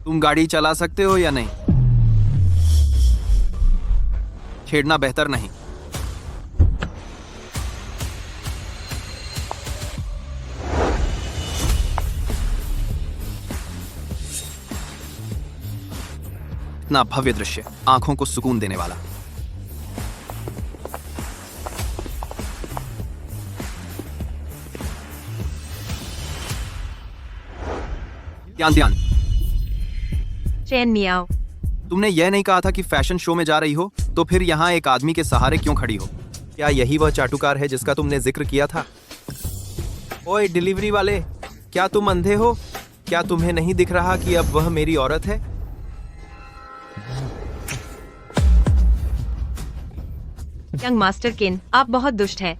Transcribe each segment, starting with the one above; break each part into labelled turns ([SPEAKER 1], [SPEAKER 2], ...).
[SPEAKER 1] तुम गाड़ी चला सकते हो या नहीं? छेड़ना बेहतर नहीं। इतना भव्य दृश्य, आंखों को सुकून देने वाला। ध्यान ध्यान।
[SPEAKER 2] चैन मियाओ।
[SPEAKER 1] तुमने यह नहीं कहा था कि फैशन शो में जा रही हो, तो फिर यहाँ एक आदमी के सहारे क्यों खड़ी हो? क्या यही वह चाटुकार है जिसका तुमने जिक्र किया था? ओए डिलीवरी वाले, क्या तुम अंधे हो? क्या तुम्हें नहीं दिख रहा कि अब वह मेरी औरत है?
[SPEAKER 2] यंग मास्टर किन, आप बहुत दुष्ट हैं।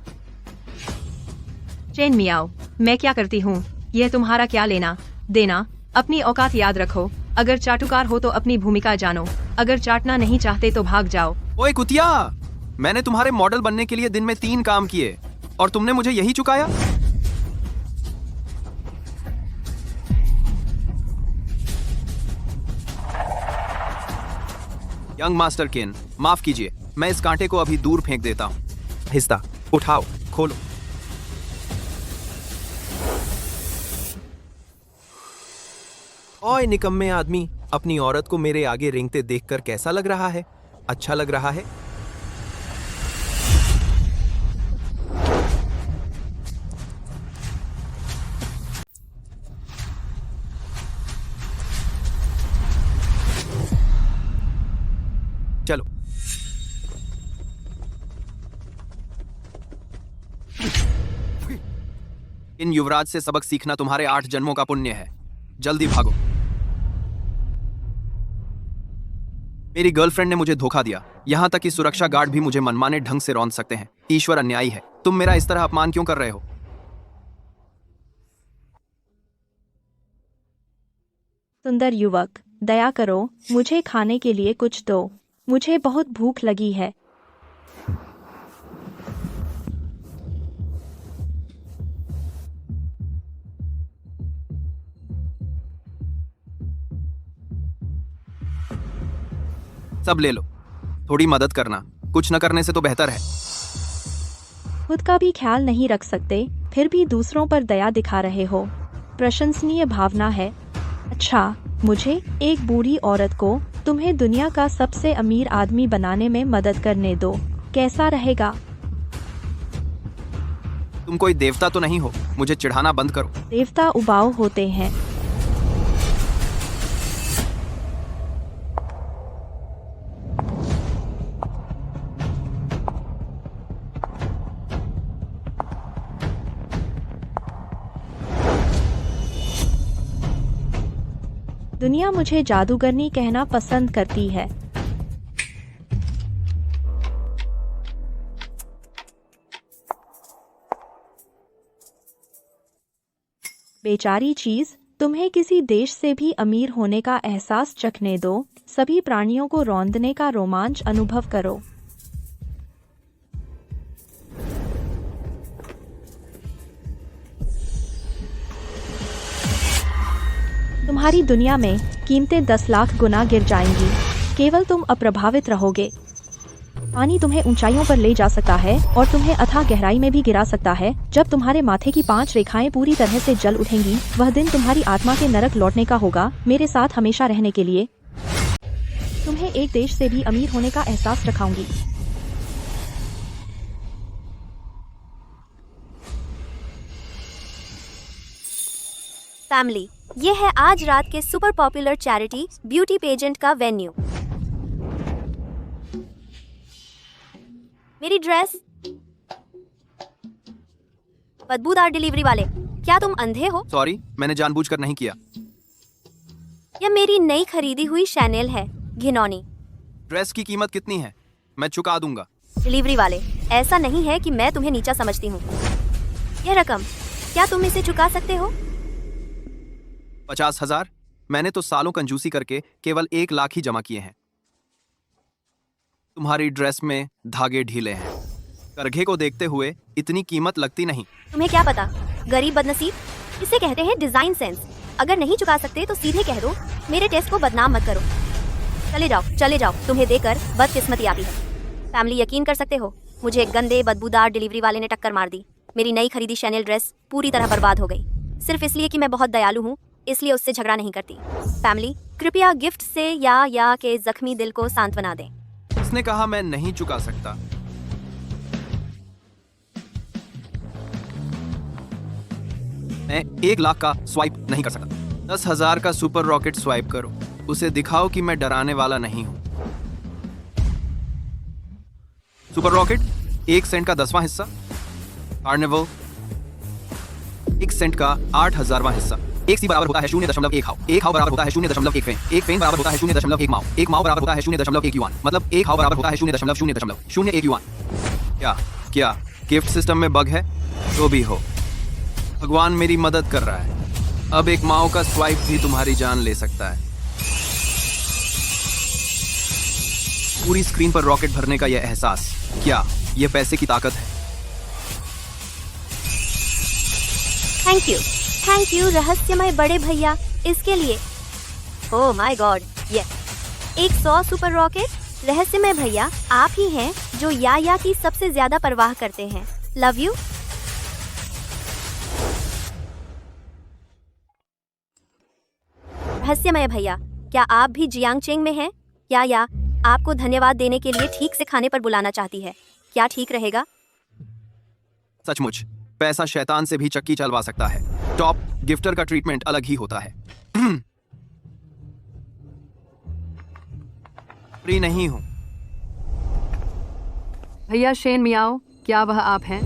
[SPEAKER 2] चैन मियाओ, मैं क्या करती हूँ, यह तुम्हारा क्या लेना देना? अपनी औकात याद रखो। अगर चाटुकार हो तो अपनी भूमिका जानो, अगर चाटना नहीं चाहते तो भाग जाओ।
[SPEAKER 1] ओए कुतिया, मैंने तुम्हारे मॉडल बनने के लिए दिन में 3 काम किए और तुमने मुझे यही चुकाया? यंग मास्टर किन, माफ कीजिए, मैं इस कांटे को अभी दूर फेंक देता हूँ। हिस्सा उठाओ, खोलो। ओए निकम्मे आदमी, अपनी औरत को मेरे आगे रेंगते देखकर कैसा लग रहा है? अच्छा लग रहा है? चलो। इन युवराज से सबक सीखना तुम्हारे 8 जन्मों का पुण्य है। जल्दी भागो। मेरी गर्लफ्रेंड ने मुझे धोखा दिया, यहाँ तक कि सुरक्षा गार्ड भी मुझे मनमाने ढंग से रौंद सकते हैं। ईश्वर अन्यायी है। तुम मेरा इस तरह अपमान क्यों कर रहे हो?
[SPEAKER 3] सुंदर युवक, दया करो, मुझे खाने के लिए कुछ दो। मुझे बहुत भूख लगी है।
[SPEAKER 1] सब ले लो। थोड़ी मदद करना, कुछ न करने से तो बेहतर है।
[SPEAKER 3] खुद का भी ख्याल नहीं रख सकते, फिर भी दूसरों पर दया दिखा रहे हो। प्रशंसनीय भावना है। अच्छा, मुझे, एक बूढ़ी औरत को, तुम्हें दुनिया का सबसे अमीर आदमी बनाने में मदद करने दो। कैसा रहेगा?
[SPEAKER 1] तुम कोई देवता तो नहीं हो? मुझे चिढ़ाना बंद करो।
[SPEAKER 3] देवता उबाऊ होते हैं। दुनिया मुझे जादूगरनी कहना पसंद करती है। बेचारी चीज, तुम्हें किसी देश से भी अमीर होने का एहसास चखने दो। सभी प्राणियों को रौंदने का रोमांच अनुभव करो। तुम्हारी दुनिया में कीमतें 10 लाख गुना गिर जाएंगी। केवल तुम अप्रभावित रहोगे। पानी तुम्हें ऊंचाइयों पर ले जा सकता है और तुम्हें अथाह गहराई में भी गिरा सकता है। जब तुम्हारे माथे की 5 रेखाएं पूरी तरह से जल उठेंगी, वह दिन तुम्हारी आत्मा के नरक लौटने का होगा, मेरे साथ हमेशा रहने के लिए। तुम्हें एक देश से भी अमीर होने का एहसास रखाऊंगी।
[SPEAKER 4] फैमिली, ये है आज रात के super popular charity beauty pageant का वेन्यू। मेरी ड्रेस। बदबूदार डिलीवरी वाले, क्या तुम अंधे हो?
[SPEAKER 1] सॉरी, मैंने जानबूझकर नहीं किया।
[SPEAKER 4] यह मेरी नई खरीदी हुई शैनेल है, घिनौनी।
[SPEAKER 1] ड्रेस की कीमत कितनी है? मैं चुका दूंगा।
[SPEAKER 4] डिलीवरी वाले, ऐसा नहीं है कि मैं तुम्हें नीचा समझती हूँ। यह रकम, क्या तुम इसे चुका सकते हो?
[SPEAKER 1] 50,000? मैंने तो सालों कंजूसी करके केवल 1 लाख ही जमा किए हैं। तुम्हारी ड्रेस में धागे ढीले हैं। करघे को देखते हुए इतनी कीमत लगती नहीं।
[SPEAKER 4] तुम्हें क्या पता, गरीब बदनसीब। इसे कहते हैं डिजाइन सेंस। अगर नहीं चुका सकते तो सीधे कह दो, मेरे टेस्ट को बदनाम मत करो। चले जाओ, तुम्हें देकर बदकिस्मती आती है। फैमिली, यकीन कर सकते हो, मुझे एक गंदे बदबूदार डिलीवरी वाले ने टक्कर मार दी। मेरी नई खरीदी शैनेल ड्रेस पूरी तरह बर्बाद हो गई, सिर्फ इसलिए कि मैं बहुत दयालु हूँ, इसलिए उससे झगड़ा नहीं करती। फैमिली, कृपया गिफ्ट से या के जख्मी दिल को सांत्वना दें।
[SPEAKER 1] उसने कहा मैं नहीं चुका सकता। मैं 1 लाख का स्वाइप नहीं कर सकता। 10,000 का सुपर रॉकेट स्वाइप करो। उसे दिखाओ कि मैं डराने वाला नहीं हूं। सुपर रॉकेट 1 सेंट का 10वां हिस्सा। कार्निवल 1 सेंट का 8,000वां हिस्सा। 1 सी बराबर होता है 0.1 हाउ। 1 हाउ बराबर होता है 0.1 फेन। 1 फेन बराबर होता है 0.1 माओ। 1 माओ बराबर होता है 0.1 युआन। मतलब 1 हाउ बराबर होता है 0.001 युआन। क्या गिफ्ट सिस्टम में बग है? जो भी हो, भगवान मेरी मदद कर रहा है। अब 1 माओ का स्वाइप भी तुम्हारी जान ले सकता है। पूरी स्क्रीन पर रॉकेट भरने का यह एहसास, क्या यह पैसे की ताकत है?
[SPEAKER 4] थैंक यू रहस्यमय बड़े भैया, इसके लिए। ओह माय गॉड, ये 100 सुपर रॉकेट। रहस्यमय भैया, आप ही हैं जो या की सबसे ज्यादा परवाह करते हैं। Love you. रहस्यमय भैया, क्या आप भी जियांगचेंग में हैं? या आपको धन्यवाद देने के लिए ठीक से खाने पर बुलाना चाहती है। क्या ठीक रहेगा?
[SPEAKER 1] सचमुच पैसा शैतान से भी चक्की चलवा सकता है। टॉप गिफ्टर का ट्रीटमेंट अलग ही होता है। फ्री नहीं हूं।
[SPEAKER 2] भैया शेन मियाओ, क्या वह आप हैं?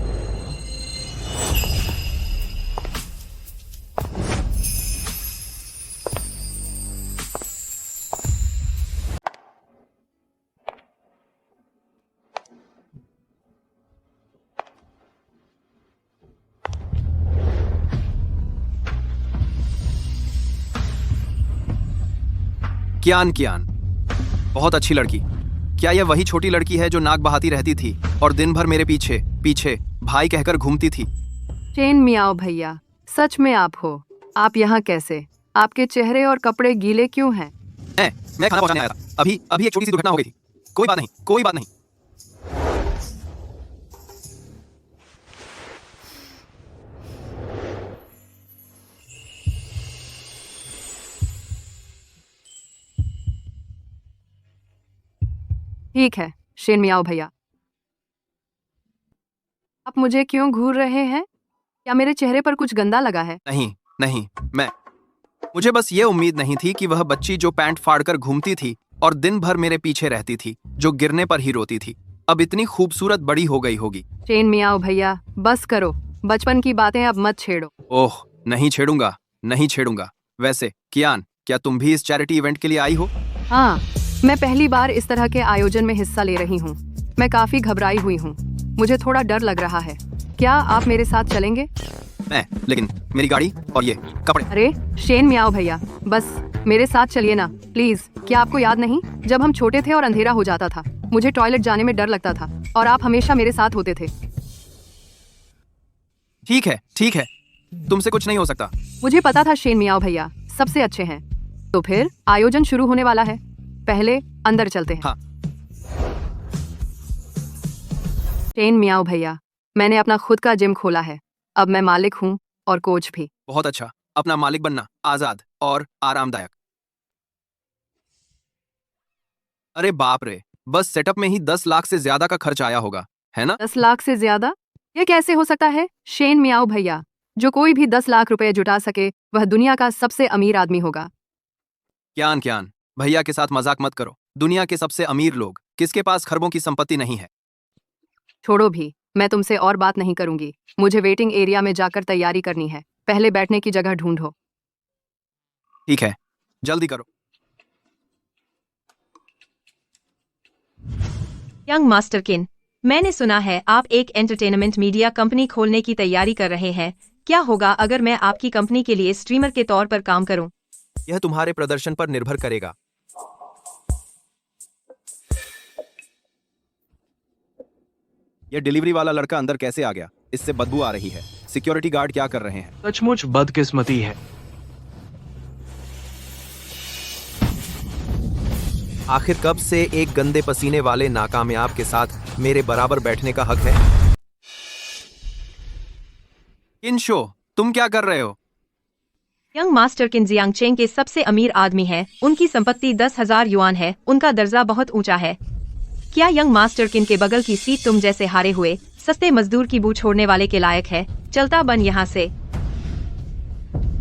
[SPEAKER 1] कियान, बहुत अच्छी लड़की। क्या यह वही छोटी लड़की है जो नाक बहाती रहती थी और दिन भर मेरे पीछे भाई कहकर घूमती थी?
[SPEAKER 2] शेन मियाओ भैया, सच में आप हो? आप यहाँ कैसे? आपके चेहरे और कपड़े गीले क्यों हैं?
[SPEAKER 1] मैं खाना पहुंचाने आया था। अभी एक छोटी सी दुर्घटना हो गई थी। कोई बात नहीं।
[SPEAKER 2] ठीक है शेन मियाओ भैया। आप मुझे क्यों घूर रहे हैं? क्या मेरे चेहरे पर कुछ गंदा लगा है?
[SPEAKER 1] नहीं, मुझे बस ये उम्मीद नहीं थी कि वह बच्ची जो पैंट फाड़कर घूमती थी और दिन भर मेरे पीछे रहती थी, जो गिरने पर ही रोती थी, अब इतनी खूबसूरत बड़ी हो गई होगी।
[SPEAKER 2] शेन मियाओ भैया, बस करो, बचपन की बातें अब मत छेड़ो।
[SPEAKER 1] ओह, नहीं छेड़ूंगा। वैसे कियान, क्या तुम भी इस चैरिटी इवेंट के लिए आई हो?
[SPEAKER 2] हाँ, मैं पहली बार इस तरह के आयोजन में हिस्सा ले रही हूँ। मैं काफी घबराई हुई हूँ। मुझे थोड़ा डर लग रहा है। क्या आप मेरे साथ चलेंगे?
[SPEAKER 1] लेकिन मेरी गाड़ी और ये कपड़े।
[SPEAKER 2] अरे शेन मियाओ भैया, बस मेरे साथ चलिए ना प्लीज। क्या आपको याद नहीं, जब हम छोटे थे और अंधेरा हो जाता था, मुझे टॉयलेट जाने में डर लगता था और आप हमेशा मेरे साथ होते थे।
[SPEAKER 1] ठीक है, तुमसे कुछ नहीं हो सकता।
[SPEAKER 2] मुझे पता था शेन मियाओ भैया सबसे अच्छे हैं। तो फिर आयोजन शुरू होने वाला है, पहले अंदर चलते हैं।
[SPEAKER 1] हाँ।
[SPEAKER 2] शेन मियाओ भैया, मैंने अपना खुद का जिम खोला है। अब मैं मालिक हूँ और कोच भी।
[SPEAKER 1] बहुत अच्छा, अपना मालिक बनना आजाद और आरामदायक। अरे बाप रे, बस सेटअप में ही 10 लाख से ज्यादा का खर्च आया होगा, है ना?
[SPEAKER 2] 10 लाख से ज्यादा? ये कैसे हो सकता है शेन मियाओ भैया? जो कोई भी 10 लाख रुपए जुटा सके वह दुनिया का सबसे अमीर आदमी होगा।
[SPEAKER 1] कियान, भैया के साथ मजाक मत करो। दुनिया के सबसे अमीर लोग, किसके पास खरबों की संपत्ति नहीं है?
[SPEAKER 2] छोड़ो भी, मैं तुमसे और बात नहीं करूंगी। मुझे वेटिंग एरिया में जाकर तैयारी करनी है। पहले बैठने की जगह ढूंढो।
[SPEAKER 1] ठीक है, जल्दी करो।
[SPEAKER 2] यंग मास्टर किन, मैंने सुना है आप एक एंटरटेनमेंट मीडिया कंपनी खोलने की तैयारी कर रहे हैं। क्या होगा अगर मैं आपकी कंपनी के लिए स्ट्रीमर के तौर पर काम करूं?
[SPEAKER 1] यह तुम्हारे प्रदर्शन पर निर्भर करेगा। यह डिलीवरी वाला लड़का अंदर कैसे आ गया? इससे बदबू आ रही है। सिक्योरिटी गार्ड क्या कर रहे हैं?
[SPEAKER 5] सचमुच बदकिस्मती है।
[SPEAKER 1] आखिर कब से एक गंदे पसीने वाले नाकामयाब के साथ मेरे बराबर बैठने का हक है? किनशो, तुम क्या कर रहे हो?
[SPEAKER 2] यंग मास्टर किन जियांगचेंग के सबसे अमीर आदमी हैं। उनकी संपत्ति 10,000 युआन है। उनका दर्जा बहुत ऊंचा है। क्या यंग मास्टर किन के बगल की सीट तुम जैसे हारे हुए सस्ते मजदूर की बू छोड़ने वाले के लायक है? चलता बन यहाँ से।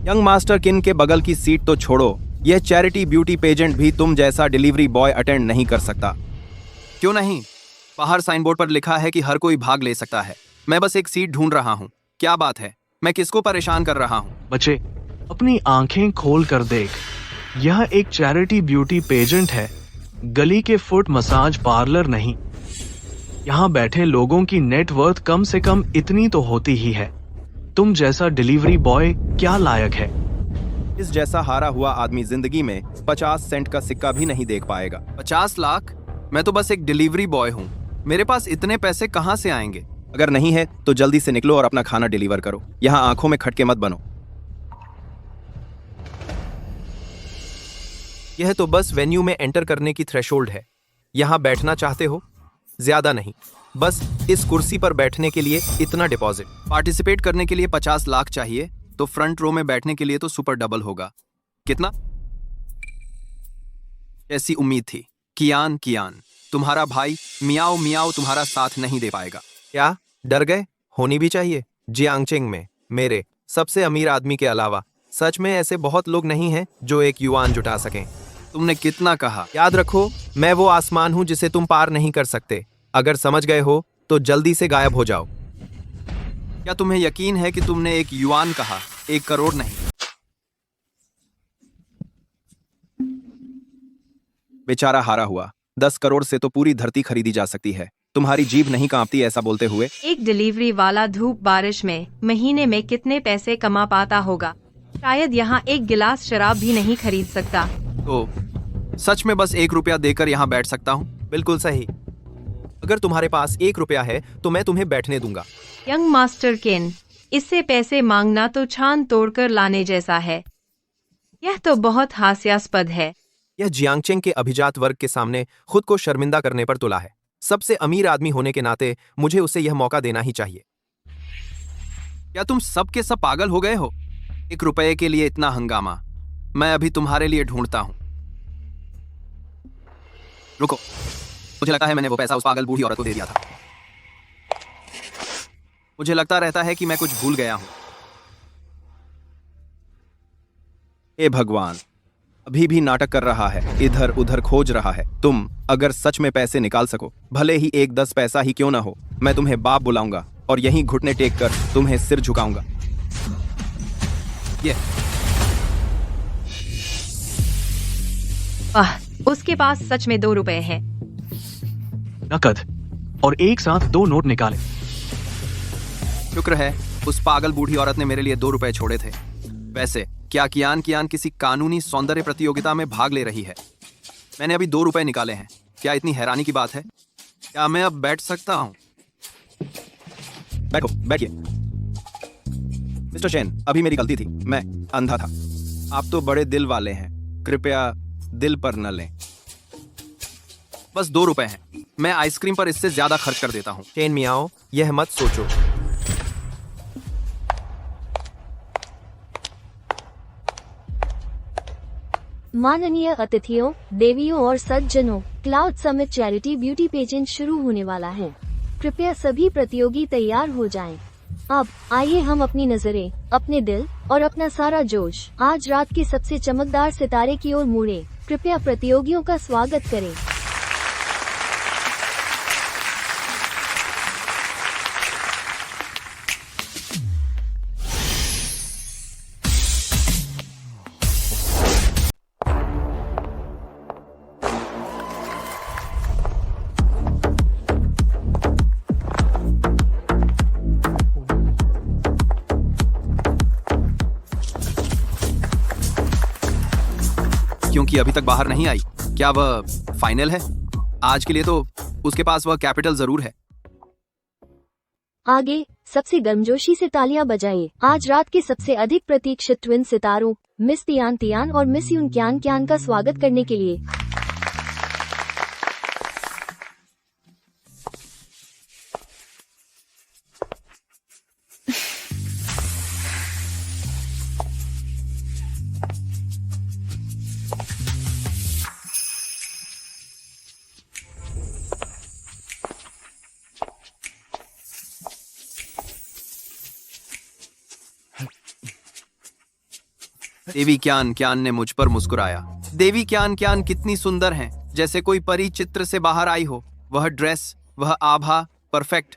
[SPEAKER 1] यंग मास्टर किन के बगल की सीट तो छोड़ो, यह चैरिटी ब्यूटी पेजेंट भी तुम जैसा डिलीवरी बॉय अटेंड नहीं कर सकता। क्यों नहीं? बाहर साइन बोर्ड पर लिखा है कि हर कोई भाग ले सकता है। मैं बस एक सीट ढूंढ रहा हूँ। क्या बात है? मैं किसको परेशान कर रहा हूँ?
[SPEAKER 5] बच्चे, अपनी आंखें खोल कर देख। यह एक चैरिटी ब्यूटी पेजेंट है, गली के फुट मसाज पार्लर नहीं। यहाँ बैठे लोगों की नेटवर्थ कम से कम इतनी तो होती ही है। तुम जैसा डिलीवरी बॉय क्या लायक है?
[SPEAKER 1] इस जैसा हारा हुआ आदमी जिंदगी में 50 सेंट का सिक्का भी नहीं देख पाएगा। 50 लाख? मैं तो बस एक डिलीवरी बॉय हूँ। मेरे पास इतने पैसे कहाँ से आएंगे? अगर नहीं है तो जल्दी से निकलो और अपना खाना डिलीवर करो। यहाँ आंखों में खटके मत बनो। यह तो बस वेन्यू में एंटर करने की थ्रेशोल्ड है। यहाँ बैठना चाहते हो? ज्यादा नहीं, बस इस कुर्सी पर बैठने के लिए इतना डिपॉजिट। पार्टिसिपेट करने के लिए 50 लाख चाहिए, तो फ्रंट रो में बैठने के लिए तो सुपर डबल होगा। कितना? ऐसी उम्मीद थी। कियान, तुम्हारा भाई मियाओ मियाओ तुम्हारा साथ नहीं दे पाएगा। क्या डर गए? होनी भी चाहिए। जियांगचेंग में मेरे सबसे अमीर आदमी के अलावा सच में ऐसे बहुत लोग नहीं हैं जो एक युआन जुटा सकें। तुमने कितना कहा? याद रखो, मैं वो आसमान हूं जिसे तुम पार नहीं कर सकते। अगर समझ गए हो तो जल्दी से गायब हो जाओ। क्या तुम्हें यकीन है कि तुमने एक युआन कहा, 1 करोड़ नहीं? बेचारा हारा हुआ। 10 करोड़ से तो पूरी धरती खरीदी जा सकती है। तुम्हारी जीभ नहीं कांपती ऐसा बोलते हुए?
[SPEAKER 2] एक डिलीवरी वाला धूप बारिश में महीने में कितने पैसे कमा पाता होगा? शायद यहाँ एक गिलास शराब भी नहीं खरीद सकता।
[SPEAKER 1] तो सच में बस 1 रुपया देकर यहाँ बैठ सकता हूँ? बिल्कुल सही। अगर तुम्हारे पास 1 रुपया है तो मैं तुम्हें बैठने दूंगा।
[SPEAKER 2] यंग मास्टर किन, इससे पैसे मांगना तो छान तोड़कर लाने जैसा है। यह तो बहुत हास्यास्पद है।
[SPEAKER 1] यह जियांगचेंग के अभिजात वर्ग के सामने खुद को शर्मिंदा करने पर तुला है। सबसे अमीर आदमी होने के नाते मुझे उसे यह मौका देना ही चाहिए। क्या तुम सब के सब पागल हो गए हो? 1 रुपये के लिए इतना हंगामा? मैं अभी तुम्हारे लिए ढूंढता हूं। रुको, मुझे लगता है मैंने वो पैसा उस पागल बूढ़ी औरत को दे दिया था। मुझे लगता रहता है कि मैं कुछ भूल गया हूं। हे भगवान, अभी भी नाटक कर रहा है, इधर उधर खोज रहा है। तुम अगर सच में पैसे निकाल सको, भले ही 1-10 पैसा ही क्यों ना हो, मैं तुम्हें बाप बुलाऊंगा और यहीं घुटने टेक कर तुम्हें सिर झुकाऊंगा। ये
[SPEAKER 2] उसके पास सच में 2 रुपए हैं।
[SPEAKER 5] नकद और एक साथ 2 नोट निकाले।
[SPEAKER 1] शुक्र है उस पागल बूढ़ी औरत ने मेरे लिए 2 रुपए छोड़े थे। वैसे क्या कियान किसी कानूनी सौंदर्य प्रतियोगिता में भाग ले रही है? मैंने अभी 2 रुपए निकाले हैं। क्या इतनी हैरानी की बात है? क्या मैं अब बैठ सकता हूँ? बैठो, बैठिए। मिस्टर चेन, अभी मेरी गलती थी, मैं अंधा था। आप तो बड़े दिल वाले हैं, कृपया दिल पर न लें। बस 2 रुपए हैं। मैं आइसक्रीम पर इससे ज्यादा खर्च कर देता हूँ। चेन मियाओ, यह मत सोचो।
[SPEAKER 6] माननीय अतिथियों, देवियों और सज्जनों, cloud summit charity beauty pageant शुरू होने वाला है। कृपया सभी प्रतियोगी तैयार हो जाएं। अब आइए हम अपनी नजरें, अपने दिल और अपना सारा जोश आज रात के सबसे चमकदार सितारे की ओर मोड़ें। कृपया प्रतियोगियों का स्वागत करें।
[SPEAKER 1] क्योंकि अभी तक बाहर नहीं आई। क्या वह फाइनल है? आज के लिए तो उसके पास वह कैपिटल जरूर है।
[SPEAKER 6] आगे सबसे गर्मजोशी से तालियां बजाइए आज रात के सबसे अधिक प्रतीक्षित ट्विन सितारों मिस तियान तियान और मिस यून क्यान क्यान का स्वागत करने के लिए।
[SPEAKER 1] देवी क्यान क्यान ने मुझ पर मुस्कुराया। देवी क्यान क्यान कितनी सुंदर हैं, जैसे कोई परी चित्र से बाहर आई हो। वह ड्रेस, वह आभा, परफेक्ट।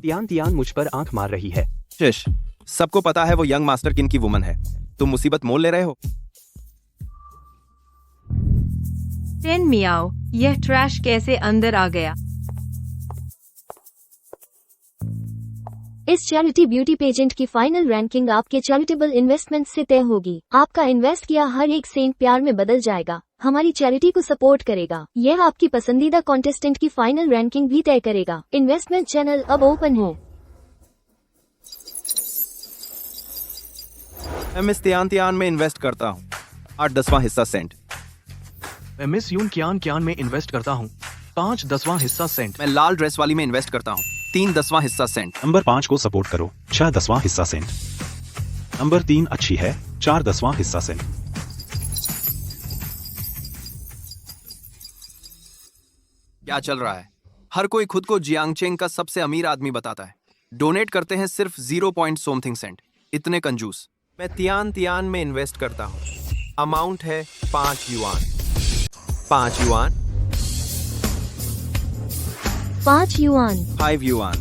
[SPEAKER 7] तियान तियान मुझ पर आंख मार रही है।
[SPEAKER 1] शिश, सबको पता है वो यंग मास्टर किन की वुमन है। तुम मुसीबत मोल ले रहे हो।
[SPEAKER 2] टेन मियाओ, यह ट्रैश कैसे अंदर आ गया?
[SPEAKER 6] इस चैरिटी ब्यूटी पेजेंट की फाइनल रैंकिंग आपके चैरिटेबल इन्वेस्टमेंट से तय होगी। आपका इन्वेस्ट किया हर एक सेंट प्यार में बदल जाएगा, हमारी चैरिटी को सपोर्ट करेगा। यह आपकी पसंदीदा कॉन्टेस्टेंट की फाइनल रैंकिंग भी तय करेगा। इन्वेस्टमेंट चैनल अब ओपन है।
[SPEAKER 1] मैं मिस तियान तियान में इन्वेस्ट करता हूँ 8/10वां हिस्सा सेंट।
[SPEAKER 5] मैं मिस यून क्यान क्यान में इन्वेस्ट करता हूँ 5/10वां हिस्सा सेंट।
[SPEAKER 1] मैं लाल ड्रेस वाली में इन्वेस्ट करता हूँ 3/10वां हिस्सा सेंट।
[SPEAKER 8] नंबर 5 को सपोर्ट करो 6/10वां हिस्सा सेंट। नंबर 3 अच्छी है 4/10वां हिस्सा सेंट।
[SPEAKER 1] क्या चल रहा है? हर कोई खुद को जियांगचेंग का सबसे अमीर आदमी बताता है। डोनेट करते हैं सिर्फ 0.something सेंट। इतने कंजूस। मैं तियान तियान में इन्वेस्ट करता हूँ। अमाउंट है 5 युआन। 5 yuan,
[SPEAKER 6] 5 yuan,
[SPEAKER 1] 5 yuan.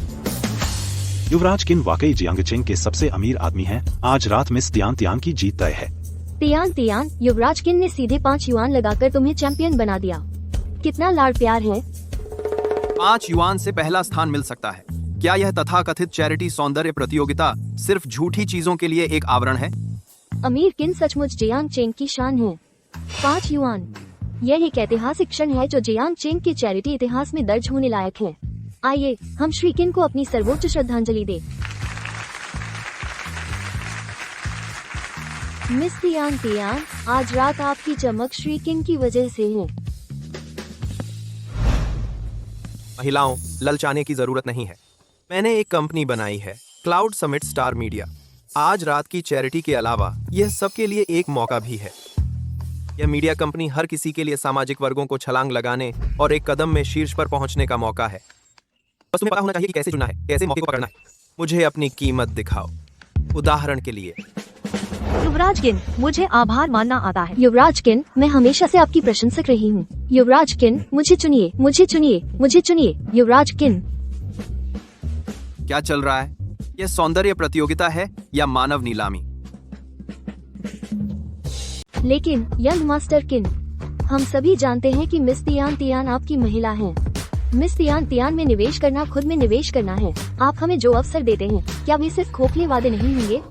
[SPEAKER 8] युवराज किन वाकई जियांगचेंग के सबसे अमीर आदमी हैं। आज रात मिस तियान तियान की जीत तय है।
[SPEAKER 6] तियान तियान, युवराज किन ने सीधे 5 युआन लगाकर तुम्हें चैंपियन बना दिया। कितना लाड़ प्यार है।
[SPEAKER 1] 5 युआन से पहला स्थान मिल सकता है। क्या यह तथाकथित चैरिटी सौंदर्य प्रतियोगिता सिर्फ झूठी चीजों के लिए एक आवरण है?
[SPEAKER 6] अमीर किन सचमुच जियांगचेंग की शान है। 5 युआन, यह एक ऐतिहासिक क्षण है जो जियांगचेंग के चैरिटी इतिहास में दर्ज होने लायक है। आइए हम श्री किन को अपनी सर्वोच्च श्रद्धांजलि दें। मिस तियान तियान, आज रात आपकी चमक श्री किन की वजह से है।
[SPEAKER 1] महिलाओं, ललचाने की जरूरत नहीं है। मैंने एक कंपनी बनाई है, क्लाउड समिट स्टार मीडिया। आज रात की चैरिटी के अलावा यह सबके लिए एक मौका भी है। यह मीडिया कंपनी हर किसी के लिए सामाजिक वर्गों को छलांग लगाने और एक कदम में शीर्ष पर पहुंचने का मौका है। बस तुम्हें पता होना चाहिए कि कैसे चुना है, कैसे मौके को पकड़ना है। मुझे अपनी कीमत दिखाओ। उदाहरण के लिए,
[SPEAKER 3] युवराज किन, मुझे आभार मानना आता है।
[SPEAKER 6] युवराज किन, मैं हमेशा से आपकी प्रशंसक रही हूँ। युवराज किन, मुझे चुनिए, मुझे चुनिए, मुझे चुनिए। युवराज किन।
[SPEAKER 1] क्या चल रहा है? यह सौंदर्य प्रतियोगिता है या मानव नीलामी?
[SPEAKER 6] लेकिन यंग मास्टर किन, हम सभी जानते हैं कि मिस तियान तियान आपकी महिला हैं। मिस तियान तियान में निवेश करना खुद में निवेश करना है। आप हमें जो अवसर देते हैं, क्या वे सिर्फ खोखले वादे नहीं होंगे?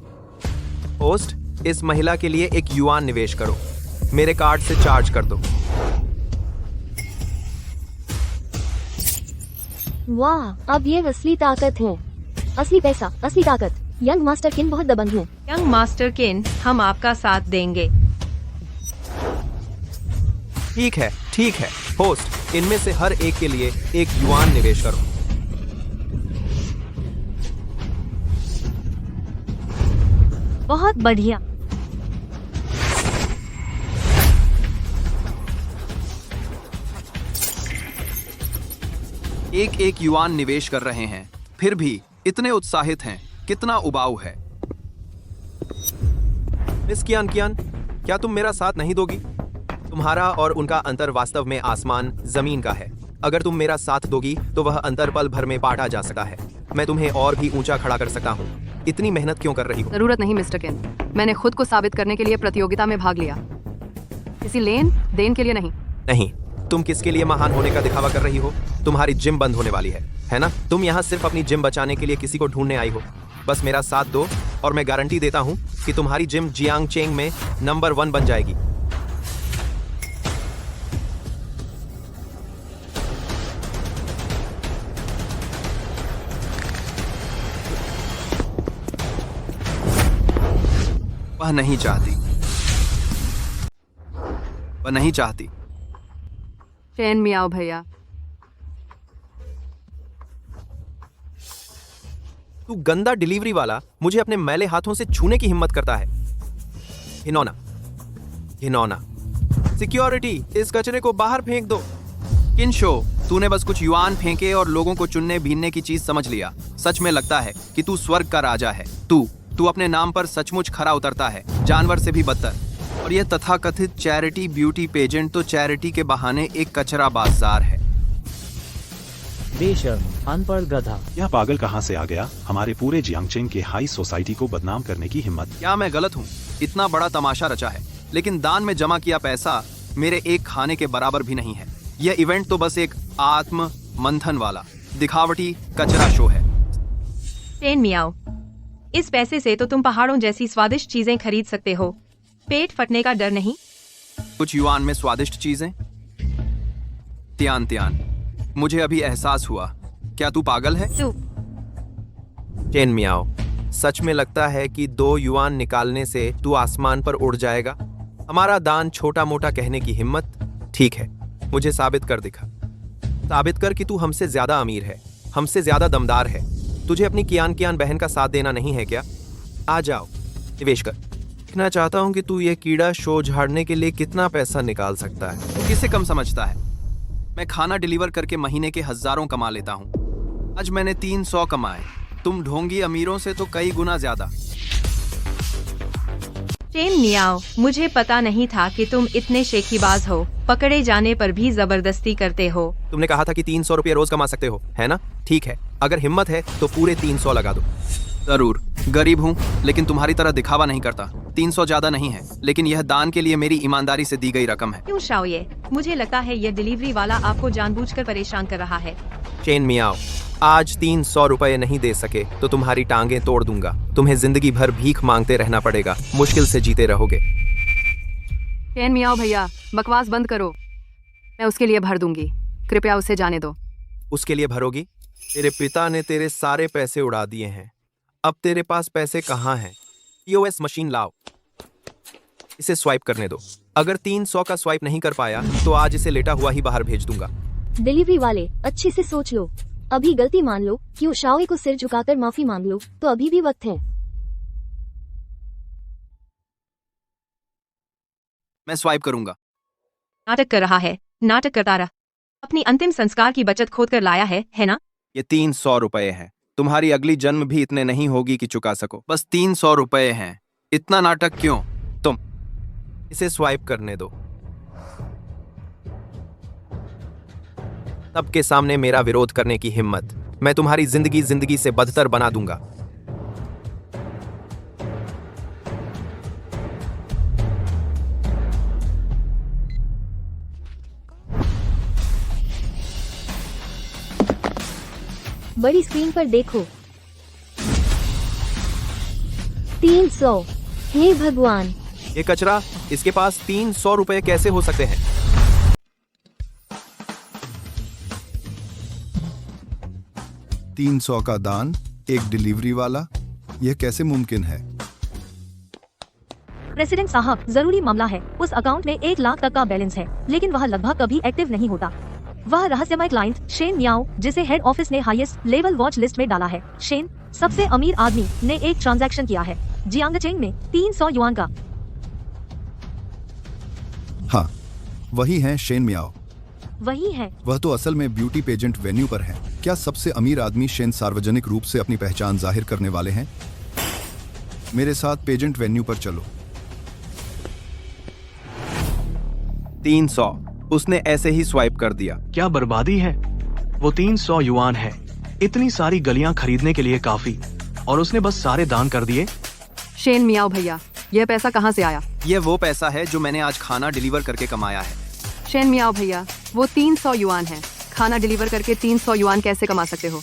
[SPEAKER 1] होस्ट, इस महिला के लिए 1 युआन निवेश करो। मेरे कार्ड से चार्ज कर दो।
[SPEAKER 6] वाह, अब ये असली ताकत है। असली पैसा, असली ताकत। यंग मास्टर किन बहुत दबंग है।
[SPEAKER 2] यंग मास्टर किन, हम आपका साथ देंगे।
[SPEAKER 1] ठीक है, ठीक है। होस्ट, इनमें से हर एक के लिए 1 युआन निवेश करो।
[SPEAKER 3] बहुत बढ़िया।
[SPEAKER 1] एक युआन निवेश कर रहे हैं, फिर भी इतने उत्साहित हैं। कितना उबाऊ है। मिस कियान कियान, क्या तुम मेरा साथ नहीं दोगी? तुम्हारा और उनका अंतर वास्तव में आसमान जमीन का है। अगर तुम मेरा साथ दोगी तो वह अंतर पल भर में पाटा जा सकता है। मैं तुम्हें और भी ऊंचा खड़ा कर सकता हूँ। इतनी मेहनत क्यों कर रही हो?
[SPEAKER 9] जरूरत नहीं मिस्टर किन, मैंने खुद को साबित करने के लिए प्रतियोगिता में भाग लिया, किसी लेन देन के लिए नहीं।
[SPEAKER 1] नहीं, तुम किसके लिए महान होने का दिखावा कर रही हो? तुम्हारी जिम बंद होने वाली है ना? तुम यहाँ सिर्फ अपनी जिम बचाने के लिए किसी को ढूंढने आई हो। बस मेरा साथ दो और मैं गारंटी देता हूँ कि तुम्हारी जिम जियांगचेंग में नंबर 1 बन जाएगी। वह नहीं चाहती, वह नहीं चाहती।
[SPEAKER 9] चैन में आओ भैया।
[SPEAKER 1] तू गंदा डिलीवरी वाला मुझे अपने मैले हाथों से छूने की हिम्मत करता है। घिनौना, घिनौना। सिक्योरिटी, इस कचरे को बाहर फेंक दो। किनशो, तूने बस कुछ युआन फेंके और लोगों को चुनने बीनने की चीज समझ लिया। सच में लगता है कि तू स्वर्ग का राजा है। तू अपने नाम पर सचमुच खरा उतरता है, जानवर से भी बदतर। और यह तथाकथित चैरिटी ब्यूटी पेजेंट तो चैरिटी के बहाने एक कचरा बाजार है।
[SPEAKER 10] बेशर्म, अनपढ़ गधा।
[SPEAKER 8] यह पागल कहाँ से आ गया? हमारे पूरे जियांगचेंग के हाई सोसाइटी को बदनाम करने की हिम्मत।
[SPEAKER 1] क्या मैं गलत हूँ? इतना बड़ा तमाशा रचा है, लेकिन दान में जमा किया पैसा मेरे एक खाने के बराबर भी नहीं है। यह इवेंट तो बस एक आत्म मंथन वाला दिखावटी कचरा शो है।
[SPEAKER 2] चेन मियाओ, इस पैसे से तो तुम पहाड़ों जैसी स्वादिष्ट चीजें खरीद सकते हो। पेट फटने का डर नहीं।
[SPEAKER 1] कुछ युआन में स्वादिष्ट चीजें? त्यान, मुझे अभी एहसास हुआ। क्या तू पागल है? चेन मियाओ, सच में लगता है कि 2 युआन निकालने से तू आसमान पर उड़ जाएगा? हमारा दान छोटा मोटा कहने की हिम्मत? ठीक है, मुझे साबित कर दिखा। साबित कर कि तू हमसे ज्यादा अमीर है, हमसे ज्यादा दमदार है। तुझे अपनी कियान बहन का साथ देना नहीं है क्या? आ जाओ निवेश कर। देखना चाहता हूं कि तू ये कीड़ा शो झाड़ने के लिए कितना पैसा निकाल सकता है। तू किसे कम समझता है? मैं खाना डिलीवर करके महीने के हजारों कमा लेता हूँ। आज मैंने 300 कमाए, तुम ढोंगी अमीरों से तो कई गुना ज्यादा।
[SPEAKER 2] चेन मियाओ, मुझे पता नहीं था कि तुम इतने शेखीबाज हो। पकड़े जाने पर भी जबरदस्ती करते हो।
[SPEAKER 1] तुमने कहा था कि 300 रुपये रोज कमा सकते हो, है ना? ठीक है, अगर हिम्मत है तो पूरे 300 लगा दो। जरूर, गरीब हूँ लेकिन तुम्हारी तरह दिखावा नहीं करता। 300 ज्यादा नहीं है, लेकिन यह दान के लिए मेरी ईमानदारी से दी गई रकम है।
[SPEAKER 2] क्यों शाओये? मुझे लगता है यह डिलीवरी वाला आपको जानबूझकर परेशान कर रहा है।
[SPEAKER 1] चेन मियाओ, आज 300 रुपये नहीं दे सके तो तुम्हारी टांगें तोड़ दूंगा। तुम्हें जिंदगी भर भीख मांगते रहना पड़ेगा, मुश्किल से जीते रहोगे।
[SPEAKER 9] चैन में आओ भैया, बकवास बंद करो। मैं उसके लिए भर दूंगी, कृपया उसे जाने दो।
[SPEAKER 1] उसके लिए भरोगी? तेरे पिता ने तेरे सारे पैसे उड़ा दिए हैं, अब तेरे पास पैसे कहाँ हैं? POS मशीन लाओ, इसे स्वाइप करने दो। अगर 300 का स्वाइप नहीं कर पाया तो आज इसे लेटा हुआ ही बाहर भेज दूंगा।
[SPEAKER 6] डिलीवरी वाले, अच्छे से सोच लो। अभी गलती मान लो, क्यों शाओए को सिर झुकाकर माफी मांग लो, तो अभी भी वक्त है।
[SPEAKER 1] मैं स्वाइप करूंगा।
[SPEAKER 2] नाटक कर रहा है, नाटक करता रहा। अपनी अंतिम संस्कार की बचत खोद कर लाया है ना?
[SPEAKER 1] ये 300 रुपये हैं। तुम्हारी अगली जन्म भी इतने नहीं होगी कि चुका सको। बस 300 रुपये हैं, इतना नाटक क्यों? तुम इसे स्वाइप करने दो। सबके सामने मेरा विरोध करने की हिम्मत, मैं तुम्हारी जिंदगी से बदतर बना दूंगा।
[SPEAKER 6] बड़ी स्क्रीन पर देखो। 300। हे भगवान,
[SPEAKER 1] ये कचरा, इसके पास 300 रुपये कैसे हो सकते हैं?
[SPEAKER 11] $300 का दान, एक डिलीवरी वाला, यह कैसे मुमकिन है?
[SPEAKER 3] प्रेसिडेंट साहब, जरूरी मामला है। उस अकाउंट में 1 लाख तक का बैलेंस है, लेकिन वह लगभग कभी एक्टिव नहीं होता। वह रहस्यमय क्लाइंट शेन मियाओ, जिसे हेड ऑफिस ने हाईएस्ट लेवल वॉच लिस्ट में डाला है। शेन, सबसे अमीर आदमी, ने एक ट्रांजैक्शन किया है जियांगचेंग में 300 युआन का।
[SPEAKER 11] हाँ, वही है शेन मियाओ।
[SPEAKER 3] वही है।
[SPEAKER 11] वह तो असल में ब्यूटी पेजेंट वेन्यू पर है। क्या सबसे अमीर आदमी शेन सार्वजनिक रूप से अपनी पहचान जाहिर करने वाले हैं? मेरे साथ पेजेंट वेन्यू पर चलो।
[SPEAKER 1] 300 उसने ऐसे ही स्वाइप कर दिया।
[SPEAKER 5] क्या बर्बादी है? वो 300 युआन है, इतनी सारी गलियां खरीदने के लिए काफी, और उसने बस सारे दान कर दिए।
[SPEAKER 9] शेन मियाओ भैया, यह पैसा कहाँ से आया?
[SPEAKER 1] यह वो पैसा है जो मैंने आज खाना डिलीवर करके कमाया है।
[SPEAKER 9] शेन मियाओ भैया, वो 300 युआन है। खाना डिलीवर करके 300 युआन कैसे कमा सकते हो?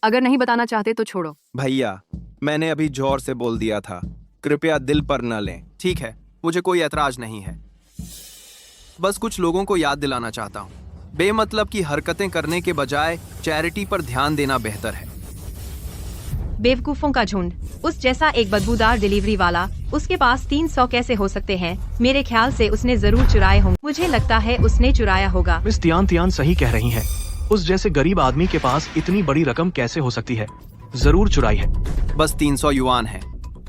[SPEAKER 9] अगर नहीं बताना चाहते तो छोड़ो।
[SPEAKER 1] भैया, मैंने अभी जोर से बोल दिया था, कृपया दिल पर न लें। ठीक है, मुझे कोई ऐतराज नहीं है, बस कुछ लोगों को याद दिलाना चाहता हूँ, बेमतलब की हरकतें करने के बजाय चैरिटी पर ध्यान देना बेहतर है।
[SPEAKER 2] बेवकूफों का झुंड। उस जैसा एक बदबूदार डिलीवरी वाला, उसके पास 300 कैसे हो सकते हैं? मेरे ख्याल से उसने जरूर चुराए होंगे। मुझे लगता है उसने चुराया होगा।
[SPEAKER 5] मिस तियान तियान सही कह रही हैं। उस जैसे गरीब आदमी के पास इतनी बड़ी रकम कैसे हो सकती है? जरूर चुराई है।
[SPEAKER 1] बस 300 युआन है।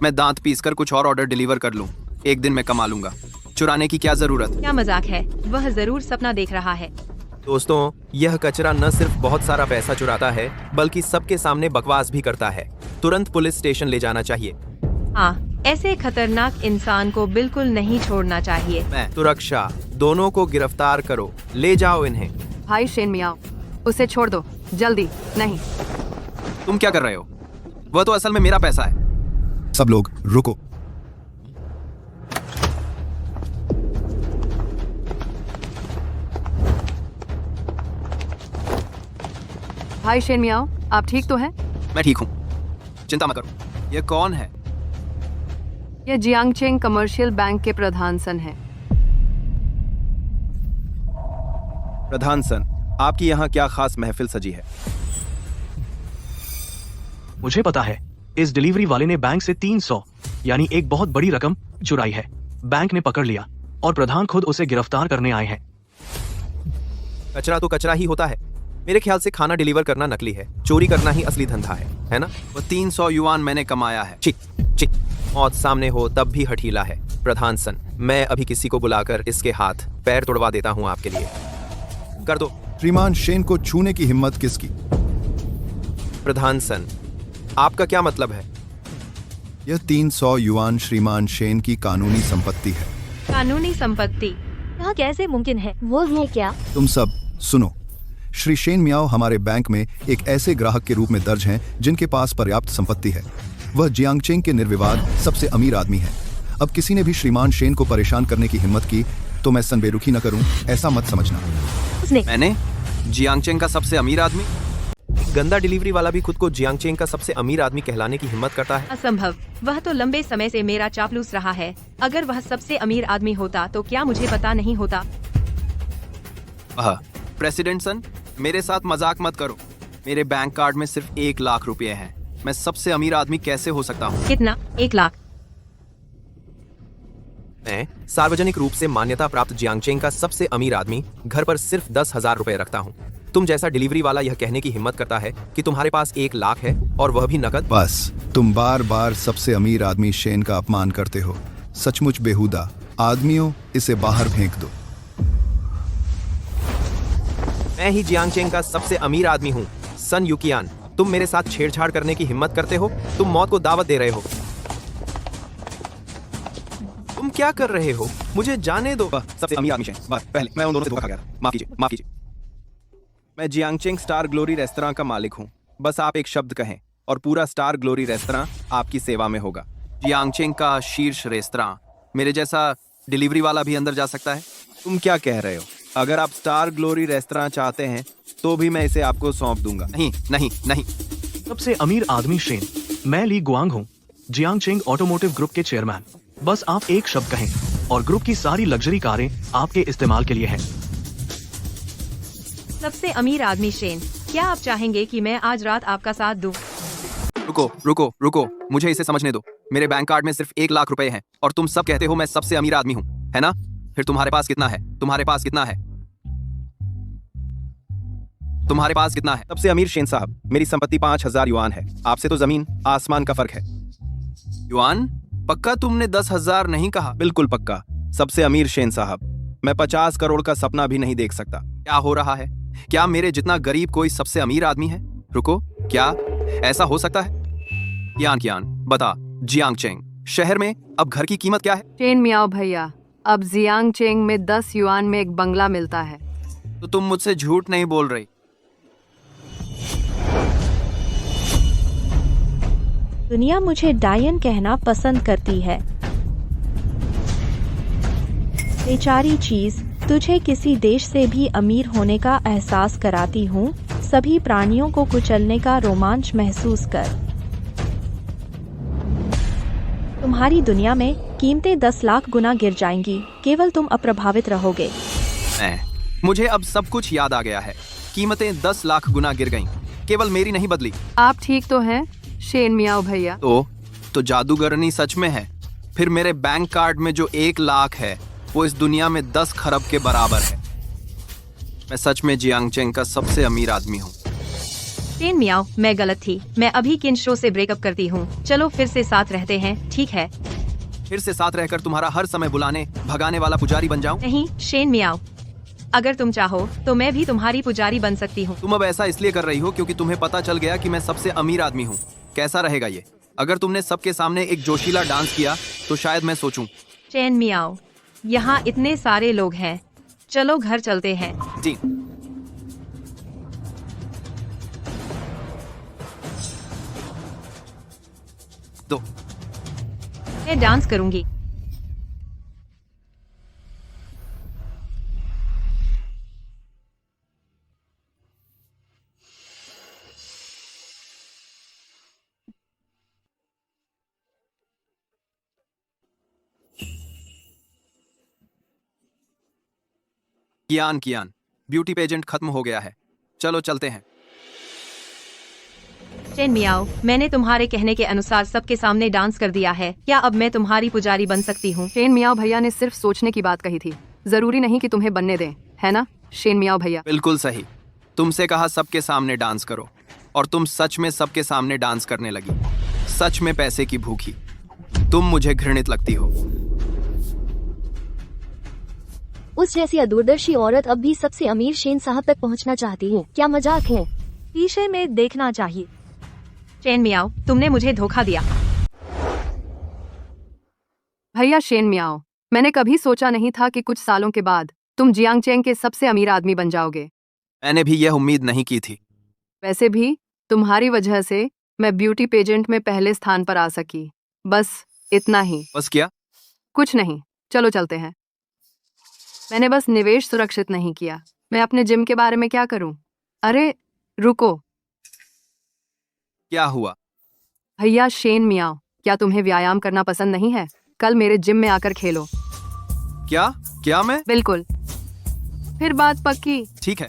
[SPEAKER 1] मैं दांत पीसकर कुछ और ऑर्डर डिलीवर कर लूं। एक दिन में कमा लूंगा। चुराने की क्या जरूरत?
[SPEAKER 2] क्या मजाक है? वह जरूर सपना देख रहा है।
[SPEAKER 1] दोस्तों, यह कचरा न सिर्फ बहुत सारा पैसा चुराता है, बल्कि सबके सामने बकवास भी करता है। तुरंत पुलिस स्टेशन ले जाना चाहिए।
[SPEAKER 2] हाँ, ऐसे खतरनाक इंसान को बिल्कुल नहीं छोड़ना चाहिए।
[SPEAKER 1] मैं सुरक्षा, दोनों को गिरफ्तार करो। ले जाओ इन्हें।
[SPEAKER 9] भाई शेन मियाओ, उसे छोड़ दो जल्दी। नहीं,
[SPEAKER 1] तुम क्या कर रहे हो? वह तो असल में मेरा पैसा है।
[SPEAKER 11] सब लोग रुको।
[SPEAKER 9] भाई शेन मियाओ, आप ठीक तो हैं?
[SPEAKER 1] मैं ठीक हूँ, चिंता मत करो। यह कौन है?
[SPEAKER 9] यह जियांगचेंग कमर्शियल बैंक के प्रधान सन हैं।
[SPEAKER 1] प्रधान सन, आपकी यहाँ क्या खास महफिल सजी है?
[SPEAKER 5] मुझे पता है, इस डिलीवरी वाले ने बैंक से 300 यानी एक बहुत बड़ी रकम चुराई है। बैंक ने पकड़ लिया और प्रधान खुद उसे गिरफ्तार करने आए हैं।
[SPEAKER 1] कचरा तो कचरा ही होता है। मेरे ख्याल से खाना डिलीवर करना नकली है, चोरी करना ही असली धंधा है ना? वो 300 युआन मैंने कमाया है। चिक चिक, मौत सामने हो तब भी हठीला है। प्रधान सन, मैं अभी किसी को बुलाकर इसके हाथ पैर तोड़वा देता हूँ आपके लिए। कर दो।
[SPEAKER 11] श्रीमान शेन को छूने की हिम्मत किसकी?
[SPEAKER 1] प्रधान सन, आपका क्या मतलब है?
[SPEAKER 11] यह 300 युआन श्रीमान शेन की कानूनी संपत्ति है।
[SPEAKER 2] कानूनी संपत्ति?
[SPEAKER 3] यह कैसे मुमकिन है?
[SPEAKER 6] वो है क्या?
[SPEAKER 11] तुम सब सुनो। श्री शेन मियाओ हमारे बैंक में एक ऐसे ग्राहक के रूप में दर्ज हैं जिनके पास पर्याप्त संपत्ति है। वह जियांगचेंग के निर्विवाद सबसे अमीर आदमी है। अब किसी ने भी श्रीमान शेन को परेशान करने की हिम्मत की तो मैं सनबेरुखी न करूं, ऐसा मत समझना।
[SPEAKER 1] मैंने? जियांगचेंग का सबसे अमीर आदमी? गंदा डिलीवरी वाला भी खुद को जियांगचेंग का सबसे अमीर आदमी कहलाने की हिम्मत करता है?
[SPEAKER 2] असंभव। वह तो लंबे समय से मेरा चापलूस रहा है। अगर वह सबसे अमीर आदमी होता तो क्या मुझे पता नहीं होता?
[SPEAKER 1] प्रेसिडेंट सन, मेरे साथ मजाक मत करो। मेरे बैंक कार्ड में सिर्फ 1 लाख रुपए हैं। मैं सबसे अमीर आदमी कैसे हो सकता हूँ?
[SPEAKER 2] कितना? 1 लाख?
[SPEAKER 1] मैं सार्वजनिक रूप से मान्यता प्राप्त जियांगचेंग का सबसे अमीर आदमी घर पर सिर्फ 10,000 रुपए रखता हूँ। तुम जैसा डिलीवरी वाला यह कहने की हिम्मत करता है कि तुम्हारे पास 1 लाख है और वह भी नकद?
[SPEAKER 11] बस, तुम बार बार सबसे अमीर आदमी शेन का अपमान करते हो। सचमुच बेहुदा। आदमियों, इसे बाहर फेंक दो।
[SPEAKER 1] मैं ही जियांगचेंग का सबसे अमीर आदमी हूँ। सन युकियान, तुम मेरे साथ छेड़छाड़ करने की हिम्मत करते हो? तुम मौत को दावत दे रहे हो। तुम क्या कर रहे हो? मुझे जाने दो। सबसे अमीर आदमी पहले मैं उन दोनों से धोखा खा गया था। माफ कीजिए, माफ कीजिए। मैं जियांगचेंग स्टार ग्लोरी रेस्तरां का मालिक हूँ। बस आप एक शब्द कहें और पूरा स्टार ग्लोरी रेस्तरां आपकी सेवा में होगा। जियांगचेंग का शीर्ष रेस्तरां। मेरे जैसा डिलीवरी वाला भी अंदर जा सकता है? तुम क्या कह रहे हो? अगर आप स्टार ग्लोरी रेस्तरां चाहते हैं तो भी मैं इसे आपको सौंप दूंगा। नहीं नहीं नहीं।
[SPEAKER 5] सबसे अमीर आदमी शेन, मैं ली गुआंग हूँ, जियांगचेंग ऑटोमोटिव ग्रुप के चेयरमैन। बस आप एक शब्द कहें और ग्रुप की सारी लग्जरी कारें आपके इस्तेमाल के लिए हैं।
[SPEAKER 2] सबसे अमीर आदमी शेन, क्या आप चाहेंगे कि मैं आज रात आपका साथ दूं?
[SPEAKER 1] रुको रुको रुको, मुझे इसे समझने दो। मेरे बैंक कार्ड में सिर्फ 1 लाख रुपए हैं और तुम सब कहते हो मैं सबसे अमीर आदमी हूँ, है ना? फिर तुम्हारे पास कितना है? तुम्हारे पास कितना है? तुम्हारे पास कितना है? सबसे अमीर शेन साहब, मेरी संपत्ति 5,000 युआन है। आपसे तो जमीन आसमान का फर्क है। युआन? पक्का तुमने 10,000 नहीं कहा? बिल्कुल पक्का। सबसे अमीर शेन साहब, मैं 50 करोड़ का सपना भी नहीं देख सकता। क्या हो रहा है? क्या मेरे जितना गरीब कोई सबसे अमीर आदमी है? रुको, क्या ऐसा हो सकता है? कियान, बता, जियांगचेंग शहर में अब घर की कीमत क्या है?
[SPEAKER 9] शेन मियाओ भैया, अब जियांगचेंग में 10 युआन में एक बंगला मिलता है।
[SPEAKER 1] तो तुम मुझसे झूठ नहीं बोल रही।
[SPEAKER 3] दुनिया मुझे डायन कहना पसंद करती है। बेचारी चीज, तुझे किसी देश से भी अमीर होने का एहसास कराती हूँ। सभी प्राणियों को कुचलने का रोमांच महसूस कर। तुम्हारी दुनिया में कीमतें 10 लाख गुना गिर जाएंगी, केवल तुम अप्रभावित रहोगे।
[SPEAKER 1] मुझे अब सब कुछ याद आ गया है। कीमतें 10 लाख गुना गिर गईं, केवल मेरी नहीं बदली।
[SPEAKER 9] आप ठीक तो हैं? शेन मियाओ भैया।
[SPEAKER 1] तो जादूगरनी सच में है। फिर मेरे बैंक कार्ड में जो 1 लाख है वो इस दुनिया में 10 खरब के बराबर है। मैं सच में जियांग चेंग का सबसे अमीर आदमी हूँ।
[SPEAKER 2] शेन मियाओ, मैं गलत थी। मैं अभी किन शो से ब्रेकअप करती हूँ। चलो फिर से साथ रहते हैं, ठीक है?
[SPEAKER 1] फिर से साथ रहकर तुम्हारा हर समय बुलाने भगाने वाला पुजारी बन जाऊं?
[SPEAKER 2] नहीं शेन मियाओ, अगर तुम चाहो तो मैं भी तुम्हारी पुजारी बन सकती हूँ।
[SPEAKER 1] तुम अब ऐसा इसलिए कर रही हो क्योंकि तुम्हें पता चल गया कि मैं सबसे अमीर आदमी हूँ। कैसा रहेगा ये? अगर तुमने सबके सामने एक जोशीला डांस किया तो शायद मैं सोचूं।
[SPEAKER 2] शेन मियाओ, यहाँ इतने सारे लोग हैं, चलो घर चलते हैं।
[SPEAKER 1] जी। तो
[SPEAKER 2] मैं डांस करूंगी।
[SPEAKER 1] कियान, ब्यूटी पेजेंट खत्म हो गया है। चलो चलते हैं।
[SPEAKER 2] शेन मियाओ, मैंने तुम्हारे कहने के अनुसार सबके सामने डांस कर दिया है। क्या अब मैं तुम्हारी पुजारी बन सकती हूँ?
[SPEAKER 9] शेन मियाओ भैया ने सिर्फ सोचने की बात कही थी, जरूरी नहीं कि तुम्हें बनने दें, है ना शेन मियाओ भैया?
[SPEAKER 1] बिल्कुल सही। तुमसे कहा सबके सामने डांस करो और तुम सच में सबके सामने डांस करने लगी। सच में पैसे की भूखी। तुम मुझे घृणित लगती हो।
[SPEAKER 6] उस जैसी अदूरदर्शी औरत अब भी सबसे अमीर शेन साहब तक पहुंचना चाहती है। क्या मजाक है?
[SPEAKER 3] पीछे में देखना चाहिए।
[SPEAKER 2] शेन मियाओ, तुमने मुझे धोखा दिया।
[SPEAKER 9] भैया शेन मियाओ, मैंने कभी सोचा नहीं था कि कुछ सालों के बाद तुम जियांग चेंग के सबसे अमीर आदमी बन जाओगे।
[SPEAKER 1] मैंने भी यह उम्मीद नहीं की थी।
[SPEAKER 9] वैसे भी तुम्हारी वजह से मैं ब्यूटी पेजेंट में पहले स्थान पर आ सकी। बस इतना ही।
[SPEAKER 1] बस क्या?
[SPEAKER 9] कुछ नहीं, चलो चलते हैं। मैंने बस निवेश सुरक्षित नहीं किया। मैं अपने जिम के बारे में क्या करूं? अरे रुको।
[SPEAKER 1] क्या हुआ?
[SPEAKER 9] भैया शेन मियाओ, क्या तुम्हें व्यायाम करना पसंद नहीं है? कल मेरे जिम में आकर खेलो।
[SPEAKER 1] क्या मैं?
[SPEAKER 9] बिल्कुल। फिर बात पक्की।
[SPEAKER 1] ठीक है।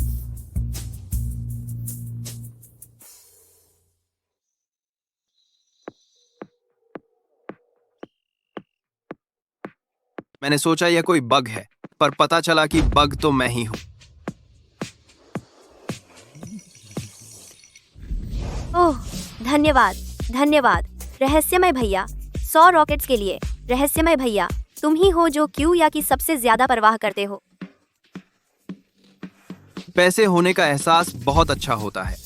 [SPEAKER 1] मैंने सोचा यह कोई बग है, पर पता चला कि बग तो मैं ही हूं।
[SPEAKER 4] ओह धन्यवाद धन्यवाद रहस्यमय भैया। 100 रॉकेट्स के लिए। रहस्यमय भैया, तुम ही हो जो क्यू या की सबसे ज्यादा परवाह करते हो।
[SPEAKER 1] पैसे होने का एहसास बहुत अच्छा होता है।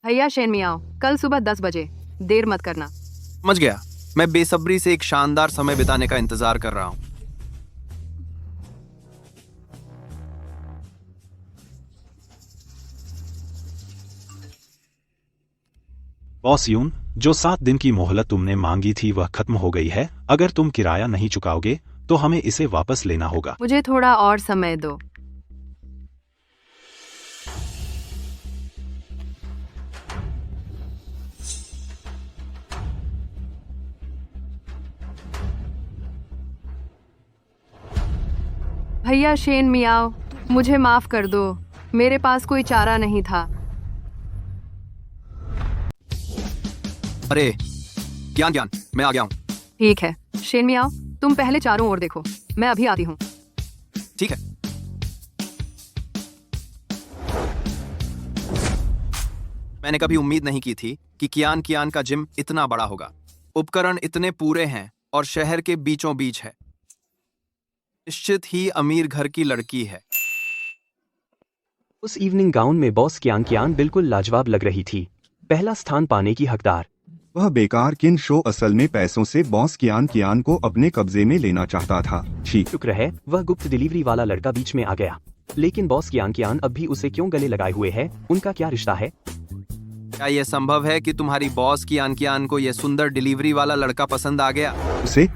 [SPEAKER 9] भैया शेन मियाओ, कल सुबह 10 बजे, देर मत करना।
[SPEAKER 1] समझ गया। मैं बेसब्री से एक शानदार समय बिताने का इंतजार कर रहा हूं।
[SPEAKER 8] बॉस यून, जो 7 दिन की मोहलत तुमने मांगी थी वह खत्म हो गई है। अगर तुम किराया नहीं चुकाओगे तो हमें इसे वापस लेना होगा।
[SPEAKER 9] मुझे थोड़ा और समय दो। भैया शेन मियाओ, मुझे माफ कर दो। मेरे पास कोई चारा नहीं था।
[SPEAKER 1] अरे ज्ञान, मैं आ गया हूं।
[SPEAKER 9] ठीक है शेन मियाओ, तुम पहले चारों ओर देखो, मैं अभी आती हूँ।
[SPEAKER 1] ठीक है। मैंने कभी उम्मीद नहीं की थी कि कियान का जिम इतना बड़ा होगा। उपकरण इतने पूरे हैं और शहर के बीचों बीच है। निश्चित ही अमीर घर की लड़की है।
[SPEAKER 7] उस इवनिंग गाउन में बॉस कियान बिल्कुल लाजवाब लग रही थी। पहला स्थान पाने की हकदार।
[SPEAKER 11] वह बेकार किन शो असल में पैसों से बॉस कियान को अपने कब्जे में लेना चाहता था। ठीक।
[SPEAKER 7] शुक्र है वह गुप्त डिलीवरी वाला लड़का बीच में आ गया। लेकिन बॉस कियान अब भी उसे क्यों गले लगाए हुए है? उनका क्या रिश्ता है?
[SPEAKER 1] क्या यह संभव है कि तुम्हारी बॉस कियान को यह सुंदर डिलीवरी वाला लड़का पसंद आ गया?
[SPEAKER 11] उसे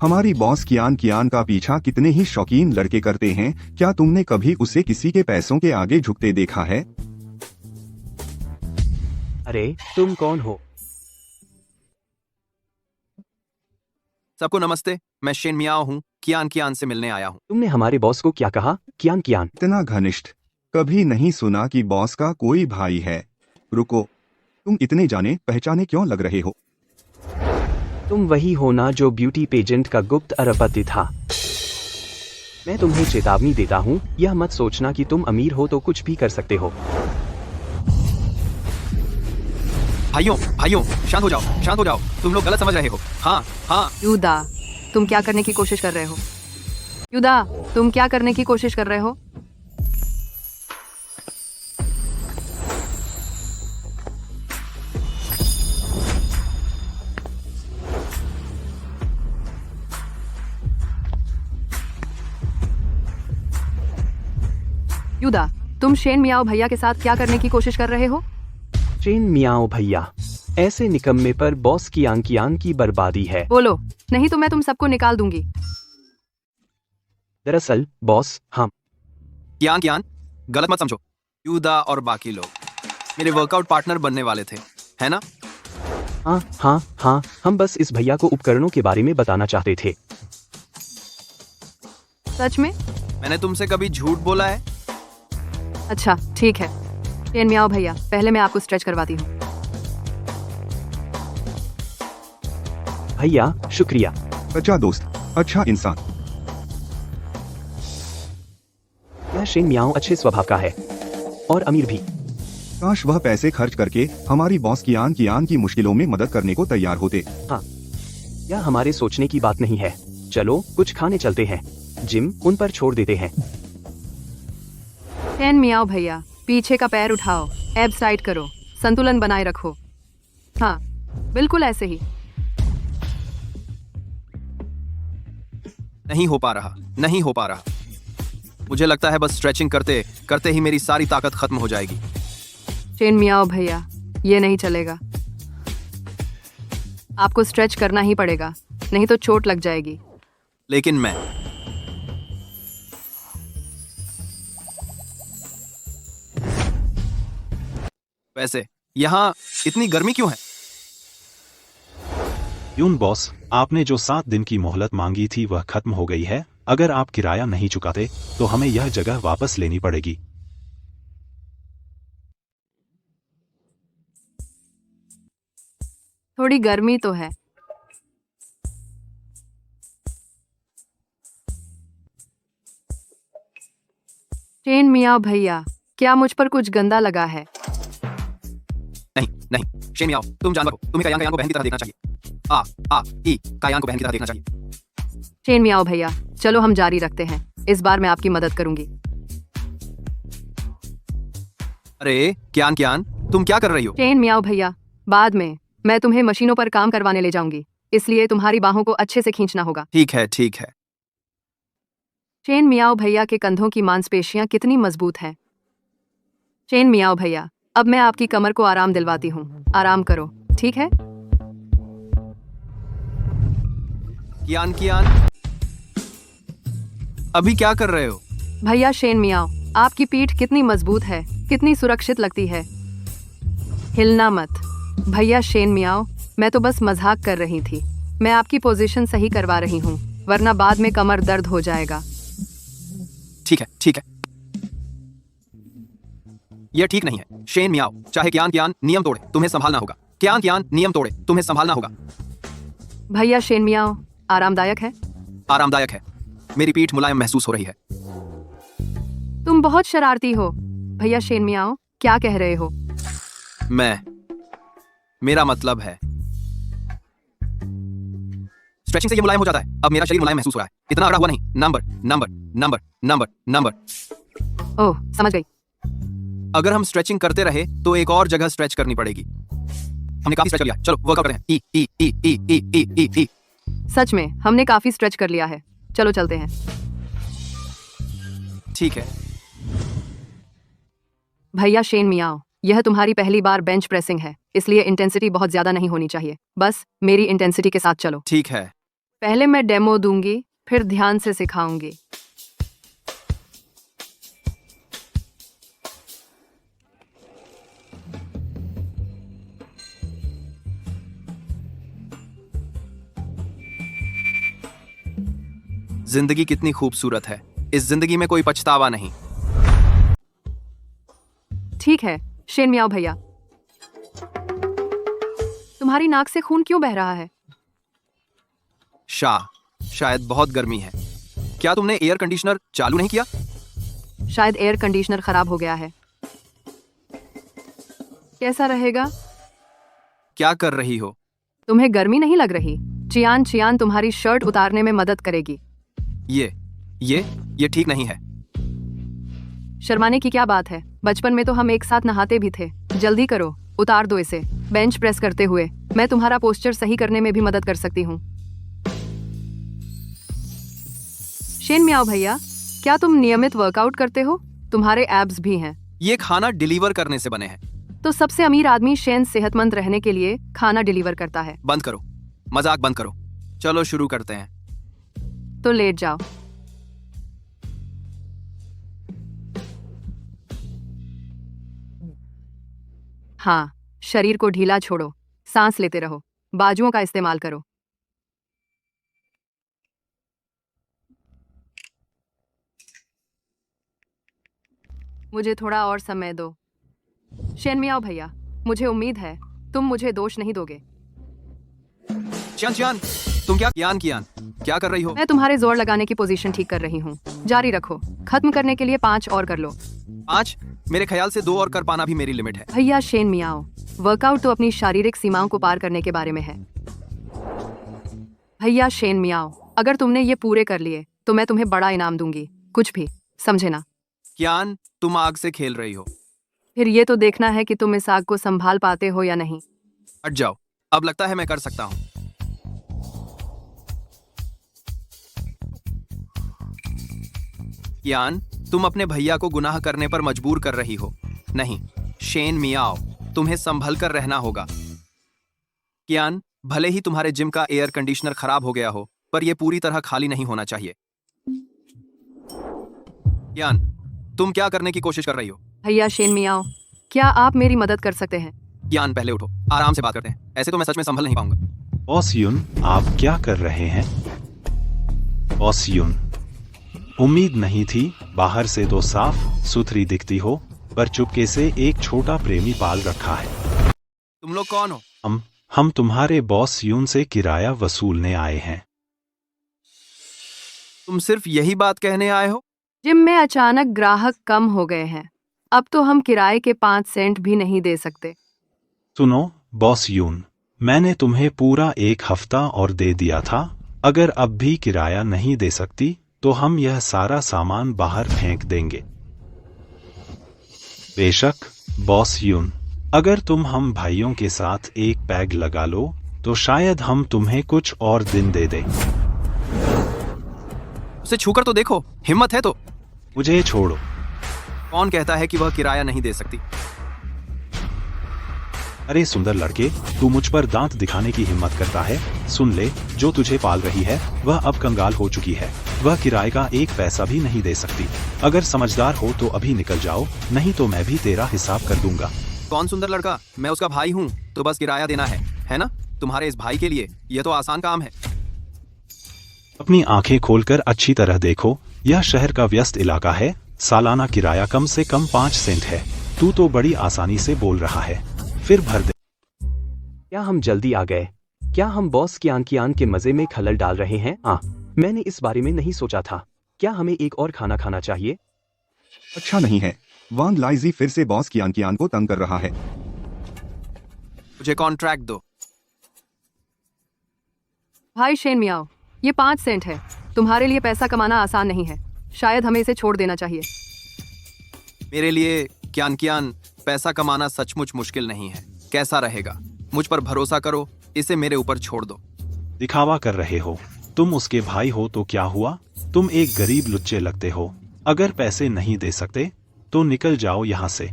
[SPEAKER 11] हमारी बॉस कियान का पीछा कितने ही शौकीन लड़के करते हैं। क्या तुमने कभी उसे किसी के पैसों के आगे झुकते देखा है?
[SPEAKER 7] अरे तुम कौन हो?
[SPEAKER 1] सबको नमस्ते, मैं शेन मियाओ हूँ। कियान से मिलने आया हूँ।
[SPEAKER 7] तुमने हमारे बॉस को क्या कहा? कियान
[SPEAKER 11] इतना घनिष्ठ।
[SPEAKER 10] कभी नहीं सुना कि बॉस का कोई भाई है। रुको, तुम इतने जाने पहचाने क्यों लग रहे हो?
[SPEAKER 7] तुम वही हो ना जो ब्यूटी पेजेंट का गुप्त अरबपति था। मैं तुम्हें चेतावनी देता हूँ, यह मत सोचना कि तुम अमीर हो तो कुछ भी कर सकते हो।
[SPEAKER 1] भाइयों भाइयों, शांत हो जाओ, तुम लोग गलत समझ रहे हो। हाँ हाँ,
[SPEAKER 9] युदा, तुम क्या करने की कोशिश कर रहे हो? युदा, तुम क्या करने की कोशिश कर रहे हो? युदा, तुम शेन मियाओ भैया के साथ क्या करने की कोशिश कर रहे हो?
[SPEAKER 7] शेन मियाओ भैया, ऐसे निकम्मे पर बॉस कियांग की बर्बादी है।
[SPEAKER 9] बोलो, नहीं तो मैं तुम सबको निकाल दूंगी।
[SPEAKER 7] दरअसल बॉस, हम
[SPEAKER 1] कियान, गलत मत समझो। यूदा और बाकी लोग मेरे वर्कआउट पार्टनर बनने वाले थे, है ना?
[SPEAKER 7] हाँ, हम बस इस भैया को उपकरणों के बारे में बताना चाहते थे।
[SPEAKER 9] सच में?
[SPEAKER 1] मैंने तुमसे कभी झूठ बोला है?
[SPEAKER 9] अच्छा, ठीक है। शेन मियाओ भैया, पहले मैं आपको स्ट्रेच करवाती हूँ।
[SPEAKER 7] भैया, शुक्रिया।
[SPEAKER 10] अच्छा दोस्त, अच्छा इंसान।
[SPEAKER 7] यह शेन मियाओ अच्छे स्वभाव का है और अमीर भी।
[SPEAKER 10] काश वह पैसे खर्च करके हमारी बॉस कियान की मुश्किलों में मदद करने को तैयार होते।
[SPEAKER 7] हाँ, यह हमारे सोचने की बात नहीं है। चलो कुछ खाने चलते हैं। जिम उन पर छोड़ देते हैं।
[SPEAKER 9] शेन मियाओ भैया, पीछे का पैर उठाओ, एब्स टाइट करो, संतुलन बनाए रखो। हाँ, बिल्कुल ऐसे ही।
[SPEAKER 1] नहीं हो पा रहा। मुझे लगता है बस स्ट्रेचिंग करते करते ही मेरी सारी ताकत खत्म हो जाएगी।
[SPEAKER 9] शेन मियाओ भैया, ये नहीं चलेगा। आपको स्ट्रेच करना ही पड़ेगा, नहीं तो चोट लग जाएगी।
[SPEAKER 1] लेकिन मैं वैसे यहाँ इतनी गर्मी क्यों है?
[SPEAKER 8] यून बॉस, आपने जो 7 दिन की मोहलत मांगी थी वह खत्म हो गई है। अगर आप किराया नहीं चुकाते तो हमें यह जगह वापस लेनी पड़ेगी।
[SPEAKER 9] थोड़ी गर्मी तो है। शेन मियाओ भैया, क्या मुझ पर कुछ गंदा लगा है?
[SPEAKER 1] नहीं, शेन मियाओ, तुम जानवर हो। तुम्हें कायांग को बहन की तरह देखना चाहिए। कायांग को बहन की तरह देखना चाहिए।
[SPEAKER 9] शेन मियाओ भैया, चलो हम जारी रखते हैं। इस बार मैं आपकी मदद करूंगी।
[SPEAKER 1] अरे कियान, तुम क्या कर रही हो?
[SPEAKER 9] शेन मियाओ भैया, बाद में मैं तुम्हें मशीनों पर काम करवाने ले जाऊंगी, इसलिए तुम्हारी बाहों को अच्छे से खींचना होगा।
[SPEAKER 1] ठीक है।
[SPEAKER 9] शेन मियाओ भैया के कंधों की मांसपेशियां कितनी मजबूत हैं। शेन मियाओ भैया, अब मैं आपकी कमर को आराम दिलवाती हूँ। आराम करो, ठीक है?
[SPEAKER 1] कियान, अभी क्या कर रहे हो?
[SPEAKER 9] भैया शेन मियाओ, आपकी पीठ कितनी मजबूत है, कितनी सुरक्षित लगती है। हिलना मत। भैया शेन मियाओ, मैं तो बस मजाक कर रही थी। मैं आपकी पोजीशन सही करवा रही हूँ, वरना बाद में कमर दर्द हो जाएगा।
[SPEAKER 1] ठीक है। यह ठीक नहीं है। शेन मियाओ, चाहे कियान नियम तोड़े, तुम्हें संभालना होगा। कियान नियम तोड़े, तुम्हें संभालना होगा।
[SPEAKER 9] भैया शेन मियाओ, आरामदायक है?
[SPEAKER 1] आरामदायक है। मेरी पीठ मुलायम महसूस हो रही है।
[SPEAKER 9] तुम बहुत शरारती हो। भैया शेन मियाओ, क्या कह रहे हो?
[SPEAKER 1] मेरा मतलब है स्ट्रेचिंग से ये मुलायम हो जाता है। अब मेरा शरीर मुलायम महसूस हो रहा है, इतना अड़ा हुआ नहीं। नंबर।
[SPEAKER 9] ओह, समझ गई।
[SPEAKER 1] अगर हम स्ट्रेचिंग करते रहे तो एक और जगह स्ट्रेच करनी पड़ेगी। हमने काफी स्ट्रेच कर लिया, चलो वर्कआउट करते हैं। ई।
[SPEAKER 9] सच में हमने काफी स्ट्रेच कर लिया है, चलो चलते हैं।
[SPEAKER 1] ठीक है।
[SPEAKER 9] भैया शेन मियाओ, यह तुम्हारी पहली बार बेंच प्रेसिंग है, इसलिए इंटेंसिटी बहुत ज्यादा नहीं होनी चाहिए। बस मेरी इंटेंसिटी के साथ चलो।
[SPEAKER 1] ठीक है।
[SPEAKER 9] पहले मैं डेमो दूंगी, फिर ध्यान से सिखाऊंगी।
[SPEAKER 1] जिंदगी कितनी खूबसूरत है। इस जिंदगी में कोई पछतावा नहीं।
[SPEAKER 9] ठीक है शेन मियाओ भैया। तुम्हारी नाक से खून क्यों बह रहा है?
[SPEAKER 1] शायद बहुत गर्मी है। क्या तुमने एयर कंडीशनर चालू नहीं किया?
[SPEAKER 9] शायद एयर कंडीशनर खराब हो गया है। कैसा रहेगा?
[SPEAKER 1] क्या कर रही हो?
[SPEAKER 9] तुम्हें गर्मी नहीं लग रही? चियान तुम्हारी शर्ट उतारने में मदद करेगी।
[SPEAKER 1] ये ठीक नहीं है।
[SPEAKER 9] शर्माने की क्या बात है? बचपन में तो हम एक साथ नहाते भी थे। जल्दी करो, उतार दो इसे। बेंच प्रेस करते हुए मैं तुम्हारा पोस्चर सही करने में भी मदद कर सकती हूँ। शेन मियाओ भैया, क्या तुम नियमित वर्कआउट करते हो? तुम्हारे एब्स भी हैं।
[SPEAKER 1] ये खाना डिलीवर करने से बने हैं।
[SPEAKER 9] तो सबसे अमीर आदमी शेन सेहतमंद रहने के लिए खाना डिलीवर करता है।
[SPEAKER 1] बंद करो, मजाक बंद करो। चलो शुरू करते हैं।
[SPEAKER 9] तो लेट जाओ। हाँ, शरीर को ढीला छोड़ो, सांस लेते रहो, बाजुओं का इस्तेमाल करो। मुझे थोड़ा और समय दो। शेन मियाओ भैया, मुझे उम्मीद है तुम मुझे दोष नहीं दोगे।
[SPEAKER 1] चियान, तुम कियान क्या कर रही हो?
[SPEAKER 9] मैं तुम्हारे जोर लगाने की पोजीशन ठीक कर रही हूँ। जारी रखो। खत्म करने के लिए 5 और कर लो।
[SPEAKER 1] 5? मेरे ख्याल से 2 और कर पाना भी मेरी लिमिट है।
[SPEAKER 9] भैया शेन मियाओ, वर्कआउट तो अपनी शारीरिक सीमाओं को पार करने के बारे में है। भैया शेन मियाओ, अगर तुमने ये पूरे कर लिए तो मैं तुम्हें बड़ा इनाम दूंगी। कुछ भी, समझे ना?
[SPEAKER 1] कियान, तुम आग से खेल रही हो।
[SPEAKER 9] फिर ये तो देखना है कि तुम इस आग को संभाल पाते हो या नहीं।
[SPEAKER 1] हट जाओ, अब लगता है मैं कर सकता हूँ। कियान, तुम अपने भैया को गुनाह करने पर मजबूर कर रही हो। नहीं, शेन मियाओ, तुम्हें संभल कर रहना होगा। कियान, भले ही तुम्हारे जिम का एयर कंडीशनर खराब हो गया हो, पर यह पूरी तरह खाली नहीं होना चाहिए। कियान, तुम क्या करने की कोशिश कर रही हो?
[SPEAKER 9] भैया शेन मियाओ, क्या आप मेरी मदद कर सकते हैं?
[SPEAKER 1] कियान, पहले उठो, आराम से बात करते हैं। ऐसे तो मैं सच में संभल नहीं पाऊंगा।
[SPEAKER 8] बॉस यून, आप क्या कर रहे हैं? बॉस यून, उम्मीद नहीं थी। बाहर से तो साफ सुथरी दिखती हो, पर चुपके से एक छोटा प्रेमी पाल रखा है।
[SPEAKER 1] तुम लोग कौन हो?
[SPEAKER 8] हम तुम्हारे बॉस यून से किराया वसूलने आए हैं।
[SPEAKER 1] तुम सिर्फ यही बात कहने आए हो?
[SPEAKER 9] जिम में अचानक ग्राहक कम हो गए हैं। अब तो हम किराए के 5 सेंट भी नहीं दे सकते।
[SPEAKER 8] सुनो बॉस यून, मैंने तुम्हें पूरा 1 हफ्ता और दे दिया था। अगर अब भी किराया नहीं दे सकती तो हम यह सारा सामान बाहर फेंक देंगे। बेशक बॉस यून, अगर तुम हम भाइयों के साथ एक पैग लगा लो तो शायद हम तुम्हें कुछ और दिन दे दें।
[SPEAKER 1] उसे छूकर तो देखो, हिम्मत है तो।
[SPEAKER 8] मुझे छोड़ो।
[SPEAKER 1] कौन कहता है कि वह किराया नहीं दे सकती?
[SPEAKER 8] अरे सुंदर लड़के, तू मुझ पर दांत दिखाने की हिम्मत करता है? सुन ले, जो तुझे पाल रही है वह अब कंगाल हो चुकी है। वह किराए का 1 पैसा भी नहीं दे सकती। अगर समझदार हो तो अभी निकल जाओ, नहीं तो मैं भी तेरा हिसाब कर दूंगा।
[SPEAKER 1] कौन सुंदर लड़का? मैं उसका भाई हूँ, तो बस किराया देना है ना? तुम्हारे इस भाई के लिए यह तो आसान काम है।
[SPEAKER 8] अपनी आंखें खोलकर अच्छी तरह देखो, यह शहर का व्यस्त इलाका है। सालाना किराया कम से कम 5 सेंट है। तू तो बड़ी आसानी से बोल रहा है, फिर भर दे।
[SPEAKER 7] क्या हम जल्दी आ गए? क्या हम बॉस कियान के मजे में खलल डाल रहे हैं? मैंने इस बारे में नहीं सोचा था। क्या हमें एक और खाना खाना चाहिए?
[SPEAKER 10] अच्छा नहीं है। वांग लाइजी फिर से बॉस कियान को तंग कर रहा है।
[SPEAKER 1] मुझे कॉन्ट्रैक्ट दो।
[SPEAKER 9] भाई शेन मियाओ, ये 5 सेंट है। तुम्हारे लिए पैसा कमाना आसान नहीं है। शायद हमें इसे छोड़ देना चाहिए।
[SPEAKER 1] मेरे लिए कियान, पैसा कमाना सचमुच मुश्किल नहीं है। कैसा रहेगा? मुझ पर भरोसा करो, इसे मेरे ऊपर छोड़ दो।
[SPEAKER 8] दिखावा कर रहे हो? तुम उसके भाई हो तो क्या हुआ? तुम एक गरीब लुच्चे लगते हो। अगर पैसे नहीं दे सकते तो निकल जाओ यहाँ से।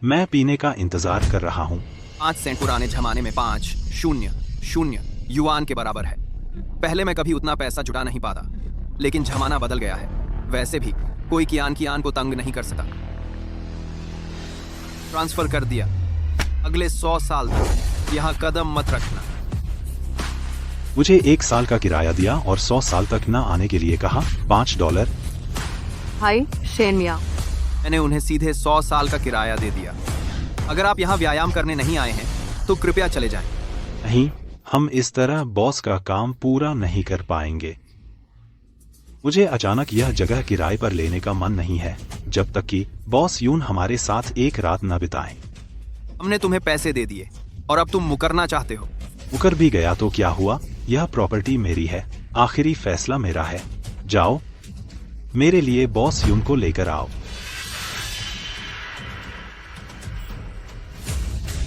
[SPEAKER 8] मैं पीने का इंतजार कर रहा हूँ।
[SPEAKER 1] 5 सेंट पुराने जमाने में 5,000 युआन के बराबर है। पहले मैं कभी उतना पैसा जुटा नहीं पाता, लेकिन जमाना बदल गया है। वैसे भी कोई कियान को तंग नहीं कर सकता। ट्रांसफर कर दिया। अगले 100 साल तक यहाँ कदम मत रखना।
[SPEAKER 8] मुझे 1 साल का किराया दिया और 100 साल तक न आने के लिए कहा। $5।
[SPEAKER 9] भाई शेन मियाओ,
[SPEAKER 1] मैंने उन्हें सीधे 100 साल का किराया दे दिया। अगर आप यहाँ व्यायाम करने नहीं आए हैं तो कृपया चले जाएं।
[SPEAKER 8] नहीं, हम इस तरह बॉस का काम पूरा नहीं कर पाएंगे। मुझे अचानक यह जगह किराए पर लेने का मन नहीं है जब तक कि बॉस यून हमारे साथ एक रात न बिताएं।
[SPEAKER 1] हमने तुम्हें पैसे दे दिए और अब तुम मुकरना चाहते हो।
[SPEAKER 8] मुकर भी गया तो क्या हुआ? यह प्रॉपर्टी मेरी है, आखिरी फैसला मेरा है। जाओ, मेरे लिए बॉस यून को लेकर आओ।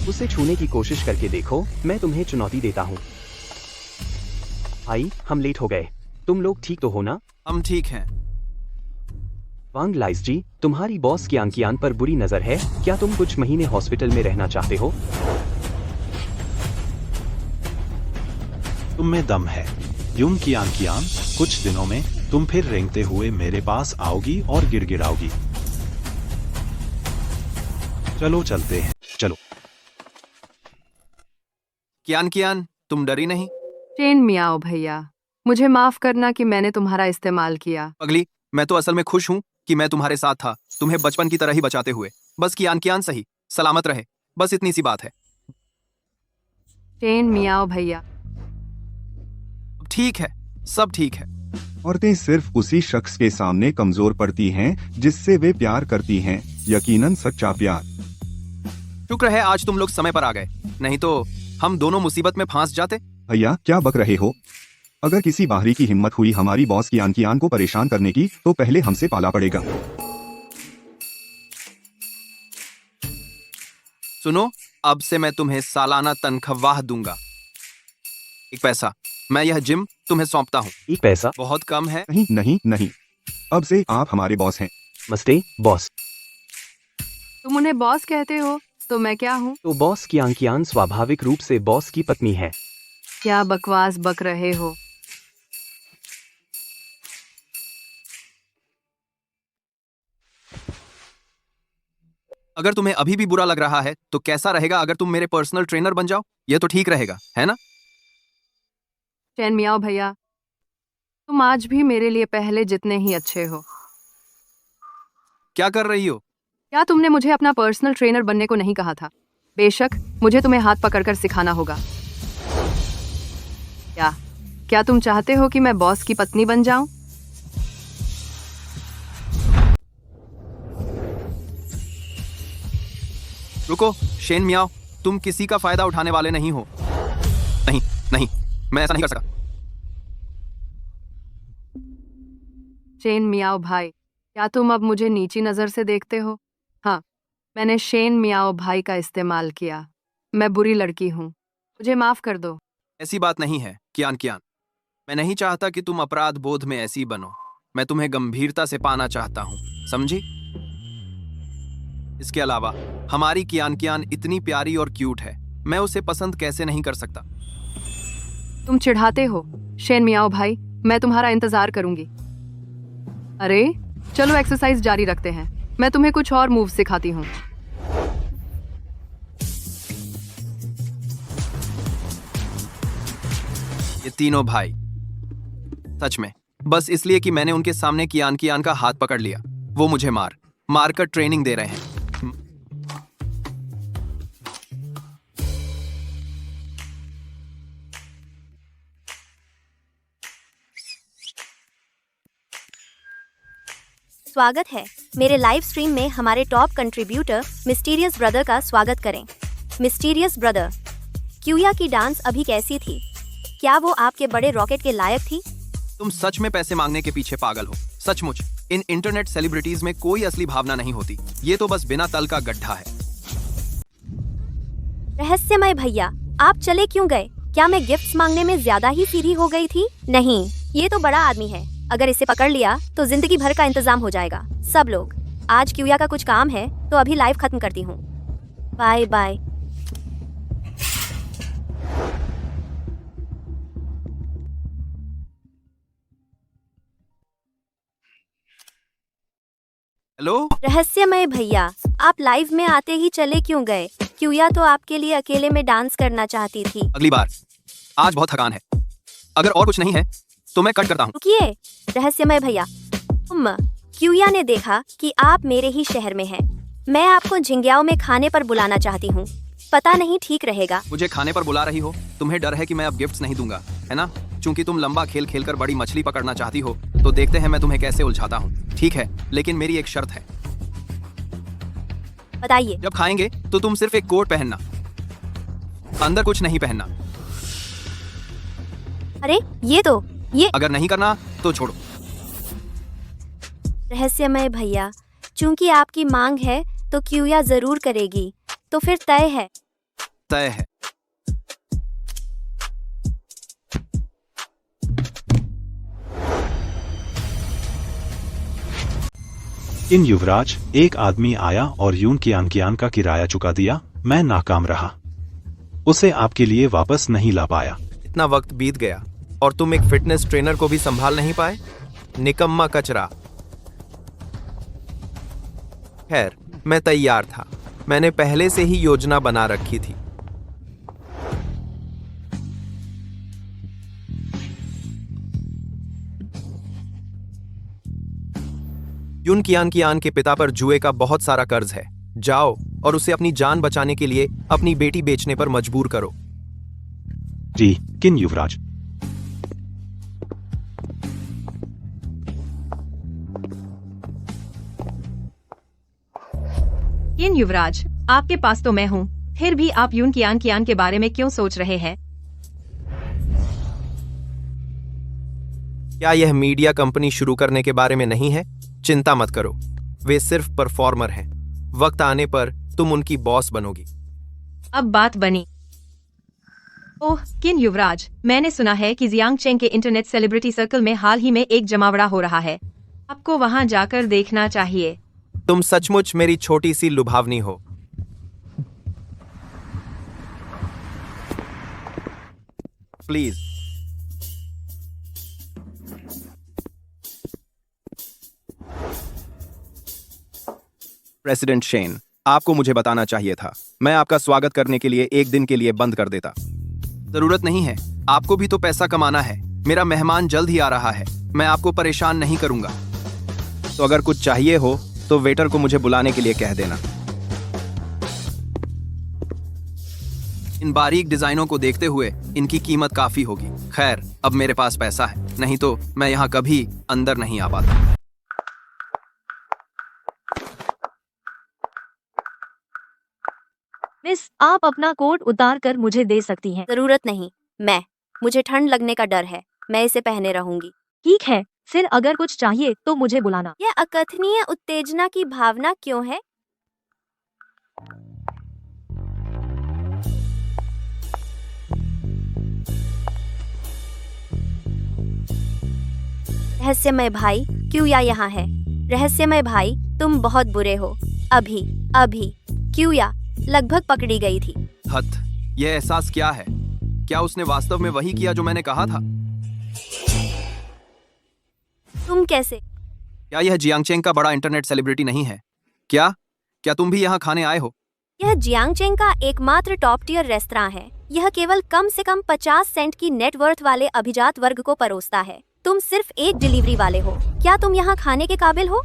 [SPEAKER 7] उसे छूने की कोशिश करके देखो, मैं तुम्हें चुनौती देता हूँ। भाई, हम लेट हो गए। तुम लोग ठीक तो हो ना?
[SPEAKER 1] हम ठीक हैं।
[SPEAKER 7] वांग लाइस जी, तुम्हारी बॉस की आंकियान पर बुरी नजर है। क्या तुम कुछ महीने हॉस्पिटल में रहना चाहते हो?
[SPEAKER 8] तुम में दम है यून की आंकियान। कुछ दिनों में तुम फिर रेंगते हुए मेरे पास आओगी और गिड़गिड़ाओगी। चलो चलते हैं, चलो।
[SPEAKER 1] कियान, तुम डरी नहीं?
[SPEAKER 9] शेन मियाओ भैया, मुझे माफ करना कि मैंने तुम्हारा इस्तेमाल किया।
[SPEAKER 1] अगली, मैं तो असल में खुश हूँ कि मैं तुम्हारे साथ था, तुम्हें बचपन की तरह ही बचाते हुए। बस कियान सही सलामत रहे, बस इतनी सी बात है।
[SPEAKER 9] शेन मियाओ भैया।
[SPEAKER 1] ठीक है, सब ठीक है।
[SPEAKER 10] औरतें सिर्फ उसी शख्स के सामने कमजोर पड़ती हैं जिससे वे प्यार करती हैं, यकीनन सच्चा प्यार।
[SPEAKER 1] शुक्र है आज तुम लोग समय पर आ गए, नहीं तो हम दोनों मुसीबत में फंस जाते।
[SPEAKER 10] भैया, क्या बक रहे हो? अगर किसी बाहरी की हिम्मत हुई हमारी बॉस कियान को परेशान करने की, तो पहले हमसे पाला पड़ेगा।
[SPEAKER 1] सुनो, अब से मैं तुम्हें सालाना तनख्वाह दूंगा। 1 पैसा। मैं यह जिम तुम्हें सौंपता हूँ।
[SPEAKER 7] 1 पैसा?
[SPEAKER 1] बहुत कम है।
[SPEAKER 10] नहीं नहीं नहीं, अब से आप हमारे बॉस हैं।
[SPEAKER 7] मस्ते बॉस।
[SPEAKER 9] तुम उन्हें बॉस कहते हो तो मैं क्या हूँ?
[SPEAKER 7] तो बॉस की आंकियान स्वाभाविक रूप से बॉस की पत्नी है।
[SPEAKER 9] क्या बकवास बक रहे हो?
[SPEAKER 1] अगर तुम्हें अभी भी बुरा लग रहा है तो कैसा रहेगा अगर तुम मेरे पर्सनल ट्रेनर बन जाओ? ये तो ठीक रहेगा, है ना?
[SPEAKER 9] शेन मियाओ भैया, तुम आज भी मेरे लिए पहले जितने ही अच्छे हो।
[SPEAKER 1] क्या कर रही हो?
[SPEAKER 9] क्या तुमने मुझे अपना पर्सनल ट्रेनर बनने को नहीं कहा था? बेशक, मुझे तुम्हें हाथ पकड़कर सिखाना होगा। क्या तुम चाहते हो कि मैं बॉस की पत्नी बन जाऊं?
[SPEAKER 1] रुको, शेन मियाओ, तुम किसी का फायदा उठाने वाले नहीं हो। नहीं नहीं, मैं ऐसा नहीं कर सकता।
[SPEAKER 9] शेन मियाओ भाई, क्या तुम अब मुझे नीची नजर से देखते हो? हाँ, मैंने शेन मियाओ भाई का इस्तेमाल किया। मैं बुरी लड़की हूँ, मुझे माफ कर दो।
[SPEAKER 1] ऐसी बात नहीं है कियान। मैं नहीं चाहता कि तुम अपराध बोध में ऐसी बनो। मैं तुम्हें गंभीरता से पाना चाहता हूँ, समझी? इसके अलावा हमारी कियान इतनी प्यारी और क्यूट है, मैं उसे पसंद कैसे नहीं कर सकता।
[SPEAKER 9] तुम चिढ़ाते हो शेन मियाओ भाई, मैं तुम्हारा इंतजार करूंगी। अरे चलो एक्सरसाइज जारी रखते हैं, मैं तुम्हें कुछ और मूव सिखाती हूँ।
[SPEAKER 1] ये तीनों भाई, सच में बस इसलिए कि मैंने उनके सामने कियान का हाथ पकड़ लिया, वो मुझे मार कर ट्रेनिंग दे रहे हैं।
[SPEAKER 4] स्वागत है मेरे लाइव स्ट्रीम में। हमारे टॉप कंट्रीब्यूटर मिस्टीरियस ब्रदर का स्वागत करें। मिस्टीरियस ब्रदर, क्यूया की डांस अभी कैसी थी? क्या वो आपके बड़े रॉकेट के लायक थी?
[SPEAKER 1] तुम सच में पैसे मांगने के पीछे पागल हो, सचमुच। इन इंटरनेट सेलिब्रिटीज में कोई असली भावना नहीं होती, ये तो बस बिना तल का गड्ढा है।
[SPEAKER 4] रहस्यमय भैया, आप चले क्यों गए? क्या मैं गिफ्ट्स मांगने में ज्यादा ही सीधी हो गई थी? नहीं, ये तो बड़ा आदमी है, अगर इसे पकड़ लिया तो जिंदगी भर का इंतजाम हो जाएगा। सब लोग, आज क्यूया का कुछ काम है तो अभी लाइव खत्म करती हूँ। Bye bye.
[SPEAKER 1] हेलो
[SPEAKER 4] रहस्यमय भैया, आप लाइव में आते ही चले क्यों गए? क्यूया तो आपके लिए अकेले में डांस करना चाहती थी।
[SPEAKER 1] अगली बार, आज बहुत थकान है। अगर और कुछ नहीं है तो मैं कट करता हूँ।
[SPEAKER 4] रुकिए रहस्यमय भैया, तुम क्यूया ने देखा कि आप मेरे ही शहर में हैं। मैं आपको झिंग्याओ में खाने पर बुलाना चाहती हूँ। पता नहीं ठीक रहेगा।
[SPEAKER 1] मुझे खाने पर बुला रही हो? तुम्हें डर है कि मैं अब गिफ्ट्स नहीं दूंगा, है ना? चूंकि तुम लंबा खेल खेलकर बड़ी मछली पकड़ना चाहती हो, तो देखते हैं मैं तुम्हें कैसे उलझाता हूँ। ठीक है, लेकिन मेरी एक शर्त है।
[SPEAKER 4] बताइए।
[SPEAKER 1] जब खाएंगे तो तुम सिर्फ एक कोट पहनना, अंदर कुछ नहीं पहनना।
[SPEAKER 4] अरे ये
[SPEAKER 1] अगर नहीं करना तो छोड़ो।
[SPEAKER 4] रहस्यमय भैया, चूंकि आपकी मांग है तो क्यूया जरूर करेगी। तो फिर तय है।
[SPEAKER 1] तय है।
[SPEAKER 8] इन युवराज, एक आदमी आया और यून कियान का किराया चुका दिया। मैं नाकाम रहा, उसे आपके लिए वापस नहीं ला पाया।
[SPEAKER 1] इतना वक्त बीत गया और तुम एक फिटनेस ट्रेनर को भी संभाल नहीं पाए? निकम्मा कचरा। खैर, मैं तैयार था। मैंने पहले से ही योजना बना रखी थी। यून कियान के पिता पर जुए का बहुत सारा कर्ज है। जाओ और उसे अपनी जान बचाने के लिए अपनी बेटी बेचने पर मजबूर करो।
[SPEAKER 8] जी, किन युवराज।
[SPEAKER 2] किन युवराज, आपके पास तो मैं हूँ, फिर भी आप यून कियान के बारे में क्यों सोच रहे हैं?
[SPEAKER 1] क्या यह मीडिया कंपनी शुरू करने के बारे में नहीं है? चिंता मत करो, वे सिर्फ परफॉर्मर हैं। वक्त आने पर तुम उनकी बॉस बनोगी।
[SPEAKER 2] अब बात बनी। ओह किन युवराज, मैंने सुना है कि जियांग चेंग के इंटरनेट सेलिब्रिटी सर्कल में हाल ही में एक जमावड़ा हो रहा है। आपको वहां जाकर देखना चाहिए।
[SPEAKER 1] तुम सचमुच मेरी छोटी सी लुभावनी हो। प्लीज। प्रेसिडेंट शेन, आपको मुझे बताना चाहिए था। मैं आपका स्वागत करने के लिए एक दिन के लिए बंद कर देता। जरूरत नहीं है, आपको भी तो पैसा कमाना है। मेरा मेहमान जल्द ही आ रहा है, मैं आपको परेशान नहीं करूंगा। तो अगर कुछ चाहिए हो तो वेटर को मुझे बुलाने के लिए कह देना। इन बारीक डिजाइनों को देखते हुए इनकी कीमत काफी होगी। खैर, अब मेरे पास पैसा है, नहीं तो मैं यहाँ कभी अंदर नहीं आ पाता।
[SPEAKER 3] मिस, आप अपना कोट उतार कर मुझे दे सकती हैं।
[SPEAKER 4] जरूरत नहीं, मुझे ठंड लगने का डर है। मैं इसे पहने रहूंगी।
[SPEAKER 3] ठीक है, फिर अगर कुछ चाहिए तो मुझे बुलाना।
[SPEAKER 4] यह अकथनीय उत्तेजना की भावना क्यों है? रहस्यमय भाई, क्यूया यहाँ है। रहस्यमय भाई, तुम बहुत बुरे हो। अभी क्यूया लगभग पकड़ी गई थी।
[SPEAKER 1] हथ, यह एहसास क्या है? क्या उसने वास्तव में वही किया जो मैंने कहा था?
[SPEAKER 4] तुम कैसे?
[SPEAKER 1] क्या यह जियांगचेंग का बड़ा इंटरनेट सेलिब्रिटी नहीं है? क्या तुम भी यहाँ खाने आए हो?
[SPEAKER 4] यह जियांगचेंग का एकमात्र टॉप टियर रेस्तरां है। यह केवल कम से कम 50 सेंट की नेटवर्थ वाले अभिजात वर्ग को परोसता है। तुम सिर्फ एक डिलीवरी वाले हो। क्या तुम यहाँ खाने के काबिल हो?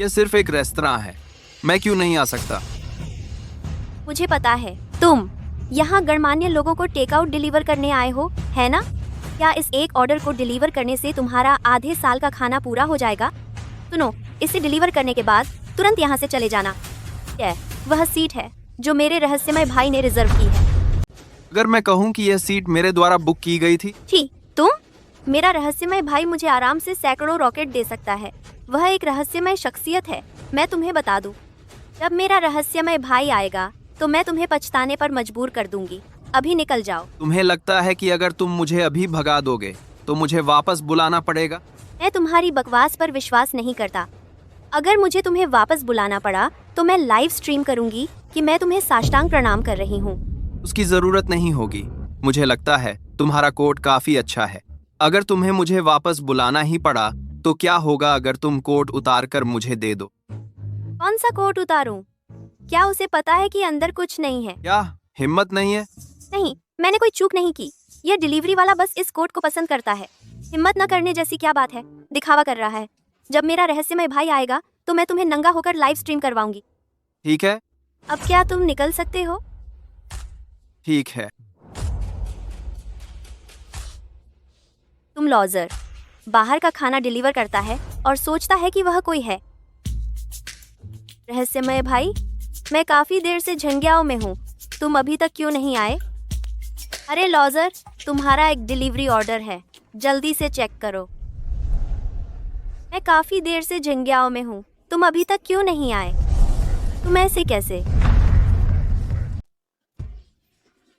[SPEAKER 1] यह सिर्फ एक रेस्तरां है, मैं क्यों नहीं आ सकता?
[SPEAKER 4] मुझे पता है, तुम यहाँ गणमान्य लोगों को टेक आउट डिलीवर करने आए हो, है ना? क्या इस एक ऑर्डर को डिलीवर करने से तुम्हारा आधे साल का खाना पूरा हो जाएगा? सुनो, इसे डिलीवर करने के बाद तुरंत यहाँ से चले जाना। यह वह सीट है जो मेरे रहस्यमय भाई ने रिजर्व की है।
[SPEAKER 1] अगर मैं कहूँ कि यह सीट मेरे द्वारा बुक की गई थी?
[SPEAKER 4] तुम? मेरा रहस्यमय भाई मुझे आराम से सैकड़ों रॉकेट दे सकता है। वह एक रहस्यमय शख्सियत है। मैं तुम्हें बता दूं, जब मेरा रहस्यमय भाई आएगा तो मैं तुम्हें पछताने पर मजबूर कर दूंगी। अभी निकल जाओ।
[SPEAKER 1] तुम्हें लगता है कि अगर तुम मुझे अभी भगा दोगे तो मुझे वापस बुलाना पड़ेगा?
[SPEAKER 4] मैं तुम्हारी बकवास पर विश्वास नहीं करता। अगर मुझे तुम्हें वापस बुलाना पड़ा तो मैं लाइव स्ट्रीम करूंगी कि मैं तुम्हें साष्टांग प्रणाम कर रही हूँ।
[SPEAKER 1] उसकी जरूरत नहीं होगी। मुझे लगता है तुम्हारा कोट काफी अच्छा है। अगर तुम्हें मुझे वापस बुलाना ही पड़ा तो क्या होगा अगर तुम कोट उतार कर मुझे दे दो?
[SPEAKER 4] कौन सा कोट उतारूं? क्या उसे पता है कि अंदर कुछ नहीं है?
[SPEAKER 1] क्या हिम्मत नहीं है?
[SPEAKER 4] नहीं, मैंने कोई चूक नहीं की। यह डिलीवरी वाला बस इस कोट को पसंद करता है। हिम्मत न करने जैसी क्या बात है? दिखावा कर रहा है। जब मेरा रहस्यमय भाई आएगा तो मैं तुम्हें नंगा होकर लाइव स्ट्रीम करवाऊंगी।
[SPEAKER 1] ठीक है,
[SPEAKER 4] अब क्या तुम निकल सकते हो?
[SPEAKER 1] ठीक है।
[SPEAKER 4] तुम लॉजर बाहर का खाना डिलीवर करता है और सोचता है कि वह कोई है। रहस्यमय भाई, मैं काफी देर से झंगियाओं में हूँ, तुम अभी तक क्यों नहीं आए? अरे लॉजर, तुम्हारा एक डिलीवरी ऑर्डर है, जल्दी से चेक करो। मैं काफी देर से झंगियाओं में हूँ, तुम अभी तक क्यों नहीं आए? तुम ऐसे कैसे?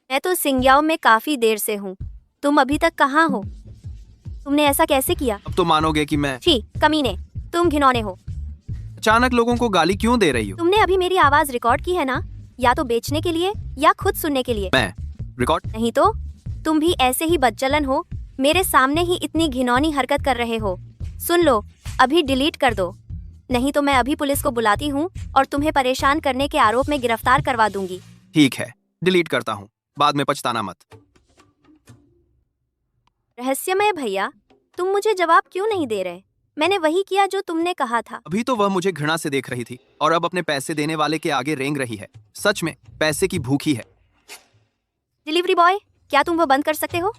[SPEAKER 4] मैं तो सिंगियाओं में काफी देर से हूँ, तुम अभी तक कहाँ हो? तुमने ऐसा कैसे किया?
[SPEAKER 1] अब तो मानोगे कि मैं
[SPEAKER 4] छी, कमीने, तुम घिनौने हो।
[SPEAKER 1] अचानक लोगों को गाली क्यों दे रही हूँ?
[SPEAKER 4] तुमने अभी मेरी आवाज रिकॉर्ड की है ना? या तो बेचने के लिए या खुद सुनने के लिए?
[SPEAKER 1] मैं रिकॉर्ड
[SPEAKER 4] नहीं तो तुम भी ऐसे ही बदचलन हो, मेरे सामने ही इतनी घिनौनी हरकत कर रहे हो। सुन लो, अभी डिलीट कर दो, नहीं तो मैं अभी पुलिस को बुलाती हूँ और तुम्हें परेशान करने के आरोप में गिरफ्तार करवा दूंगी।
[SPEAKER 1] ठीक है, डिलीट करता हूँ, बाद में पछताना मत।
[SPEAKER 4] रहस्यमय भैया, तुम मुझे जवाब क्यों नहीं दे रहे? मैंने वही किया जो तुमने कहा था।
[SPEAKER 1] अभी तो वह मुझे घृणा से देख रही थी और अब अपने पैसे देने वाले के आगे रेंग रही है। सच में पैसे की भूखी है।
[SPEAKER 4] डिलीवरी बॉय, क्या तुम वो बंद कर सकते हो?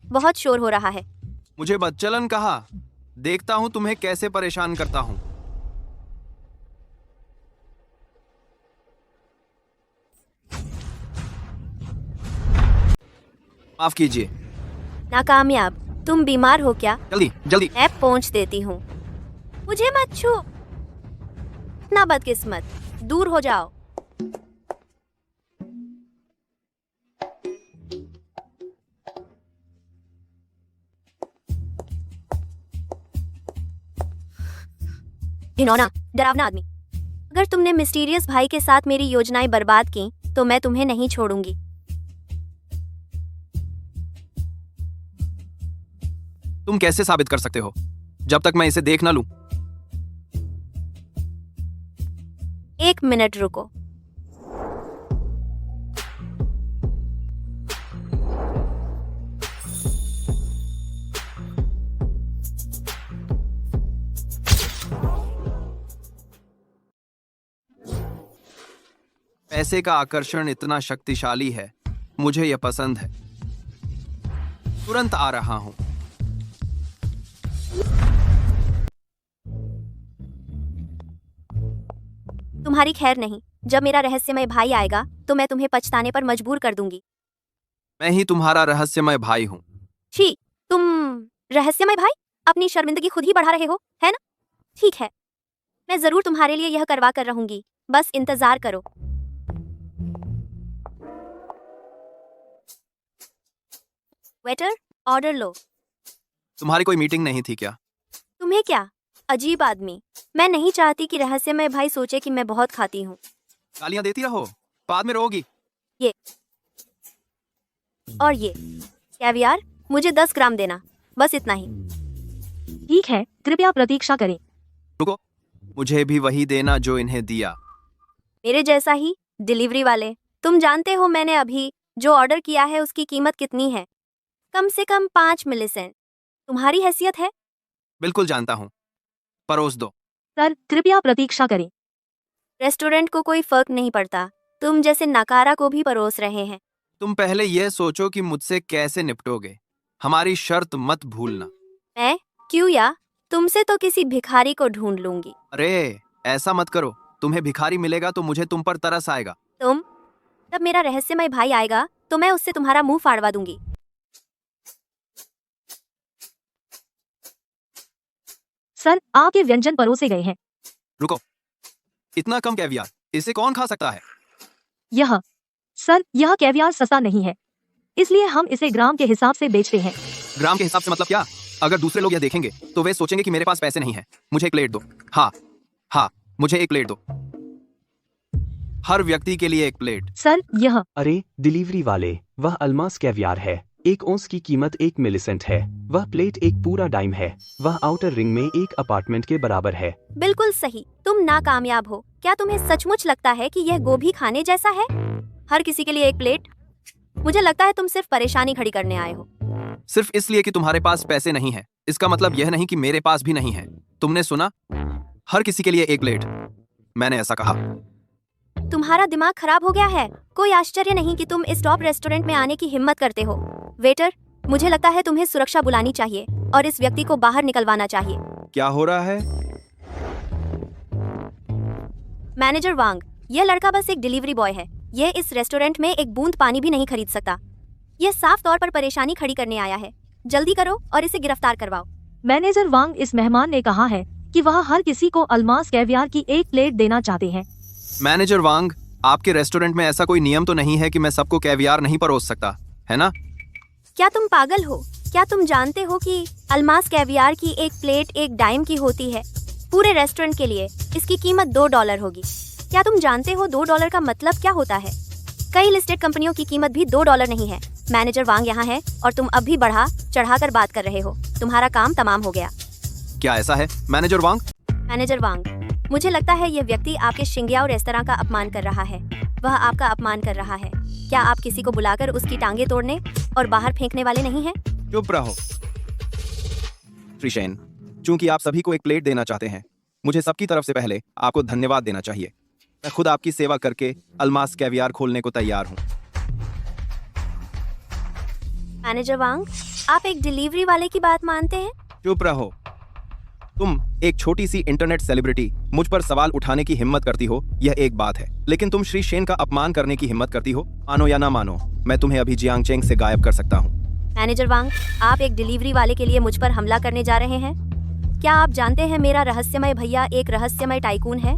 [SPEAKER 4] बहुत शोर हो रहा है।
[SPEAKER 1] मुझे बदचलन कहा, देखता हूँ तुम्हें कैसे परेशान करता हूँ। माफ कीजिए।
[SPEAKER 4] नाकामयाब। तुम बीमार हो क्या?
[SPEAKER 1] जल्दी जल्दी।
[SPEAKER 4] मैं पहुंच देती हूँ। मुझे मत छू। ना बदकिस्मत, दूर हो जाओ। घिनौना, डरावना आदमी। अगर तुमने मिस्टीरियस भाई के साथ मेरी योजनाएं बर्बाद की तो मैं तुम्हें नहीं छोड़ूंगी।
[SPEAKER 1] तुम कैसे साबित कर सकते हो जब तक मैं इसे देख ना लूं?
[SPEAKER 4] 1 मिनट रुको।
[SPEAKER 1] पैसे का आकर्षण इतना शक्तिशाली है, मुझे यह पसंद है। तुरंत आ रहा हूं।
[SPEAKER 4] तुम्हारी खैर नहीं। जब मेरा रहस्यमय भाई आएगा तो मैं तुम्हें पछताने पर मजबूर कर दूंगी।
[SPEAKER 1] मैं ही तुम्हारा रहस्यमय भाई हूं।
[SPEAKER 4] छी, तुम रहस्यमय भाई अपनी शर्मिंदगी खुद ही बढ़ा रहे हो, है ना? ठीक है, मैं जरूर तुम्हारे लिए यह करवा कर रहूंगी, बस इंतजार करो। Waiter, order low.
[SPEAKER 1] तुम्हारी कोई मीटिंग नहीं थी क्या?
[SPEAKER 4] तुम्हें क्या? अजीब आदमी। मैं नहीं चाहती कि रहस्यमय भाई सोचे कि मैं बहुत खाती हूँ।
[SPEAKER 1] गालियां देती रहो, बाद में रोगी।
[SPEAKER 4] ये और ये कैवियार, मुझे 10 ग्राम देना, बस इतना ही।
[SPEAKER 3] ठीक है, कृपया प्रतीक्षा करें।
[SPEAKER 1] रुको, मुझे भी वही देना जो इन्हें दिया।
[SPEAKER 4] मेरे जैसा ही डिलीवरी वाले। तुम जानते हो मैंने अभी जो ऑर्डर किया है उसकी कीमत कितनी है? कम से कम 5 मिलीसेंट। तुम्हारी हैसियत है?
[SPEAKER 1] बिल्कुल जानता हूँ, परोस दो।
[SPEAKER 3] सर, कृपया प्रतीक्षा करें।
[SPEAKER 4] रेस्टोरेंट को कोई फर्क नहीं पड़ता, तुम जैसे नकारा को भी परोस रहे हैं।
[SPEAKER 1] तुम पहले यह सोचो कि मुझसे कैसे निपटोगे। हमारी शर्त मत भूलना।
[SPEAKER 4] मैं? क्यों या? तुमसे तो किसी भिखारी को ढूंढ लूंगी।
[SPEAKER 1] अरे ऐसा मत करो, तुम्हें भिखारी मिलेगा तो मुझे तुम पर तरस आएगा।
[SPEAKER 4] जब मेरा रहस्यमय भाई आएगा तो मैं उससे तुम्हारा मुंह फाड़वा दूंगी।
[SPEAKER 3] सर, आपके व्यंजन परोसे गए हैं।
[SPEAKER 1] रुको, इतना कम कैवियार, इसे कौन खा सकता है?
[SPEAKER 3] यह कैवियार सस्ता नहीं है, इसलिए हम इसे ग्राम के हिसाब से बेचते हैं।
[SPEAKER 1] ग्राम के हिसाब से मतलब क्या? अगर दूसरे लोग यह देखेंगे तो वे सोचेंगे कि मेरे पास पैसे नहीं हैं। मुझे एक प्लेट दो। हाँ, मुझे एक प्लेट दो। हर व्यक्ति के लिए एक प्लेट।
[SPEAKER 3] सर, यह
[SPEAKER 7] अरे डिलीवरी वाले, वह अल्मास कैवियार है। 1 औंस की कीमत 1 मिलीसेंट है। वह प्लेट एक पूरा डाइम है। वह आउटर रिंग में एक अपार्टमेंट के बराबर है।
[SPEAKER 4] बिल्कुल सही, तुम नाकामयाब हो। क्या तुम्हें सचमुच लगता है कि यह गोभी खाने जैसा है? हर किसी के लिए एक प्लेट? मुझे लगता है तुम सिर्फ परेशानी खड़ी करने आए हो।
[SPEAKER 1] सिर्फ इसलिए कि तुम्हारे पास पैसे नहीं है, इसका मतलब यह नहीं कि मेरे पास भी नहीं है। तुमने सुना? हर किसी के लिए एक प्लेट। मैंने ऐसा कहा।
[SPEAKER 4] तुम्हारा दिमाग खराब हो गया है। कोई आश्चर्य नहीं कि तुम इस टॉप रेस्टोरेंट में आने की हिम्मत करते हो। वेटर, मुझे लगता है तुम्हें सुरक्षा बुलानी चाहिए और इस व्यक्ति को बाहर निकलवाना चाहिए।
[SPEAKER 1] क्या हो रहा है?
[SPEAKER 4] मैनेजर वांग, यह लड़का बस एक डिलीवरी बॉय है। यह इस रेस्टोरेंट में एक बूंद पानी भी नहीं खरीद सकता। यह साफ तौर पर परेशानी खड़ी करने आया है। जल्दी करो और इसे गिरफ्तार करवाओ।
[SPEAKER 3] मैनेजर वांग, इस मेहमान ने कहा है कि वह हर किसी को अल्मास कैवियार की एक प्लेट देना चाहते हैं।
[SPEAKER 1] मैनेजर वांग, आपके रेस्टोरेंट में ऐसा कोई नियम तो नहीं है कि मैं सबको कैवियार नहीं परोस सकता, है ना?
[SPEAKER 4] क्या तुम पागल हो? क्या तुम जानते हो कि अल्मास कैवियार की एक प्लेट 1 डाइम की होती है? पूरे रेस्टोरेंट के लिए इसकी कीमत $2 होगी। क्या तुम जानते हो $2 का मतलब क्या होता है? कई लिस्टेड कंपनियों की कीमत भी $2 नहीं है। मैनेजर वांग यहाँ है और तुम अब भी बढ़ा चढ़ाकर बात कर रहे हो। तुम्हारा काम तमाम हो गया।
[SPEAKER 1] क्या ऐसा है मैनेजर वांग?
[SPEAKER 4] मैनेजर वांग, मुझे लगता है यह व्यक्ति आपके शिंग्याओ रेस्तरां का अपमान कर रहा है। वह आपका अपमान कर रहा है। क्या आप किसी को बुलाकर उसकी टांगे तोड़ने और बाहर फेंकने वाले नहीं हैं?
[SPEAKER 1] चुप रहो। श्री शेन, चूंकि आप सभी को एक प्लेट देना चाहते हैं, मुझे सबकी तरफ से पहले आपको धन्यवाद देना चाहिए। मैं खुद आपकी सेवा करके अल्मास कैवियार खोलने को तैयार हूँ।
[SPEAKER 4] मैनेजर वांग, आप एक डिलीवरी वाले की बात मानते हैं?
[SPEAKER 1] चुप रहो। तुम एक छोटी सी इंटरनेट सेलिब्रिटी मुझ पर सवाल उठाने की हिम्मत करती हो, यह एक बात है, लेकिन तुम श्री शेन का अपमान करने की हिम्मत करती हो। मानो या ना मानो, मैं तुम्हें अभी जियांग चेंग से गायब कर सकता हूँ।
[SPEAKER 4] मैनेजर वांग, आप एक डिलीवरी वाले के लिए मुझ पर हमला करने जा रहे हैं? क्या आप जानते हैं मेरा रहस्यमय भैया एक रहस्यमय टाइकून है?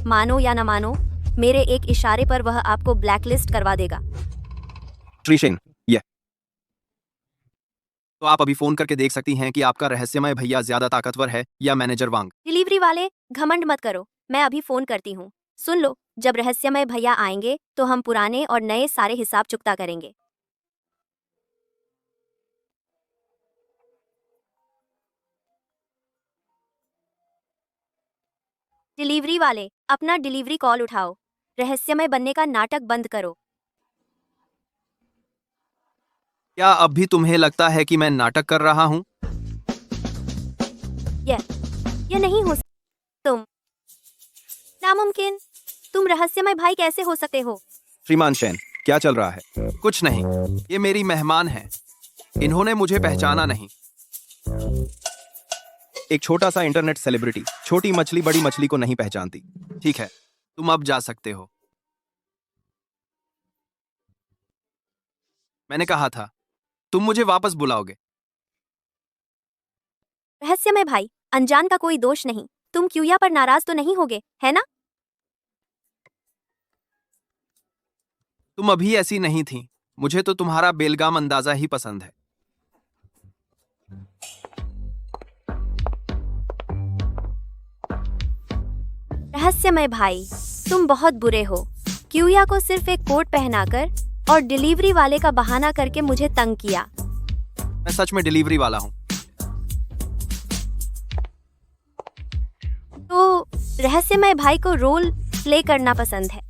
[SPEAKER 4] मानो या न मानो, मेरे एक इशारे पर वह आपको ब्लैकलिस्ट करवा देगा।
[SPEAKER 1] श्री शेन, यह तो आप अभी फोन करके देख सकती हैं कि आपका रहस्यमय भैया ज्यादा ताकतवर है या मैनेजर वांग।
[SPEAKER 4] डिलीवरी वाले, घमंड मत करो। मैं अभी फोन करती हूँ। सुन लो, जब रहस्यमय भैया आएंगे तो हम पुराने और नए सारे हिसाब चुकता करेंगे। डिलीवरी वाले, अपना डिलीवरी कॉल उठाओ। रहस्यमय बनने का नाटक बंद करो।
[SPEAKER 1] क्या अब भी तुम्हें लगता है कि मैं नाटक कर रहा हूँ?
[SPEAKER 4] यह नहीं हो तुम नामुमकिन। तुम रहस्यमय भाई कैसे हो सकते हो?
[SPEAKER 1] श्रीमान शेन, क्या चल रहा है? कुछ नहीं, ये मेरी मेहमान हैं। इन्होंने मुझे पहचाना नहीं। एक छोटा सा इंटरनेट सेलिब्रिटी छोटी मछली बड़ी मछली को नहीं पहचानती। ठीक है, तुम अब जा सकते हो। मैंने कहा था, तुम मुझे वापस बुलाओगे।
[SPEAKER 4] रहस्यमय भाई, अनजान का कोई दोष नहीं। तुम क्यूया पर नाराज तो नहीं होगे, है ना?
[SPEAKER 1] तुम अभी ऐसी नहीं थी। मुझे तो तुम्हारा बेलगाम अंदाजा ही पसंद है।
[SPEAKER 4] रहस्यमय भाई, तुम बहुत बुरे हो। क्यूया को सिर्फ एक कोट पहनाकर और डिलीवरी वाले का बहाना करके मुझे तंग किया।
[SPEAKER 1] मैं सच में डिलीवरी वाला हूँ।
[SPEAKER 4] तो रहस्यमय भाई को रोल प्ले करना पसंद है,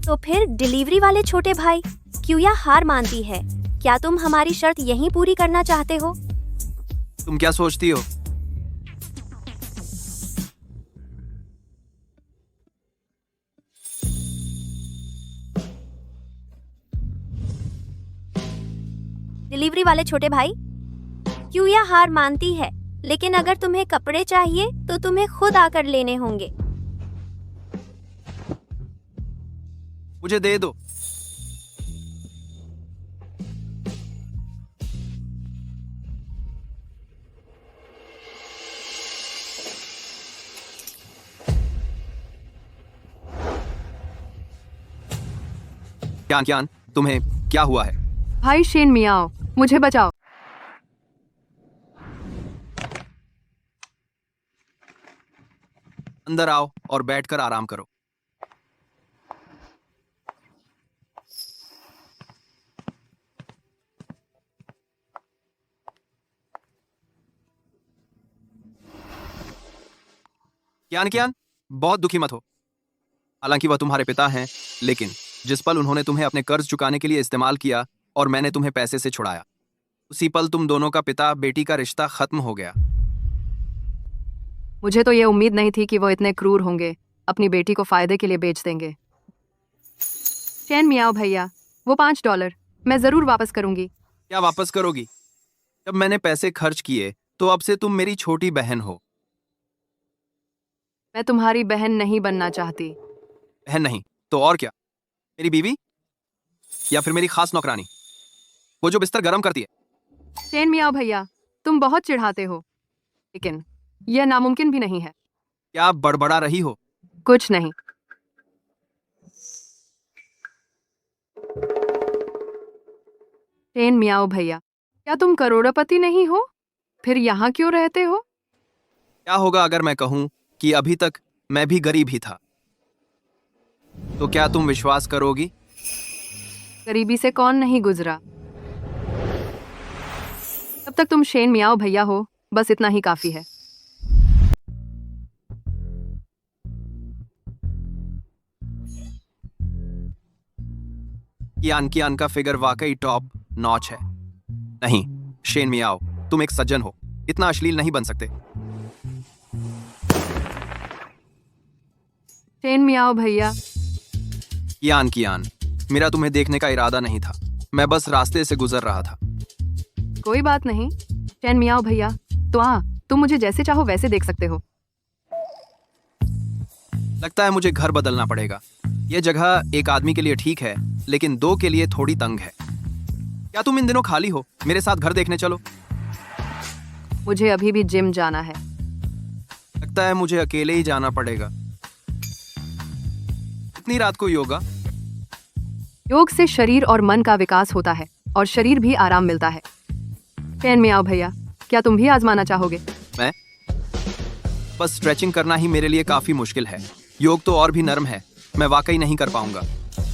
[SPEAKER 4] तो फिर डिलीवरी वाले छोटे भाई, क्यूया हार मानती है। क्या तुम हमारी शर्त यहीं पूरी करना चाहते हो?
[SPEAKER 1] तुम क्या सोचती हो?
[SPEAKER 4] डिलीवरी वाले छोटे भाई, क्यूया हार मानती है, लेकिन अगर तुम्हें कपड़े चाहिए तो तुम्हें खुद आकर लेने होंगे।
[SPEAKER 1] मुझे दे दो। क्यान, तुम्हें क्या हुआ है?
[SPEAKER 9] भाई शेन मियाओ, मुझे बचाओ।
[SPEAKER 1] अंदर आओ और बैठकर आराम करो। क्यान, बहुत दुखी मत हो। हालांकि वह तुम्हारे पिता हैं, लेकिन जिस पल उन्होंने तुम्हें अपने कर्ज चुकाने के लिए इस्तेमाल किया और मैंने तुम्हें पैसे से छुड़ाया, उसी पल तुम दोनों का पिता बेटी का रिश्ता खत्म हो गया।
[SPEAKER 9] मुझे तो ये उम्मीद नहीं थी कि वो इतने क्रूर होंगे, अपनी बेटी को फायदे के लिए बेच देंगे। चैन मियाओ भैया, वो $5 मैं जरूर वापस करूंगी।
[SPEAKER 1] क्या वापस करोगी? जब मैंने पैसे खर्च किए तो अब से तुम मेरी छोटी बहन हो।
[SPEAKER 9] मैं तुम्हारी बहन नहीं बनना चाहती।
[SPEAKER 1] बहन नहीं तो और क्या? मेरी बीवी या फिर मेरी खास नौकरानी, वो जो बिस्तर गर्म करती है।
[SPEAKER 9] चैन मियाओ भैया, तुम बहुत चिढ़ाते हो, लेकिन यह नामुमकिन भी नहीं है।
[SPEAKER 1] क्या आप बड़बड़ा रही हो?
[SPEAKER 9] कुछ नहीं। चैन मियाओ भैया, क्या तुम करोड़पति नहीं हो? फिर यहाँ क्यों रहते हो?
[SPEAKER 1] क्या होगा अगर मैं कहूं कि अभी तक मैं भी गरीब ही था? तो क्या तुम विश्वास करोगी?
[SPEAKER 9] गरीबी से कौन नहीं गुजरा। तब तक तुम शेन मियाओ भैया हो, बस इतना ही काफी है।
[SPEAKER 1] कियान का फिगर वाकई टॉप नॉच है। नहीं शेन मियाओ, तुम एक सज्जन हो, इतना अश्लील नहीं बन सकते।
[SPEAKER 9] शेन मियाओ भैया,
[SPEAKER 1] कियान, मेरा तुम्हें देखने का इरादा नहीं था, मैं बस रास्ते से गुजर रहा था।
[SPEAKER 9] कोई बात नहीं। चैन मियाओ भैया, तो तुम मुझे जैसे चाहो वैसे देख सकते हो।
[SPEAKER 1] लगता है मुझे घर बदलना पड़ेगा। यह जगह एक आदमी के लिए ठीक है, लेकिन 2 के लिए थोड़ी तंग है। क्या तुम इन दिनों खाली हो? मेरे साथ घर देखने चलो।
[SPEAKER 9] मुझे अभी भी जिम जाना है।
[SPEAKER 1] लगता है मुझे अकेले ही जाना पड़ेगा। इतनी रात को योगा?
[SPEAKER 9] योग से शरीर और मन का विकास होता है और शरीर भी आराम मिलता है। चैन मियाओ भैया, क्या तुम भी आजमाना चाहोगे?
[SPEAKER 1] मैं बस स्ट्रेचिंग करना ही मेरे लिए काफी मुश्किल है। योग तो और भी नर्म है, मैं वाकई नहीं कर पाऊंगा।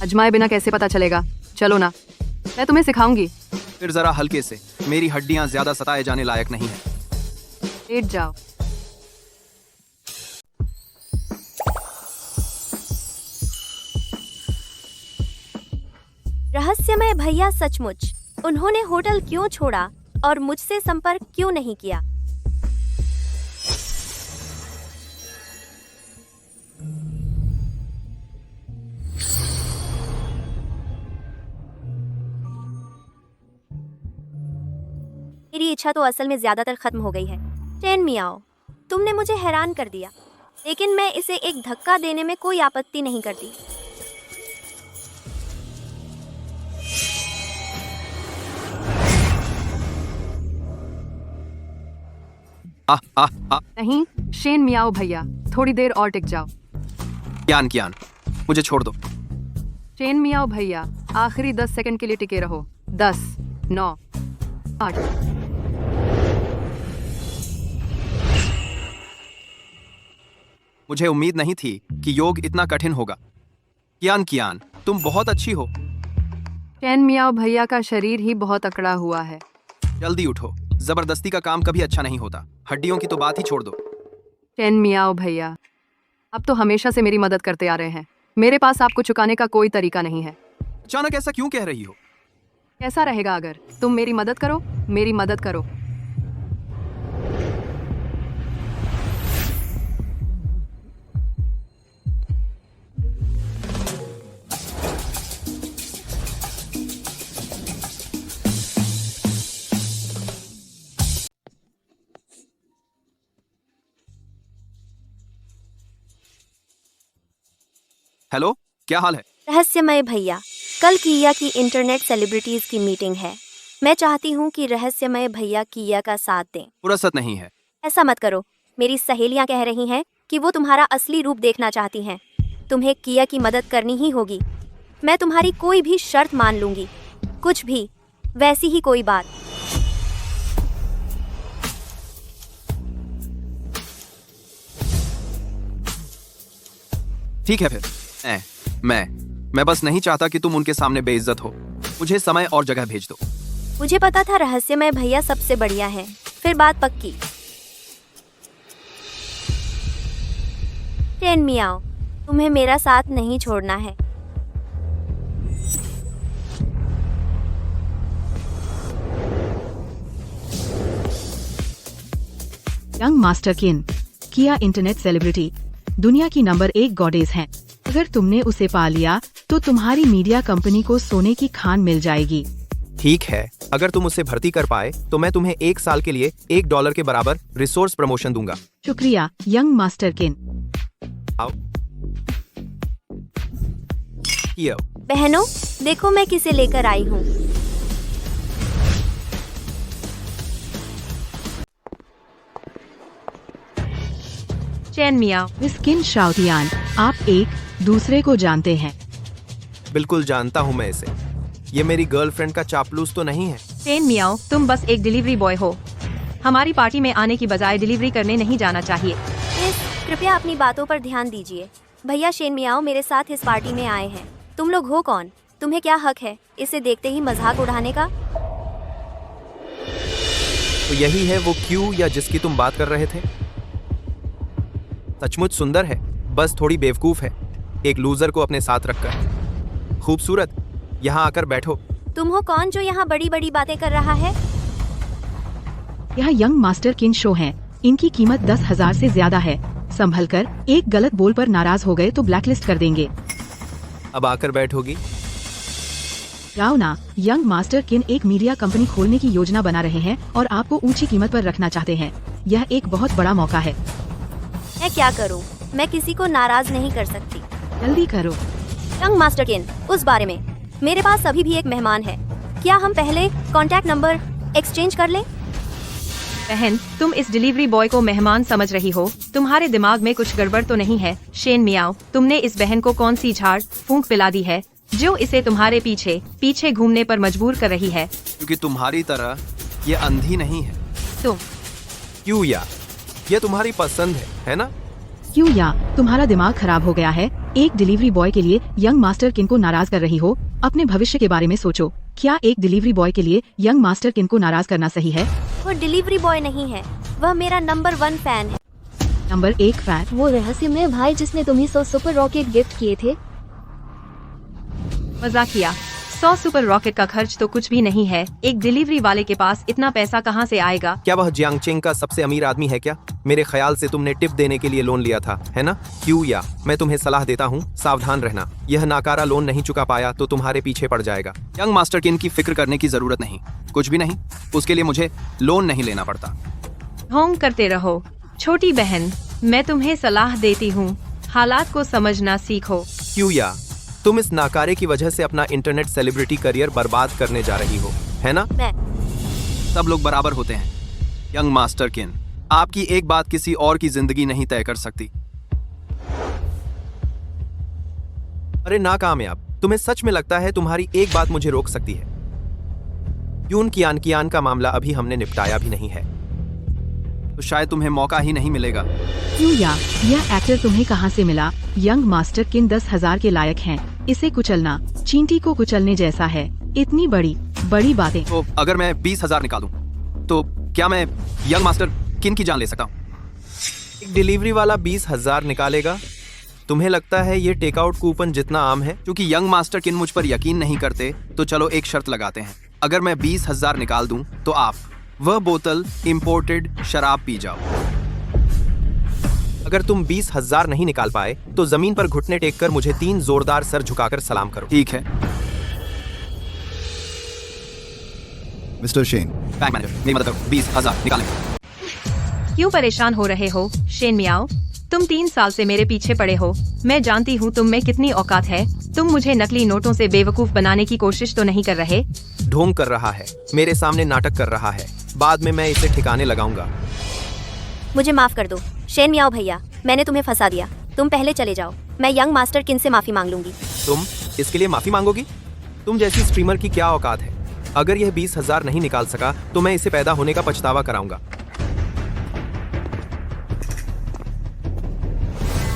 [SPEAKER 9] अजमाए बिना कैसे पता चलेगा? चलो ना, मैं तुम्हें सिखाऊंगी।
[SPEAKER 1] फिर जरा हल्के से, मेरी हड्डियां ज्यादा सताए जाने लायक नहीं है।
[SPEAKER 9] लेट जाओ।
[SPEAKER 4] रहस्यमय भैया, सचमुच उन्होंने होटल क्यों छोड़ा और मुझसे संपर्क क्यों नहीं किया? मेरी इच्छा तो असल में ज्यादातर खत्म हो गई है। चैन मियाओ, तुमने मुझे हैरान कर दिया, लेकिन मैं इसे एक धक्का देने में कोई आपत्ति नहीं करती।
[SPEAKER 9] नहीं शेन मियाओ भैया, थोड़ी देर और टिक जाओ।
[SPEAKER 1] कियान, मुझे छोड़ दो।
[SPEAKER 9] शेन मियाओ भैया, आखिरी 10 सेकंड के लिए टिके रहो। 10, 9, 8।
[SPEAKER 1] मुझे उम्मीद नहीं थी कि योग इतना कठिन होगा। कियान, तुम बहुत अच्छी हो।
[SPEAKER 9] चैन मियाओ भैया का शरीर ही बहुत अकड़ा हुआ है।
[SPEAKER 1] जल्दी उठो, जबरदस्ती का काम कभी अच्छा नहीं होता। हड्डियों की तो बात ही छोड़ दो।
[SPEAKER 9] चैन मियाओ भैया, आप तो हमेशा से मेरी मदद करते आ रहे हैं। मेरे पास आपको चुकाने का कोई तरीका नहीं है।
[SPEAKER 1] अचानक ऐसा क्यों कह रही हो?
[SPEAKER 9] कैसा रहेगा अगर तुम मेरी मदद करो? मेरी मदद करो।
[SPEAKER 1] हेलो, क्या हाल है?
[SPEAKER 4] रहस्यमय भैया, कल किया की इंटरनेट सेलिब्रिटीज की मीटिंग है। मैं चाहती हूँ कि रहस्यमय भैया किया का साथ दें।
[SPEAKER 1] फुर्सत नहीं है।
[SPEAKER 4] ऐसा मत करो, मेरी सहेलियां कह रही हैं कि वो तुम्हारा असली रूप देखना चाहती हैं। तुम्हें किया की मदद करनी ही होगी। मैं तुम्हारी कोई भी शर्त मान लूंगी, कुछ भी, वैसी ही कोई बात।
[SPEAKER 1] ठीक है फिर। मैं बस नहीं चाहता कि तुम उनके सामने बेइज्जत हो। मुझे समय और जगह भेज दो।
[SPEAKER 4] मुझे पता था रहस्यमय भैया सबसे बढ़िया है। फिर बात पक्की। चैन मियाओ, तुम्हें मेरा साथ नहीं छोड़ना है।
[SPEAKER 2] यंग मास्टर किन, किया इंटरनेट सेलिब्रिटी दुनिया की नंबर 1 गॉडेस हैं। अगर तुमने उसे पा लिया तो तुम्हारी मीडिया कंपनी को सोने की खान मिल जाएगी।
[SPEAKER 1] ठीक है, अगर तुम उसे भर्ती कर पाए तो मैं तुम्हें 1 साल के लिए $1 के बराबर रिसोर्स प्रमोशन दूंगा।
[SPEAKER 2] शुक्रिया यंग मास्टर किन।
[SPEAKER 1] आओ। ये आओ।
[SPEAKER 4] बहनों, देखो मैं किसे लेकर आई हूँ।
[SPEAKER 2] चैन मियाओ, मिस किन शाओतियान, आप एक दूसरे को जानते हैं?
[SPEAKER 1] बिल्कुल जानता हूँ मैं इसे। ये मेरी गर्लफ्रेंड का चापलूस तो नहीं है।
[SPEAKER 2] चैन मियाओ, तुम बस एक डिलीवरी बॉय हो। हमारी पार्टी में आने की बजाय डिलीवरी करने नहीं जाना चाहिए।
[SPEAKER 4] मिस, कृपया अपनी बातों पर ध्यान दीजिए। भैया शेन मियाओ मेरे साथ इस पार्टी में आए हैं। तुम लोग हो कौन? तुम्हें क्या हक है इसे देखते ही मजाक उड़ाने का?
[SPEAKER 1] तो यही है वो क्यू या जिसकी तुम बात कर रहे थे। सचमुच सुंदर है, बस थोड़ी बेवकूफ है। एक लूजर को अपने साथ रखकर। खूबसूरत, यहाँ आकर बैठो।
[SPEAKER 4] तुम हो कौन जो यहाँ बड़ी बड़ी बातें कर रहा है?
[SPEAKER 2] यह यंग मास्टर किन शो हैं। इनकी कीमत 10,000 से ज्यादा है। संभल कर, एक गलत बोल पर नाराज हो गए तो ब्लैकलिस्ट कर देंगे।
[SPEAKER 1] अब आकर बैठोगी?
[SPEAKER 2] जाओ ना। यंग मास्टर किन एक मीडिया कंपनी खोलने की योजना बना रहे हैं और आपको ऊंची कीमत पर रखना चाहते हैं। यह एक बहुत बड़ा मौका है।
[SPEAKER 4] मैं क्या करूं? मैं किसी को नाराज नहीं कर सकती।
[SPEAKER 2] जल्दी करो।
[SPEAKER 4] यंग मास्टर किन, उस बारे में मेरे पास अभी भी एक मेहमान है। क्या हम पहले कांटेक्ट नंबर एक्सचेंज कर लें?
[SPEAKER 2] बहन, तुम इस डिलीवरी बॉय को मेहमान समझ रही हो? तुम्हारे दिमाग में कुछ गड़बड़ तो नहीं है? शेन मियाओ, तुमने इस बहन को कौन सी झाड़ फूंक पिला दी है जो इसे तुम्हारे पीछे पीछे घूमने पर मजबूर कर रही है?
[SPEAKER 1] क्योंकि तुम्हारी तरह ये अंधी नहीं है।
[SPEAKER 2] तुम
[SPEAKER 1] क्यों या ये तुम्हारी पसंद है ना?
[SPEAKER 2] क्यों या तुम्हारा दिमाग खराब हो गया है? एक डिलीवरी बॉय के लिए यंग मास्टर किन को नाराज कर रही हो? अपने भविष्य के बारे में सोचो। क्या एक डिलीवरी बॉय के लिए यंग मास्टर किन को नाराज करना सही है?
[SPEAKER 4] वो डिलीवरी बॉय नहीं है, वह मेरा नंबर 1 फैन है।
[SPEAKER 2] Number 1 fan?
[SPEAKER 6] वो रहस्यमय भाई जिसने तुम्हें 100 सुपर रॉकेट गिफ्ट किए थे।
[SPEAKER 2] मजाकिया। 100 सुपर रॉकेट का खर्च तो कुछ भी नहीं है। एक डिलीवरी वाले के पास इतना पैसा कहाँ से आएगा?
[SPEAKER 1] क्या वह जियांगचेंग का सबसे अमीर आदमी है क्या? मेरे ख्याल से तुमने टिप देने के लिए लोन लिया था, है ना? क्यों या मैं तुम्हें सलाह देता हूँ, सावधान रहना। यह नाकारा लोन नहीं चुका पाया तो तुम्हारे पीछे पड़ जाएगा। यंग मास्टर किन की फिक्र करने की जरूरत नहीं, कुछ भी नहीं। उसके लिए मुझे लोन नहीं लेना पड़ता।
[SPEAKER 2] ढोंग करते रहो। छोटी बहन, मैं तुम्हें सलाह देती हूँ, हालात को समझना सीखो।
[SPEAKER 1] क्यों या तुम इस नाकारे की वजह से अपना इंटरनेट सेलिब्रिटी करियर बर्बाद करने जा रही हो, है ना?
[SPEAKER 4] मैं
[SPEAKER 1] सब लोग बराबर होते हैं। यंग मास्टर किन, आपकी एक बात किसी और की जिंदगी नहीं तय कर सकती। अरे नाकामयाब, तुम्हें सच में लगता है तुम्हारी एक बात मुझे रोक सकती है? यून कियान का मामला अभी हमने निपटाया भी नहीं है, तो शायद तुम्हें मौका ही नहीं मिलेगा।
[SPEAKER 2] क्यों या यह एक्टर तुम्हें कहाँ से मिला? यंग मास्टर किन 10,000 के लायक हैं। इसे कुचलना चींटी को कुचलने जैसा है। इतनी बड़ी बड़ी बातें।
[SPEAKER 1] तो अगर मैं 20,000 निकालूं, तो क्या मैं यंग मास्टर किन की जान ले सकता हूं? एक डिलीवरी वाला 20,000 निकालेगा? तुम्हें लगता है ये टेकआउट कूपन जितना आम है? क्योंकि यंग मास्टर किन मुझ पर यकीन नहीं करते, तो चलो एक शर्त लगाते हैं। अगर मैं 20,000 निकाल दूं, तो आप वह बोतल इंपोर्टेड शराब पी जाओ। अगर तुम 20,000 नहीं निकाल पाए, तो जमीन पर घुटने टेक कर मुझे 3 जोरदार सर झुकाकर सलाम करो। ठीक है?
[SPEAKER 11] मिस्टर शेन,
[SPEAKER 1] बैंक मैनेजर, मेरी मदद करो। 20,000 निकालें।
[SPEAKER 2] क्यों परेशान हो रहे हो शेन मियाओ? तुम 3 साल से मेरे पीछे पड़े हो। मैं जानती हूँ तुम में कितनी औकात है। तुम मुझे नकली नोटों से बेवकूफ बनाने की कोशिश तो नहीं कर रहे?
[SPEAKER 1] ढोंग कर रहा है, मेरे सामने नाटक कर रहा है। बाद में मैं इसे ठिकाने लगाऊंगा।
[SPEAKER 4] मुझे माफ कर दो शेन मियाओ भैया, मैंने तुम्हें फंसा दिया। तुम पहले चले जाओ, मैं यंग मास्टर किन से माफी मांग लूंगी।
[SPEAKER 1] तुम इसके लिए माफी मांगोगी? तुम जैसी स्ट्रीमर की क्या औकात है? अगर यह 20,000 नहीं निकाल सका, तो मैं इसे पैदा होने का पछतावा कराऊंगा।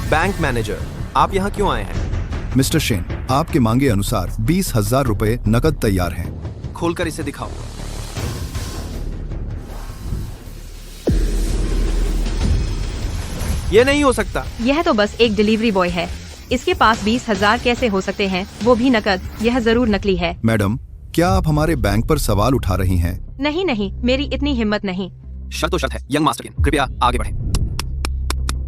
[SPEAKER 1] बैंक मैनेजर, आप यहाँ क्यों आए हैं?
[SPEAKER 11] मिस्टर शेन, आपके मांगे अनुसार 20,000 रुपए नकद तैयार हैं।
[SPEAKER 1] खोलकर इसे दिखाओ। ये नहीं हो सकता।
[SPEAKER 2] यह तो बस एक डिलीवरी बॉय है। इसके पास 20,000 कैसे हो सकते हैं, वो भी नकद? यह जरूर नकली है।
[SPEAKER 11] मैडम, क्या आप हमारे बैंक पर सवाल उठा रही हैं?
[SPEAKER 2] नहीं नहीं, मेरी इतनी हिम्मत नहीं।
[SPEAKER 1] शर्त तो शर्त है। यंग मास्टर किन, कृपया आगे बढ़ें।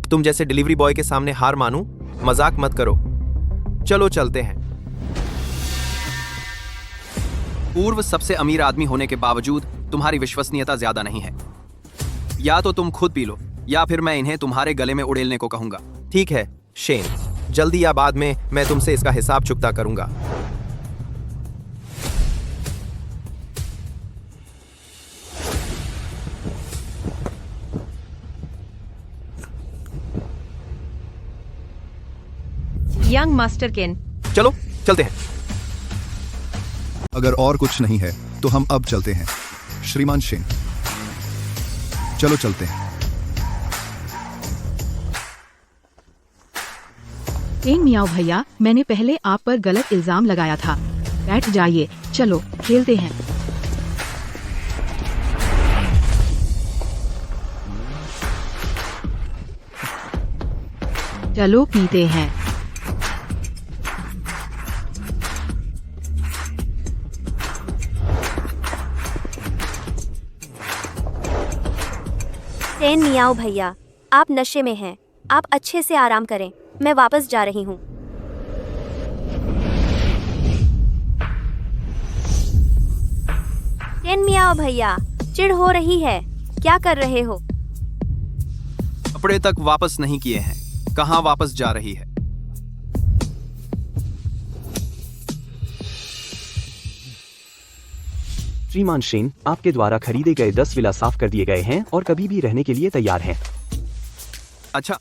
[SPEAKER 1] तुम जैसे डिलीवरी बॉय के सामने हार मानूं? मजाक मत करो। चलो चलते हैं। पूर्व सबसे अमीर आदमी होने के बावजूद तुम्हारी विश्वसनीयता ज्यादा नहीं है। या तो तुम खुद पी लो या फिर मैं इन्हें तुम्हारे गले में उड़ेलने को कहूंगा। ठीक है शेन, जल्दी या बाद में मैं तुमसे इसका हिसाब चुकता करूंगा।
[SPEAKER 2] यंग मास्टर किन,
[SPEAKER 1] चलो चलते हैं।
[SPEAKER 11] अगर और कुछ नहीं है तो हम अब चलते हैं श्रीमान शेन। चलो चलते हैं।
[SPEAKER 3] शेन मियाओ भैया, मैंने पहले आप पर गलत इल्जाम लगाया था। बैठ जाइए, चलो खेलते हैं। चलो पीते हैं।
[SPEAKER 4] शेन मियाओ भैया, आप नशे में हैं। आप अच्छे से आराम करें, मैं वापस जा रही हूँ। शेन मियाओ भैया, चिढ़ हो रही है, क्या कर रहे हो?
[SPEAKER 1] कपड़े तक वापस नहीं किए हैं, कहाँ वापस जा रही है?
[SPEAKER 7] श्रीमान शेन, आपके द्वारा खरीदे गए 10 विला साफ कर दिए गए हैं और कभी भी रहने के लिए तैयार हैं।
[SPEAKER 1] अच्छा,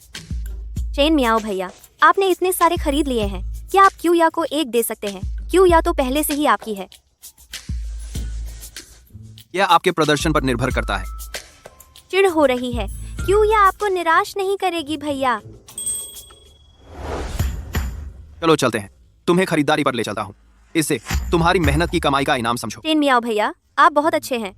[SPEAKER 4] शेन मियाओ भैया, आपने इतने सारे खरीद लिए हैं, क्या आप क्यू या को एक दे सकते हैं? क्यू या तो पहले से ही आपकी है।
[SPEAKER 1] यह आपके प्रदर्शन पर निर्भर करता है।
[SPEAKER 4] चिढ़ हो रही है, क्यू या आपको निराश नहीं करेगी भैया।
[SPEAKER 1] चलो चलते हैं, तुम्हें खरीदारी पर ले चलता हूँ। इसे तुम्हारी मेहनत की कमाई का इनाम समझो।
[SPEAKER 4] शेन मियाओ भैया, आप बहुत अच्छे हैं।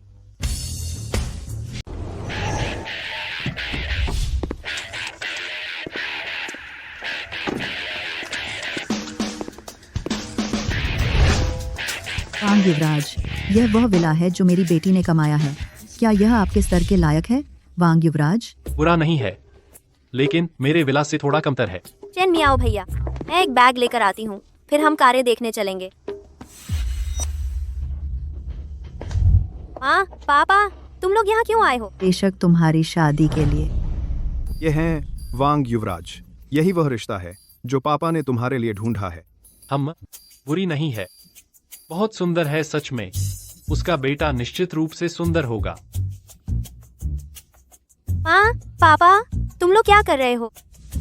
[SPEAKER 3] वांग युवराज, यह वह विला है जो मेरी बेटी ने कमाया है। क्या यह आपके स्तर के लायक है वांग युवराज?
[SPEAKER 12] बुरा नहीं है, लेकिन मेरे विला से थोड़ा कमतर है।
[SPEAKER 4] शेन मियाओ भैया, मैं एक बैग लेकर आती हूँ, फिर हम कारें देखने चलेंगे। माँ, पापा, तुम लोग यहाँ क्यों आए हो?
[SPEAKER 3] बेशक तुम्हारी शादी के लिए।
[SPEAKER 11] ये हैं वांग युवराज। यही वह रिश्ता है जो पापा ने तुम्हारे लिए ढूंढा है।
[SPEAKER 12] हम बुरी नहीं है, बहुत सुंदर है सच में। उसका बेटा निश्चित रूप से सुंदर होगा।
[SPEAKER 4] माँ, पापा, तुम लोग क्या कर रहे हो?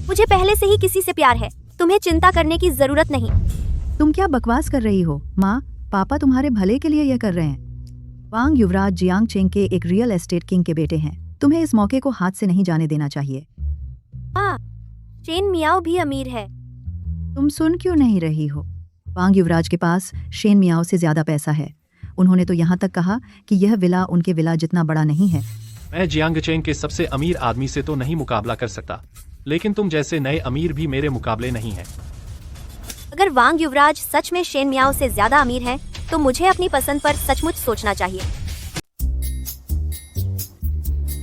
[SPEAKER 4] मुझे पहले से ही किसी से प्यार है, तुम्हें चिंता करने की जरूरत नहीं।
[SPEAKER 3] तुम क्या बकवास कर रही हो? माँ, पापा तुम्हारे भले के लिए यह कर रहे हैं। वांग युवराज जियांग चेंग के एक रियल एस्टेट किंग के बेटे हैं। तुम्हें इस मौके को हाथ से नहीं जाने देना चाहिए।
[SPEAKER 4] हाँ, शेन मियाओ भी अमीर है।
[SPEAKER 3] तुम सुन क्यों नहीं रही हो? वांग युवराज के पास शेन मियाओ से ज्यादा पैसा है। उन्होंने तो यहाँ तक कहा कि यह विला उनके विला जितना बड़ा नहीं है।
[SPEAKER 12] मैं जियांग चेंग के सबसे अमीर आदमी से तो नहीं मुकाबला कर सकता, लेकिन तुम जैसे नए अमीर भी मेरे मुकाबले नहीं हैं।
[SPEAKER 4] अगर वांग युवराज सच में शेन मियाओ से ज्यादा अमीर है, तो मुझे अपनी पसंद पर सचमुच सोचना चाहिए।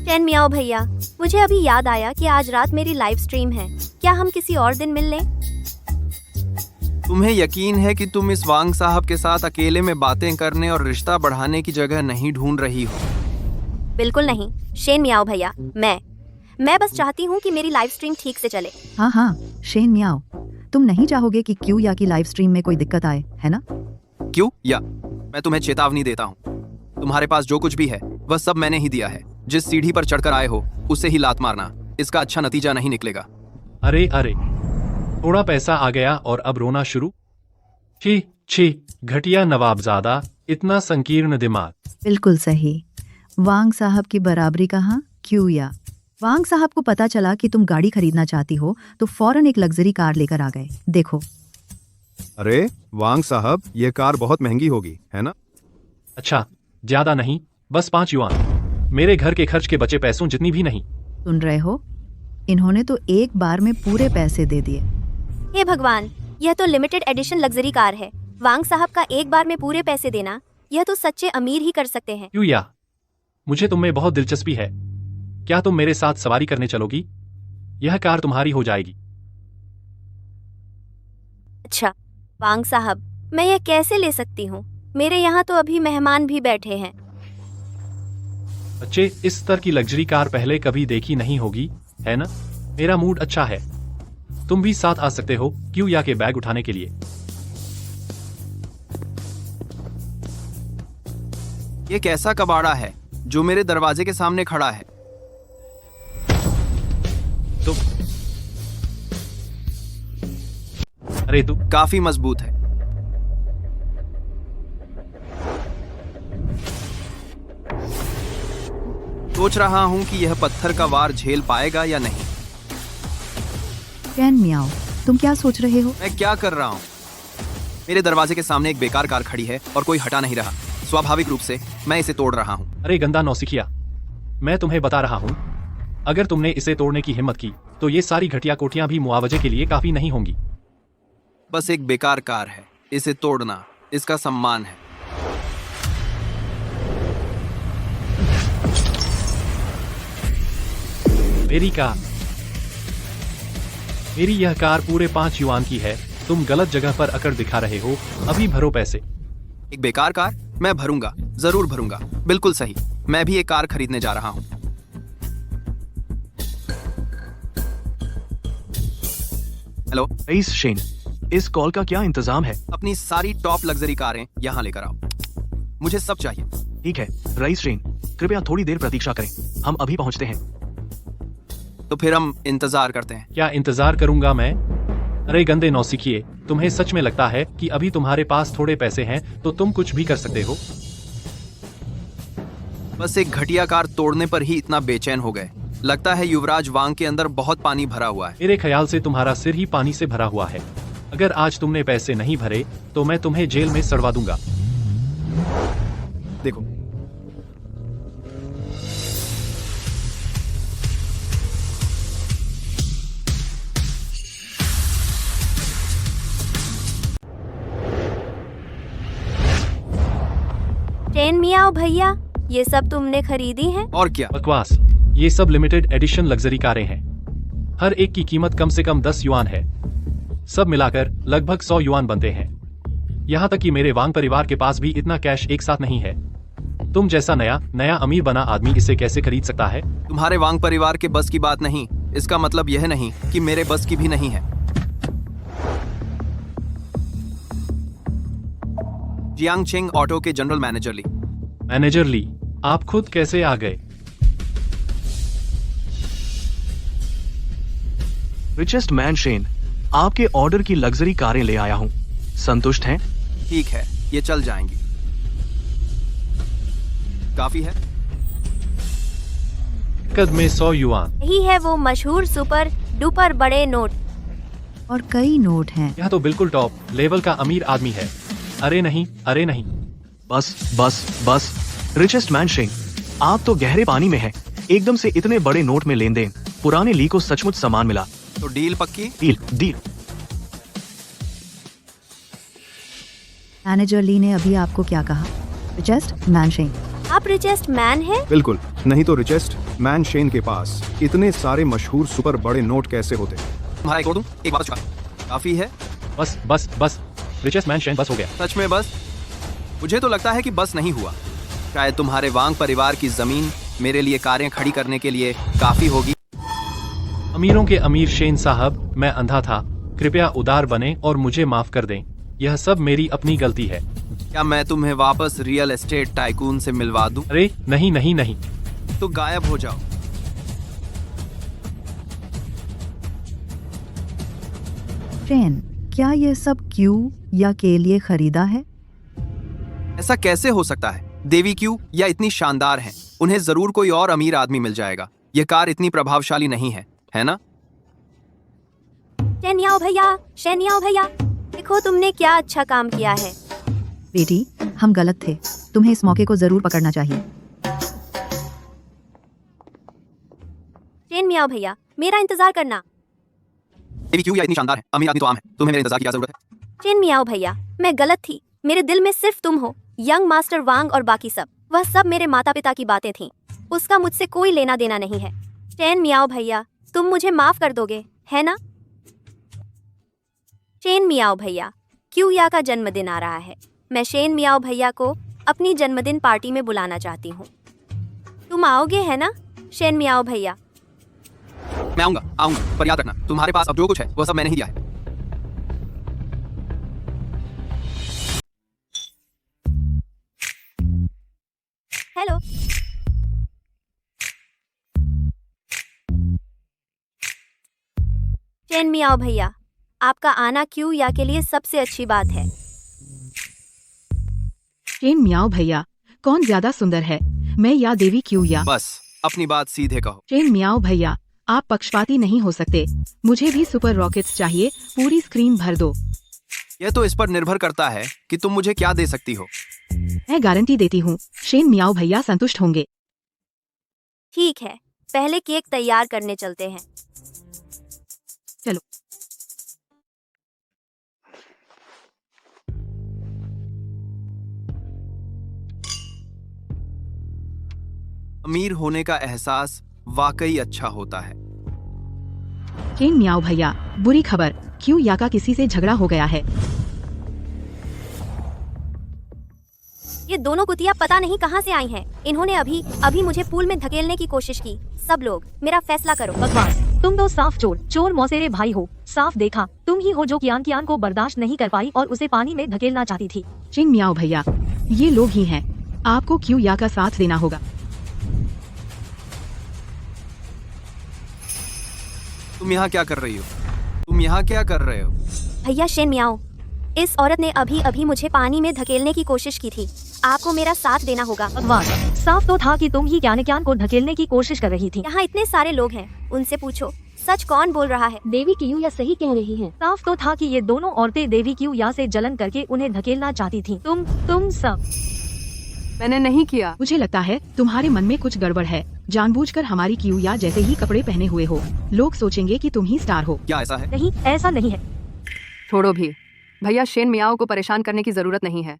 [SPEAKER 4] शेन मियाओ भैया, मुझे अभी याद आया कि आज रात मेरी लाइव स्ट्रीम है। क्या हम किसी और दिन मिल लें?
[SPEAKER 1] तुम्हें यकीन है कि तुम इस वांग साहब के साथ अकेले में बातें करने और रिश्ता बढ़ाने की जगह नहीं ढूंढ रही हो?
[SPEAKER 4] बिल्कुल नहीं शेन मियाओ भैया, मैं बस चाहती हूँ कि मेरी लाइव स्ट्रीम ठीक से चले।
[SPEAKER 3] हाँ हाँ शेन मियाओ, तुम नहीं चाहोगे कि क्यू या की लाइव स्ट्रीम में कोई दिक्कत आए, है ना?
[SPEAKER 1] क्यों या? मैं तुम्हें चेतावनी देता हूँ, तुम्हारे पास जो कुछ भी है वह सब मैंने ही दिया है। जिस सीढ़ी पर चढ़कर आए हो उसे ही लात मारना, इसका अच्छा नतीजा नहीं निकलेगा।
[SPEAKER 12] अरे अरे, थोड़ा पैसा आ गया और अब रोना शुरू? छी छी, घटिया नवाबजादा, इतना संकीर्ण दिमाग।
[SPEAKER 3] बिल्कुल सही। वांग साहब की बराबरी कहाँ? क्यू या? वांग साहब को पता चला कि तुम गाड़ी खरीदना चाहती हो तो फौरन एक लग्जरी कार लेकर आ गए। देखो।
[SPEAKER 11] अरे वांग साहब, ये कार बहुत महंगी होगी, है ना?
[SPEAKER 12] अच्छा, ज्यादा नहीं, बस 5 युआन। मेरे घर के खर्च के बचे पैसों जितनी भी नहीं।
[SPEAKER 3] सुन रहे हो? इन्होंने तो एक बार में पूरे पैसे दे दिए।
[SPEAKER 4] हे भगवान, यह तो लिमिटेड एडिशन लग्जरी कार है। वांग साहब का एक बार में पूरे पैसे देना, यह तो सच्चे अमीर ही कर सकते हैं।
[SPEAKER 12] क्यों या? मुझे तुम में बहुत दिलचस्पी है। क्या तुम मेरे साथ सवारी करने चलोगी? यह कार तुम्हारी हो जाएगी।
[SPEAKER 4] अच्छा वांग साहब, मैं यह कैसे ले सकती हूँ? मेरे यहाँ तो अभी मेहमान भी बैठे हैं।
[SPEAKER 12] बच्चे, इस स्तर की लग्जरी कार पहले कभी देखी नहीं होगी, है ना? मेरा मूड अच्छा है। तुम भी साथ आ सकते हो क्यों या के बैग उठाने के लिए।
[SPEAKER 1] ये कैसा कबाड़ा है जो मेरे दरवाजे के सामने खड़ा है?
[SPEAKER 12] तो अरे तू
[SPEAKER 1] काफी मजबूत है। सोच रहा हूं कि यह पत्थर का वार झेल पाएगा या नहीं।
[SPEAKER 13] चैन मियाओ, तुम क्या सोच रहे हो?
[SPEAKER 1] मैं क्या कर रहा हूं? मेरे दरवाजे के सामने एक बेकार कार खड़ी है और कोई हटा नहीं रहा। स्वाभाविक रूप से मैं इसे तोड़ रहा हूं।
[SPEAKER 12] अरे गंदा नौसिखिया, मैं तुम्हें बता रहा हूं, अगर तुमने इसे तोड़ने की हिम्मत की तो ये सारी घटिया कोठियां भी मुआवजे के लिए काफी नहीं होंगी।
[SPEAKER 1] बस एक बेकार कार है, इसे तोड़ना इसका सम्मान है।
[SPEAKER 12] मेरी कार, मेरी यह कार पूरे 5 युआन की है। तुम गलत जगह पर अकड़ दिखा रहे हो। अभी भरो पैसे।
[SPEAKER 1] एक बेकार कार? मैं भरूंगा, जरूर भरूंगा। बिल्कुल सही, मैं भी एक कार खरीदने जा रहा हूं। हेलो
[SPEAKER 5] रईस शेन, इस कॉल का क्या इंतजाम है?
[SPEAKER 1] अपनी सारी टॉप लग्जरी कारें यहाँ लेकर आओ, मुझे सब चाहिए।
[SPEAKER 5] ठीक है रईस शेन, कृपया थोड़ी देर प्रतीक्षा करें, हम अभी पहुंचते हैं।
[SPEAKER 1] तो फिर हम इंतजार करते हैं।
[SPEAKER 12] क्या इंतजार करूंगा मैं? अरे गंदे नौसिखिए, तुम्हें सच में लगता है कि अभी तुम्हारे पास थोड़े पैसे हैं तो तुम कुछ भी कर सकते हो?
[SPEAKER 1] बस एक घटिया कार तोड़ने पर ही इतना बेचैन हो गए। लगता है युवराज वांग के अंदर बहुत पानी भरा हुआ है।
[SPEAKER 12] मेरे ख्याल से तुम्हारा सिर ही पानी से भरा हुआ है। अगर आज तुमने पैसे नहीं भरे तो मैं तुम्हें जेल में सड़वा दूंगा।
[SPEAKER 11] देखो,
[SPEAKER 4] चैन मियाओ भैया, ये सब तुमने खरीदी है?
[SPEAKER 1] और क्या?
[SPEAKER 12] बकवास, ये सब लिमिटेड एडिशन लग्जरी कारें हैं। हर एक की कीमत कम से कम 10 युआन है। सब मिलाकर लगभग 100 युआन बनते हैं। यहाँ तक कि मेरे वांग परिवार के पास भी इतना कैश एक साथ नहीं है। तुम जैसा नया अमीर बना आदमी इसे कैसे खरीद सकता है?
[SPEAKER 1] तुम्हारे वांग परिवार के बस की बात नहीं, इसका मतलब यह नहीं कि मेरे बस की भी नहीं है। जियांगचेंग ऑटो के जनरल मैनेजर ली।
[SPEAKER 12] मैनेजर ली, आप खुद कैसे आ गए?
[SPEAKER 5] रिचेस्ट मैन शेन, आपके ऑर्डर की लग्जरी कारें ले आया हूं। संतुष्ट हैं?
[SPEAKER 1] ठीक है, ये चल जाएंगी। काफी है।
[SPEAKER 12] कद में 100 युआन।
[SPEAKER 4] यही है वो मशहूर सुपर डुपर बड़े नोट।
[SPEAKER 13] और कई नोट हैं।
[SPEAKER 12] यह तो बिल्कुल टॉप लेवल का अमीर आदमी है। अरे नहीं, अरे नहीं।
[SPEAKER 5] बस रिचेस्ट मैन शेन, आप तो गहरे पानी में हैं। एकदम से इतने बड़े नोट में लेन देन, पुराने ली को सचमुच सामान मिला।
[SPEAKER 1] तो डील पक्की?
[SPEAKER 5] डील।
[SPEAKER 13] मैनेजर ली ने अभी आपको क्या कहा? रिचेस्ट मैन शेन,
[SPEAKER 4] आप रिचेस्ट मैन हैं?
[SPEAKER 11] बिल्कुल नहीं तो रिचेस्ट मैन शेन के पास इतने सारे मशहूर सुपर बड़े नोट कैसे होते?
[SPEAKER 1] तुम्हारा एक तोड़ दूं? एक बात चुका। काफी है।
[SPEAKER 12] बस रिचेस्ट मैन शेन, बस हो गया।
[SPEAKER 1] सच में बस? मुझे तो लगता है कि बस नहीं हुआ। शायद तुम्हारे वांग परिवार की जमीन मेरे लिए कारें खड़ी करने के लिए काफी होगी।
[SPEAKER 12] अमीरों के अमीर शेन साहब, मैं अंधा था। कृपया उदार बने और मुझे माफ कर दें। यह सब मेरी अपनी गलती है।
[SPEAKER 1] क्या मैं तुम्हें वापस रियल एस्टेट टाइकून से मिलवा दूं?
[SPEAKER 12] अरे नहीं।
[SPEAKER 1] तो गायब हो जाओ।
[SPEAKER 13] शेन, क्या ये सब क्यू या के लिए खरीदा है?
[SPEAKER 1] ऐसा कैसे हो सकता है? देवी क्यों या इतनी शानदार हैं, उन्हें जरूर कोई और अमीर आदमी मिल जाएगा। यह कार इतनी प्रभावशाली नहीं है ना?
[SPEAKER 4] शेनियाओ भैया, देखो तुमने क्या अच्छा काम किया है।
[SPEAKER 13] बेटी, हम गलत थे। तुम्हें इस मौके को जरूर पकड़ना चाहिए।
[SPEAKER 4] शेनियाओ भैया, मेरा इंतजार करना।
[SPEAKER 1] देवी क्यों या इतनी शानदार है, अमीर आदमी तो आम है। तुम्हें मेरे इंतजार की क्या जरूरत है?
[SPEAKER 4] शेनियाओ भैया, मैं गलत थी। मेरे दिल में सिर्फ तुम हो, यंग मास्टर वांग और बाकी सब। वह सब मेरे माता पिता की बातें थीं। उसका मुझसे कोई लेना देना नहीं है। चैन मियाओ भैया, तुम मुझे माफ कर दोगे, है ना? शेन मियाओ भैया, क्यूया का जन्मदिन आ रहा है। मैं शेन मियाओ भैया को अपनी जन्मदिन पार्टी में बुलाना चाहती हूँ। तुम आओगे, है ना शेन मियाओ भैया?
[SPEAKER 1] मैं आऊंगा आऊंगा, पर याद रखना तुम्हारे पास अब जो कुछ है वह सब मैंने ही दिया है।
[SPEAKER 4] हेलो। शेन मियाओ भैया, आपका आना क्यूया के लिए सबसे अच्छी बात है।
[SPEAKER 2] शेन मियाओ भैया, कौन ज्यादा सुंदर है, मैं या देवी क्यूया?
[SPEAKER 1] बस अपनी बात सीधे कहो।
[SPEAKER 2] शेन मियाओ भैया, आप पक्षपाती नहीं हो सकते। मुझे भी सुपर रॉकेट्स चाहिए, पूरी स्क्रीन भर दो।
[SPEAKER 1] यह तो इस पर निर्भर करता है कि तुम मुझे क्या दे सकती हो।
[SPEAKER 2] मैं गारंटी देती हूँ, शेन मियाओ भैया संतुष्ट होंगे।
[SPEAKER 4] ठीक है, पहले केक तैयार करने चलते हैं।
[SPEAKER 2] चलो।
[SPEAKER 1] अमीर होने का एहसास वाकई अच्छा होता है।
[SPEAKER 2] शेन मियाओ भैया, बुरी खबर, क्यूया का किसी से झगड़ा हो गया है।
[SPEAKER 4] ये दोनों कुतिया पता नहीं कहाँ से आई हैं। इन्होंने अभी मुझे पूल में धकेलने की कोशिश की। सब लोग मेरा फैसला करो।
[SPEAKER 3] बकवास, तुम तो साफ चोर मौसेरे भाई हो। साफ देखा, तुम ही हो जो कियान को बर्दाश्त नहीं कर पाई और उसे पानी में धकेलना चाहती थी।
[SPEAKER 2] शेन मियाओ भैया, ये लोग ही हैं। आपको क्यूया का साथ देना होगा।
[SPEAKER 1] तुम यहाँ क्या कर रही हो? तुम यहाँ क्या कर रहे हो?
[SPEAKER 4] भैया शेन मियाओ, इस औरत ने अभी मुझे पानी में धकेलने की कोशिश की थी। आपको मेरा साथ देना होगा।
[SPEAKER 3] बकवास, साफ तो था कि तुम ही कियान को धकेलने की कोशिश कर रही थी।
[SPEAKER 4] यहाँ इतने सारे लोग हैं, उनसे पूछो सच कौन बोल रहा है।
[SPEAKER 6] देवी क्यूया सही कह रही हैं।
[SPEAKER 3] साफ तो था कि ये दोनों औरतें देवी क्यूया से जलन करके उन्हें धकेलना चाहती थी। तुम सब।
[SPEAKER 9] मैंने नहीं किया।
[SPEAKER 2] मुझे लगता है तुम्हारे मन में कुछ गड़बड़ है। जानबूझकर हमारी क्यूया जैसे ही कपड़े पहने हुए हो, लोग सोचेंगे कि तुम ही स्टार हो।
[SPEAKER 1] क्या ऐसा है?
[SPEAKER 3] नहीं, ऐसा नहीं है।
[SPEAKER 9] छोड़ो भी भैया, शेन मियाओ को परेशान करने की जरूरत नहीं है।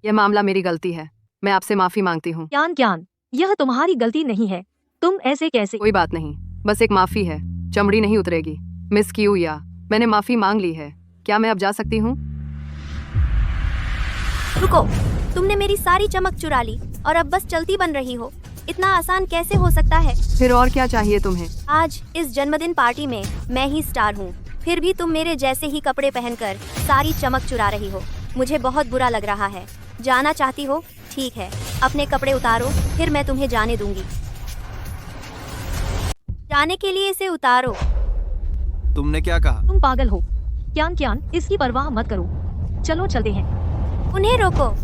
[SPEAKER 9] यह मामला मेरी गलती है, मैं आपसे माफी मांगती हूँ।
[SPEAKER 3] कियान, यह तुम्हारी गलती नहीं है। तुम ऐसे कैसे?
[SPEAKER 9] कोई बात नहीं, बस एक माफी है, चमड़ी नहीं उतरेगी। मिस क्यूया, मैंने माफी मांग ली है, क्या मैं अब जा सकती हूँ?
[SPEAKER 4] रुको, तुमने मेरी सारी चमक चुरा ली और अब बस चलती बन रही हो। इतना आसान कैसे हो सकता है?
[SPEAKER 9] फिर और क्या चाहिए तुम्हें?
[SPEAKER 4] आज इस जन्मदिन पार्टी में मैं ही स्टार हूँ, फिर भी तुम मेरे जैसे ही कपड़े पहनकर सारी चमक चुरा रही हो। मुझे बहुत बुरा लग रहा है। जाना चाहती हो? ठीक है, अपने कपड़े उतारो, फिर मैं तुम्हें जाने दूंगी। जाने के लिए इसे उतारो।
[SPEAKER 1] तुमने क्या कहा?
[SPEAKER 3] तुम पागल हो। कियान, इसकी परवाह मत करो। चलो चलते हैं।
[SPEAKER 4] उन्हें रोको।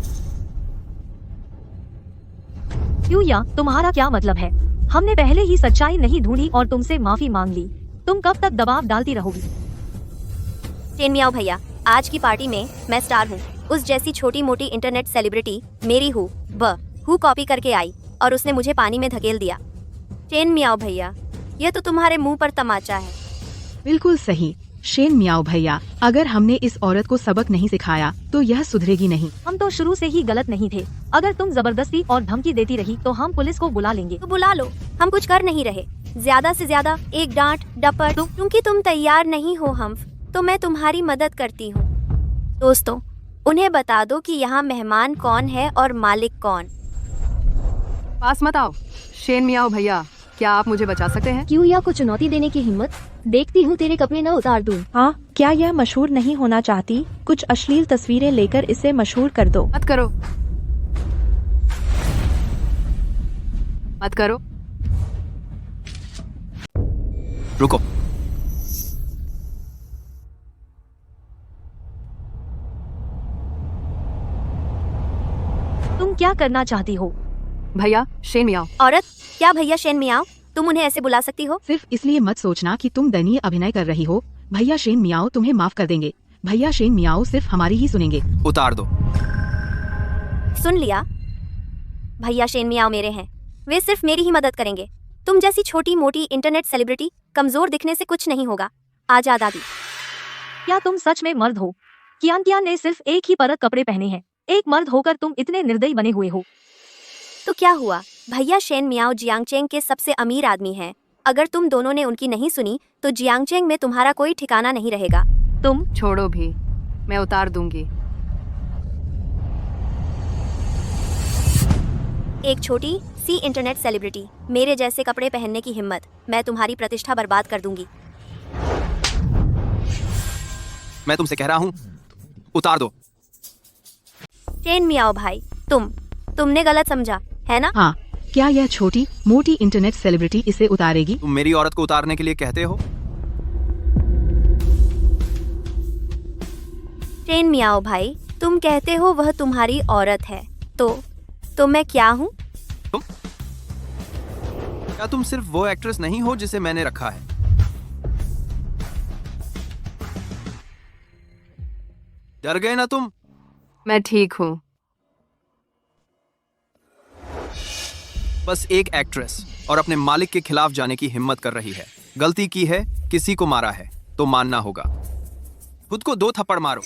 [SPEAKER 3] क्यूया, तुम्हारा क्या मतलब है? हमने पहले ही सच्चाई नहीं ढूंढी और तुमसे माफी मांग ली। तुम कब तक दबाव डालती रहोगी?
[SPEAKER 4] शेन मियाओ भैया, आज की पार्टी में मैं स्टार हूँ। उस जैसी छोटी मोटी इंटरनेट सेलिब्रिटी मेरी हु कॉपी करके आई और उसने मुझे पानी में धकेल दिया। शेन मियाओ भैया, यह तो तुम्हारे मुंह पर तमाचा है।
[SPEAKER 2] बिल्कुल सही शेन मियाओ भैया, अगर हमने इस औरत को सबक नहीं सिखाया तो यह सुधरेगी नहीं।
[SPEAKER 3] हम तो शुरू से ही गलत नहीं थे। अगर तुम जबरदस्ती और धमकी देती रही तो हम पुलिस को बुला लेंगे।
[SPEAKER 4] तो बुला लो, हम कुछ कर नहीं रहे। ज्यादा से ज्यादा एक डांट डपट, क्योंकि तुम तैयार नहीं हो हम, तो मैं तुम्हारी मदद करती हूँ। दोस्तों, उन्हें बता दो कि यहाँ मेहमान कौन है और मालिक कौन।
[SPEAKER 9] पास मत आओ। शेन मियाओ भैया, क्या आप मुझे बचा सकते हैं?
[SPEAKER 6] क्यूया को चुनौती देने की हिम्मत, देखती हूँ तेरे कपड़े न उतार दूं।
[SPEAKER 3] हाँ, क्या यह मशहूर नहीं होना चाहती? कुछ अश्लील तस्वीरें लेकर इसे मशहूर कर दो।
[SPEAKER 9] मत करो, मत करो।
[SPEAKER 1] रुको।
[SPEAKER 3] तुम क्या करना चाहती हो?
[SPEAKER 9] भैया शेन मियाओ।
[SPEAKER 4] औरत, क्या भैया शेन मियाओ? तुम उन्हें ऐसे बुला सकती हो?
[SPEAKER 2] सिर्फ इसलिए मत सोचना कि तुम दयनीय अभिनय कर रही हो। भैया शेन मियाओ तुम्हें माफ कर देंगे। भैया शेन मियाओ सिर्फ हमारी ही सुनेंगे।
[SPEAKER 1] उतार दो।
[SPEAKER 4] सुन लिया? भैया शेन मियाओ मेरे हैं, वे सिर्फ मेरी ही मदद करेंगे। तुम जैसी छोटी मोटी इंटरनेट सेलिब्रिटी कमजोर दिखने से कुछ नहीं होगा। आजाद आदि।
[SPEAKER 3] क्या तुम सच में मर्द हो? कियान ने सिर्फ एक ही परत कपड़े पहने हैं। एक मर्द होकर तुम इतने निर्दयी बने हुए हो।
[SPEAKER 4] तो क्या हुआ? भैया शेन मियाओ जियांगचेंग के सबसे अमीर आदमी हैं। अगर तुम दोनों ने उनकी नहीं सुनी तो जियांगचेंग में तुम्हारा कोई ठिकाना नहीं रहेगा। तुम
[SPEAKER 9] छोड़ो भी, मैं उतार दूंगी।
[SPEAKER 4] एक छोटी सी इंटरनेट सेलिब्रिटी, मेरे जैसे कपड़े पहनने की हिम्मत, मैं तुम्हारी प्रतिष्ठा बर्बाद कर दूंगी।
[SPEAKER 1] मैं तुमसे कह रहा हूँ, उतार दो।
[SPEAKER 4] चेन मियाओ भाई, तुमने गलत समझा है ना?
[SPEAKER 2] हाँ, क्या यह छोटी मोटी इंटरनेट सेलिब्रिटी इसे उतारेगी?
[SPEAKER 1] तुम मेरी औरत को उतारने के लिए कहते हो?
[SPEAKER 4] चेन मियाओ भाई, तुम कहते हो वह तुम्हारी औरत है, तो मैं क्या हूँ?
[SPEAKER 1] क्या तुम सिर्फ वो एक्ट्रेस नहीं हो जिसे मैंने रखा है? डर गए ना तुम?
[SPEAKER 9] मैं ठीक हूँ।
[SPEAKER 1] बस एक एक्ट्रेस और अपने मालिक के खिलाफ जाने की हिम्मत कर रही है। गलती की है, किसी को मारा है तो मानना होगा। खुद को 2 थप्पड़ मारो।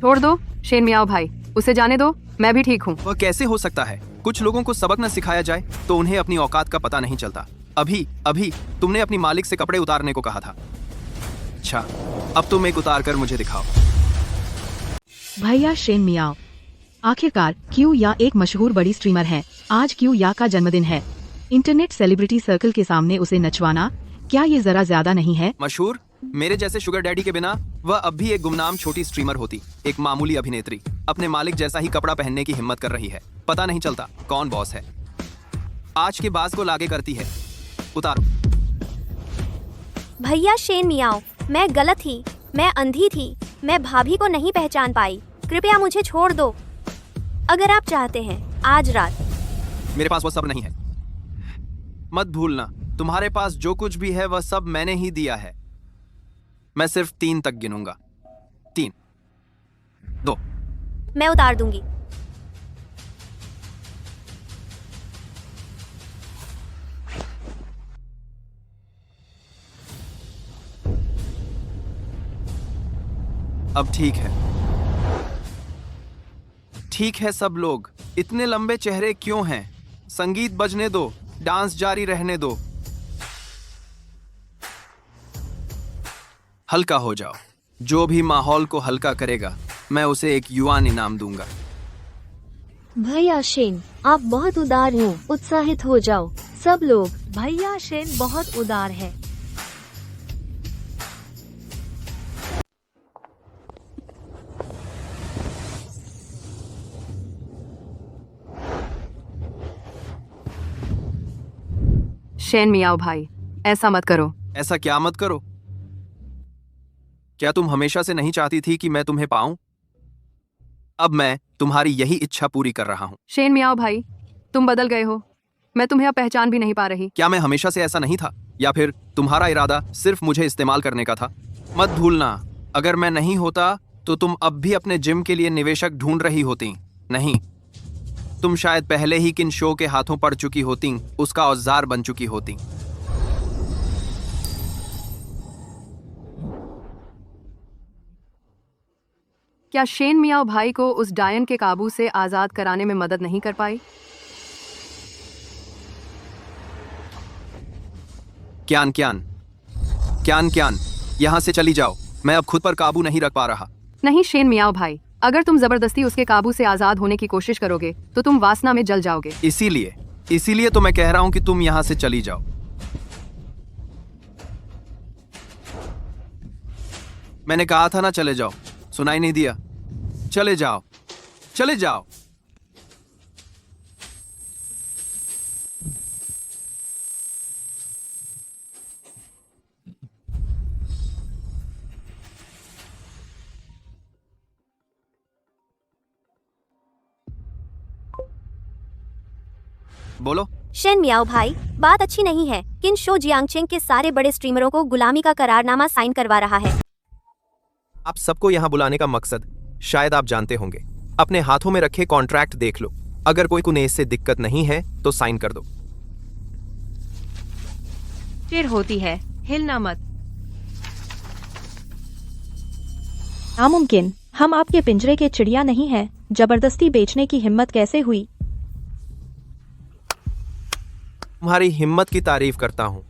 [SPEAKER 9] छोड़ दो शेन मियाओ भाई, उसे जाने दो, मैं भी ठीक हूँ।
[SPEAKER 1] वह कैसे हो सकता है? कुछ लोगों को सबक न सिखाया जाए तो उन्हें अपनी औकात का पता नहीं चलता। अभी तुमने अपनी मालिक से कपड़े उतारने को कहा था। अच्छा, अब तुम एक उतार कर मुझे दिखाओ।
[SPEAKER 2] भैया शेन मियाओ, आखिरकार क्यू या एक मशहूर बड़ी स्ट्रीमर है। आज क्यू या का जन्मदिन है। इंटरनेट सेलिब्रिटी सर्कल के सामने उसे नचवाना, क्या ये जरा ज्यादा नहीं है?
[SPEAKER 1] मशहूर? मेरे जैसे शुगर डैडी के बिना वह अब भी एक गुमनाम छोटी स्ट्रीमर होती, एक मामूली अभिनेत्री। अपने मालिक जैसा ही कपड़ा पहनने की हिम्मत कर रही है। पता नहीं चलता कौन बॉस है। आज के बाज को लागे करती है। उतारो।
[SPEAKER 4] भैया शेन मियाओ, मैं गलत थी, मैं अंधी थी, मैं भाभी को नहीं पहचान पाई। कृपया मुझे छोड़ दो। अगर आप चाहते हैं आज रात।
[SPEAKER 1] मेरे पास वो सब नहीं है। मत भूलना, तुम्हारे पास जो कुछ भी है वह सब मैंने ही दिया है। मैं सिर्फ 3 तक गिनूंगा। 3, 2।
[SPEAKER 4] मैं उतार दूंगी।
[SPEAKER 1] अब ठीक है। ठीक है सब लोग, इतने लंबे चेहरे क्यों हैं? संगीत बजने दो, डांस जारी रहने दो। हल्का हो जाओ। जो भी माहौल को हल्का करेगा, मैं उसे एक युआन इनाम दूंगा।
[SPEAKER 6] भैया शेन, आप बहुत उदार हो, उत्साहित हो जाओ सब लोग।
[SPEAKER 3] भैया शेन बहुत उदार है।
[SPEAKER 9] शेन मियाओ भाई, ऐसा मत करो।
[SPEAKER 1] ऐसा क्या मत करो? क्या तुम हमेशा से नहीं चाहती थी कि मैं तुम्हें पाऊं? अब मैं तुम्हारी यही इच्छा पूरी कर रहा हूं।
[SPEAKER 9] शेन मियाओ भाई, तुम बदल गए हो। मैं तुम्हें अब पहचान भी नहीं पा रही।
[SPEAKER 1] क्या मैं हमेशा से ऐसा नहीं था, या फिर तुम्हारा इरादा सिर्फ मुझे इस्तेमाल करने का था? मत भूलना, अगर मैं नहीं होता तो तुम अब भी अपने जिम के लिए निवेशक ढूंढ रही होती। नहीं, तुम शायद पहले ही किन शो के हाथों पड़ चुकी होती, उसका औजार बन चुकी होती।
[SPEAKER 9] क्या शेन मियाओ भाई को उस डायन के काबू से आजाद कराने में मदद नहीं कर पाई?
[SPEAKER 1] क्यान, यहाँ से चली जाओ। मैं अब खुद पर काबू नहीं रख पा रहा।
[SPEAKER 9] नहीं शेन मियाओ भाई, अगर तुम जबरदस्ती उसके काबू से आजाद होने की कोशिश करोगे तो तुम वासना में जल जाओगे।
[SPEAKER 1] इसीलिए तो मैं कह रहा हूँ कि तुम यहाँ से चली जाओ। मैंने कहा था ना चले जाओ, सुनाई नहीं दिया? चले जाओ। बोलो।
[SPEAKER 4] शेन मियाओ भाई, बात अच्छी नहीं है। किन शो जियांगचेंग के सारे बड़े स्ट्रीमरों को गुलामी का करारनामा साइन करवा रहा है।
[SPEAKER 1] आप सबको यहाँ बुलाने का मकसद शायद आप जानते होंगे। अपने हाथों में रखे कॉन्ट्रैक्ट देख लो। अगर कोई कुने इससे दिक्कत नहीं है तो साइन कर दो।
[SPEAKER 2] चिढ़ होती है, हिलना मत।
[SPEAKER 3] नामुमकिन, हम आपके पिंजरे के चिड़िया नहीं हैं। जबरदस्ती बेचने की हिम्मत कैसे हुई?
[SPEAKER 1] तुम्हारी हिम्मत की तारीफ करता हूँ।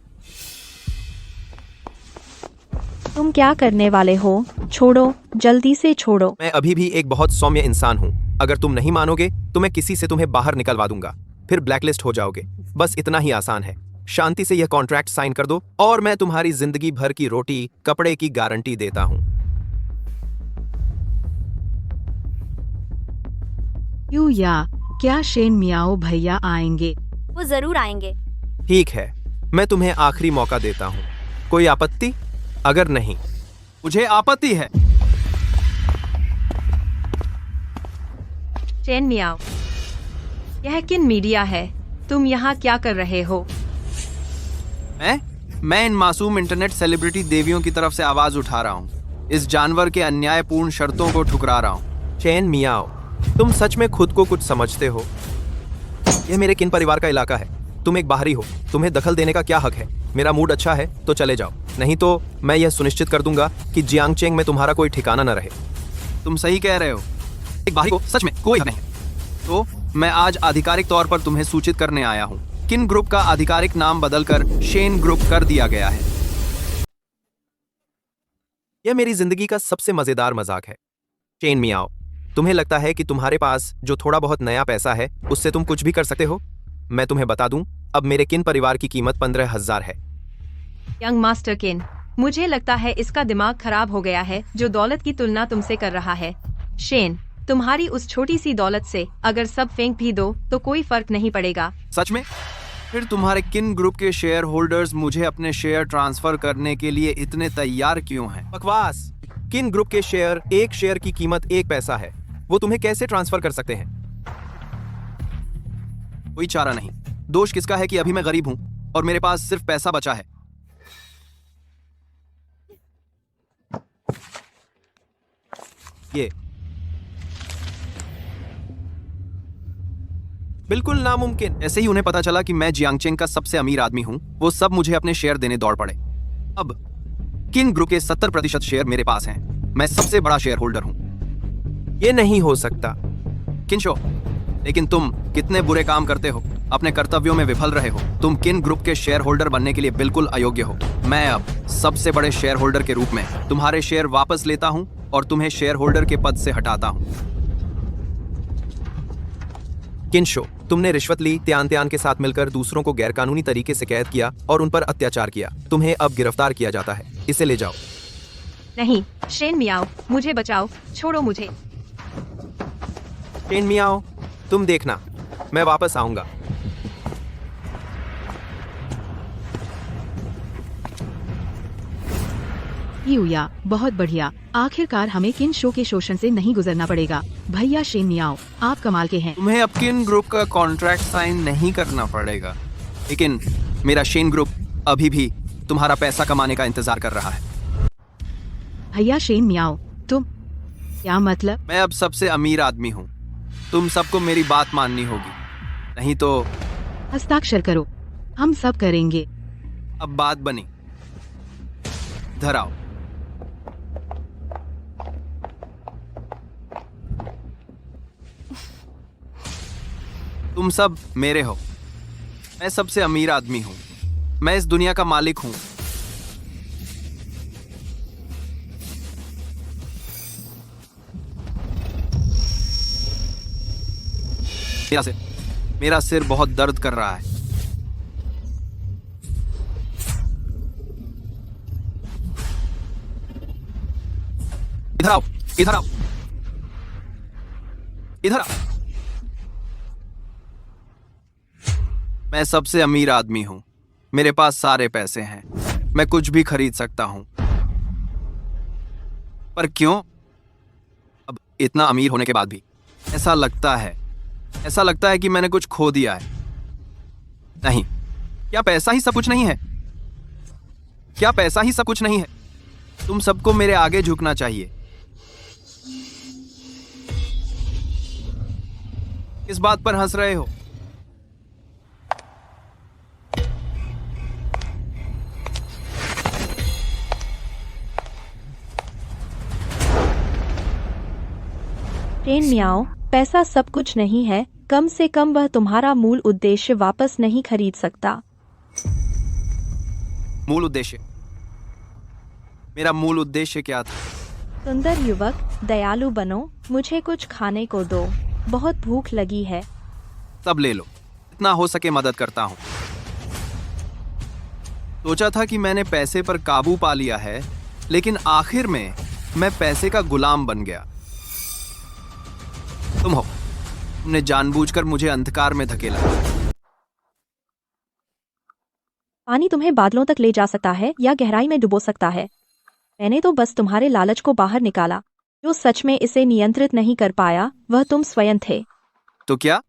[SPEAKER 3] तुम क्या करने वाले हो? छोड़ो, जल्दी से छोड़ो।
[SPEAKER 1] मैं अभी भी एक बहुत सौम्य इंसान हूँ। अगर तुम नहीं मानोगे तो मैं किसी से तुम्हें बाहर निकलवा दूंगा, फिर ब्लैकलिस्ट हो जाओगे। बस इतना ही आसान है। शांति से यह कॉन्ट्रैक्ट साइन कर दो और मैं तुम्हारी जिंदगी भर की रोटी कपड़े की गारंटी देता हूँ।
[SPEAKER 13] क्यों या क्या शेन मियाओ भैया आएंगे?
[SPEAKER 4] वो जरूर आएंगे।
[SPEAKER 1] ठीक है, मैं तुम्हें आखिरी मौका देता हूँ। कोई आपत्ति? अगर नहीं, मुझे आपत्ति है।
[SPEAKER 2] चेन मियाओ, यह किन मीडिया है? तुम यहाँ क्या कर रहे हो?
[SPEAKER 1] मैं इन मासूम इंटरनेट सेलिब्रिटी देवियों की तरफ से आवाज उठा रहा हूँ। इस जानवर के अन्यायपूर्ण शर्तों को ठुकरा रहा हूँ। चेन मियाओ, तुम सच में खुद को कुछ समझते हो? यह मेरे किन परिवार का इलाका है। तुम एक बाहरी हो, तुम्हें दखल देने का क्या हक है? मेरा मूड अच्छा है तो चले जाओ, नहीं तो मैं यह सुनिश्चित कर दूंगा कि जियांगचेंग में तुम्हारा कोई ठिकाना न रहे। तुम सही कह रहे हो, एक बाहरी को सच में कोई हक नहीं। तो मैं आज आधिकारिक तौर पर तुम्हें सूचित करने आया हूँ। किन ग्रुप का आधिकारिक नाम बदलकर शेन ग्रुप कर दिया गया है। यह मेरी जिंदगी का सबसे मजेदार मजाक है। चेन मियाओ, तुम्हें लगता है कि तुम्हारे पास जो थोड़ा बहुत नया पैसा है उससे तुम कुछ भी कर सकते हो? मैं तुम्हें बता दूं, अब मेरे किन परिवार की कीमत 15,000 है।
[SPEAKER 2] यंग मास्टर किन, मुझे लगता है इसका दिमाग खराब हो गया है जो दौलत की तुलना तुमसे कर रहा है। शेन, तुम्हारी उस छोटी सी दौलत से अगर सब फेंक भी दो तो कोई फर्क नहीं पड़ेगा।
[SPEAKER 1] सच में? फिर तुम्हारे किन ग्रुप के शेयर होल्डर्स मुझे अपने शेयर ट्रांसफर करने के लिए इतने तैयार क्यों हैं? बकवास। किन ग्रुप के शेयर, एक शेयर की कीमत 1 पैसा है, वो तुम्हें कैसे ट्रांसफर कर सकते हैं? कोई चारा नहीं। दोष किसका है कि अभी मैं गरीब हूं और मेरे पास सिर्फ पैसा बचा है। ये बिल्कुल नामुमकिन। ऐसे ही उन्हें पता चला कि मैं जियांगचेंग का सबसे अमीर आदमी हूं, वो सब मुझे अपने शेयर देने दौड़ पड़े। अब किन ग्रुप के 70% शेयर मेरे पास हैं। मैं सबसे बड़ा शेयर होल्डर हूं। ये नहीं हो सकता। किनशो, लेकिन तुम कितने बुरे काम करते हो, अपने कर्तव्यों में विफल रहे हो। तुम किन ग्रुप के शेयर होल्डर बनने के लिए बिल्कुल अयोग्य हो। मैं अब सबसे बड़े शेयर होल्डर के रूप में तुम्हारे शेयर वापस लेता हूं और तुम्हें शेयर होल्डर के पद से हटाता हूं। किनशो, तुमने रिश्वत ली, त्यान के साथ मिलकर दूसरों को गैरकानूनी तरीके से कैद किया और उन पर अत्याचार किया। तुम्हें अब गिरफ्तार किया जाता है। इसे ले जाओ।
[SPEAKER 2] नहीं, शेन मियाओ, मुझे बचाओ, छोड़ो मुझे।
[SPEAKER 1] शेन मियाओ, तुम देखना, मैं वापस आऊंगा।
[SPEAKER 13] यूया, बहुत बढ़िया। आखिरकार हमें किन शो के शोषण से नहीं गुजरना पड़ेगा। भैया शेन मियाओ, आप कमाल के हैं।
[SPEAKER 1] तुम्हें अब किन ग्रुप का कॉन्ट्रैक्ट साइन नहीं करना पड़ेगा, लेकिन मेरा शेन ग्रुप अभी भी तुम्हारा पैसा कमाने का इंतजार कर रहा है।
[SPEAKER 13] भैया शेन मियाओ, तुम क्या मतलब?
[SPEAKER 1] मैं अब सबसे अमीर आदमी हूँ। तुम सबको मेरी बात माननी होगी, नहीं तो
[SPEAKER 13] हस्ताक्षर करो, हम सब करेंगे।
[SPEAKER 1] अब बात बनी। इधर आओ। तुम सब मेरे हो। मैं सबसे अमीर आदमी हूं। मैं इस दुनिया का मालिक हूं। मेरा सिर बहुत दर्द कर रहा है। इधर आओ, इधर आओ, इधर आओ। मैं सबसे अमीर आदमी हूं। मेरे पास सारे पैसे हैं। मैं कुछ भी खरीद सकता हूं। पर क्यों? अब इतना अमीर होने के बाद भी ऐसा लगता है कि मैंने कुछ खो दिया है। नहीं, क्या पैसा ही सब कुछ नहीं है? क्या पैसा ही सब कुछ नहीं है? तुम सबको मेरे आगे झुकना चाहिए। किस बात पर हंस रहे हो?
[SPEAKER 3] शेन मियाओ, पैसा सब कुछ नहीं है, कम से कम वह तुम्हारा मूल उद्देश्य वापस नहीं खरीद सकता।
[SPEAKER 1] मूल उद्देश्य? मेरा मूल उद्देश्य क्या था?
[SPEAKER 3] सुंदर युवक, दयालु बनो, मुझे कुछ खाने को दो, बहुत भूख लगी है।
[SPEAKER 1] सब ले लो, इतना हो सके मदद करता हूँ। सोचा था कि मैंने पैसे पर काबू पा लिया है, लेकिन आखिर में मैं पैसे का गुलाम बन गया। तुमने जानबूझकर मुझे अंधकार में धकेला।
[SPEAKER 3] पानी तुम्हें बादलों तक ले जा सकता है या गहराई में डुबो सकता है। मैंने तो बस तुम्हारे लालच को बाहर निकाला। जो सच में इसे नियंत्रित नहीं कर पाया वह तुम स्वयं थे।
[SPEAKER 1] तो क्या?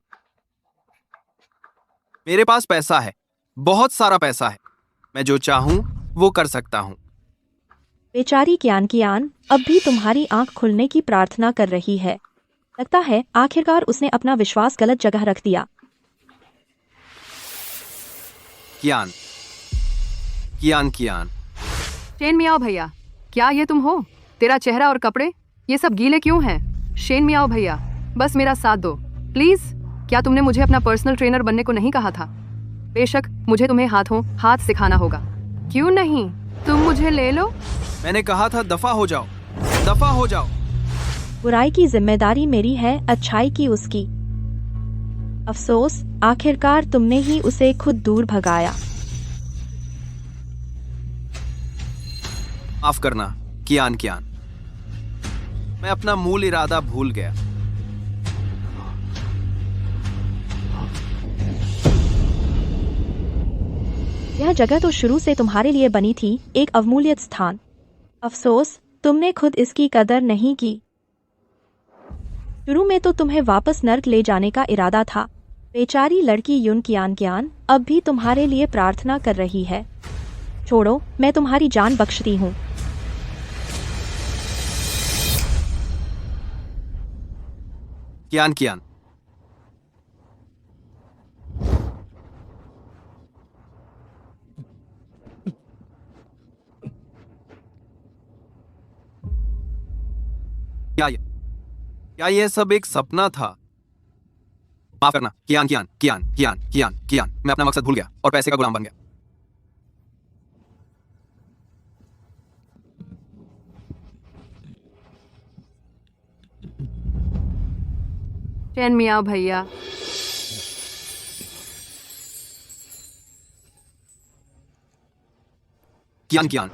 [SPEAKER 1] मेरे पास पैसा है, बहुत सारा पैसा है। मैं जो चाहूं वो कर सकता हूं।
[SPEAKER 3] बेचारी कियान अब भी तुम्हारी आंख खुलने की प्रार्थना कर रही है। लगता है आखिरकार उसने अपना विश्वास गलत जगह रख दिया।
[SPEAKER 1] कियान।
[SPEAKER 9] शेन मियाओ भैया, क्या ये तुम हो? तेरा चेहरा और कपड़े ये सब गीले क्यों हैं? शेन मियाओ भैया, बस मेरा साथ दो प्लीज। क्या तुमने मुझे अपना पर्सनल ट्रेनर बनने को नहीं कहा था? बेशक मुझे तुम्हें हाथों हाथ सिखाना होगा। क्यों नहीं, तुम मुझे ले लो।
[SPEAKER 1] मैंने कहा था दफा हो जाओ, दफा हो जाओ।
[SPEAKER 3] बुराई की जिम्मेदारी मेरी है, अच्छाई की उसकी। अफसोस, आखिरकार तुमने ही उसे खुद दूर भगाया।
[SPEAKER 1] माफ करना कियान। मैं अपना मूल इरादा भूल गया।
[SPEAKER 3] यह जगह तो शुरू से तुम्हारे लिए बनी थी, एक अवमूल्य स्थान। अफसोस, तुमने खुद इसकी कदर नहीं की। शुरू में तो तुम्हें वापस नर्क ले जाने का इरादा था। बेचारी लड़की युन कियान अब भी तुम्हारे लिए प्रार्थना कर रही है। छोड़ो, मैं तुम्हारी जान बख्शती हूँ।
[SPEAKER 1] कियान क्या यह सब एक सपना था? माफ करना कियान। मैं अपना मकसद भूल गया और पैसे का गुलाम बन गया।
[SPEAKER 9] शेन मियाओ भैया,
[SPEAKER 1] कियान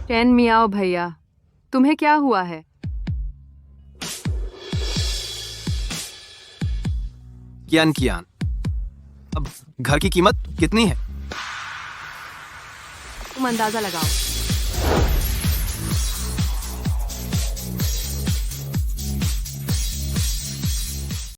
[SPEAKER 9] शेन मियाओ भैया, तुम्हें क्या हुआ है?
[SPEAKER 1] कियान अब घर की कीमत कितनी है?
[SPEAKER 9] तुम अंदाजा लगाओ।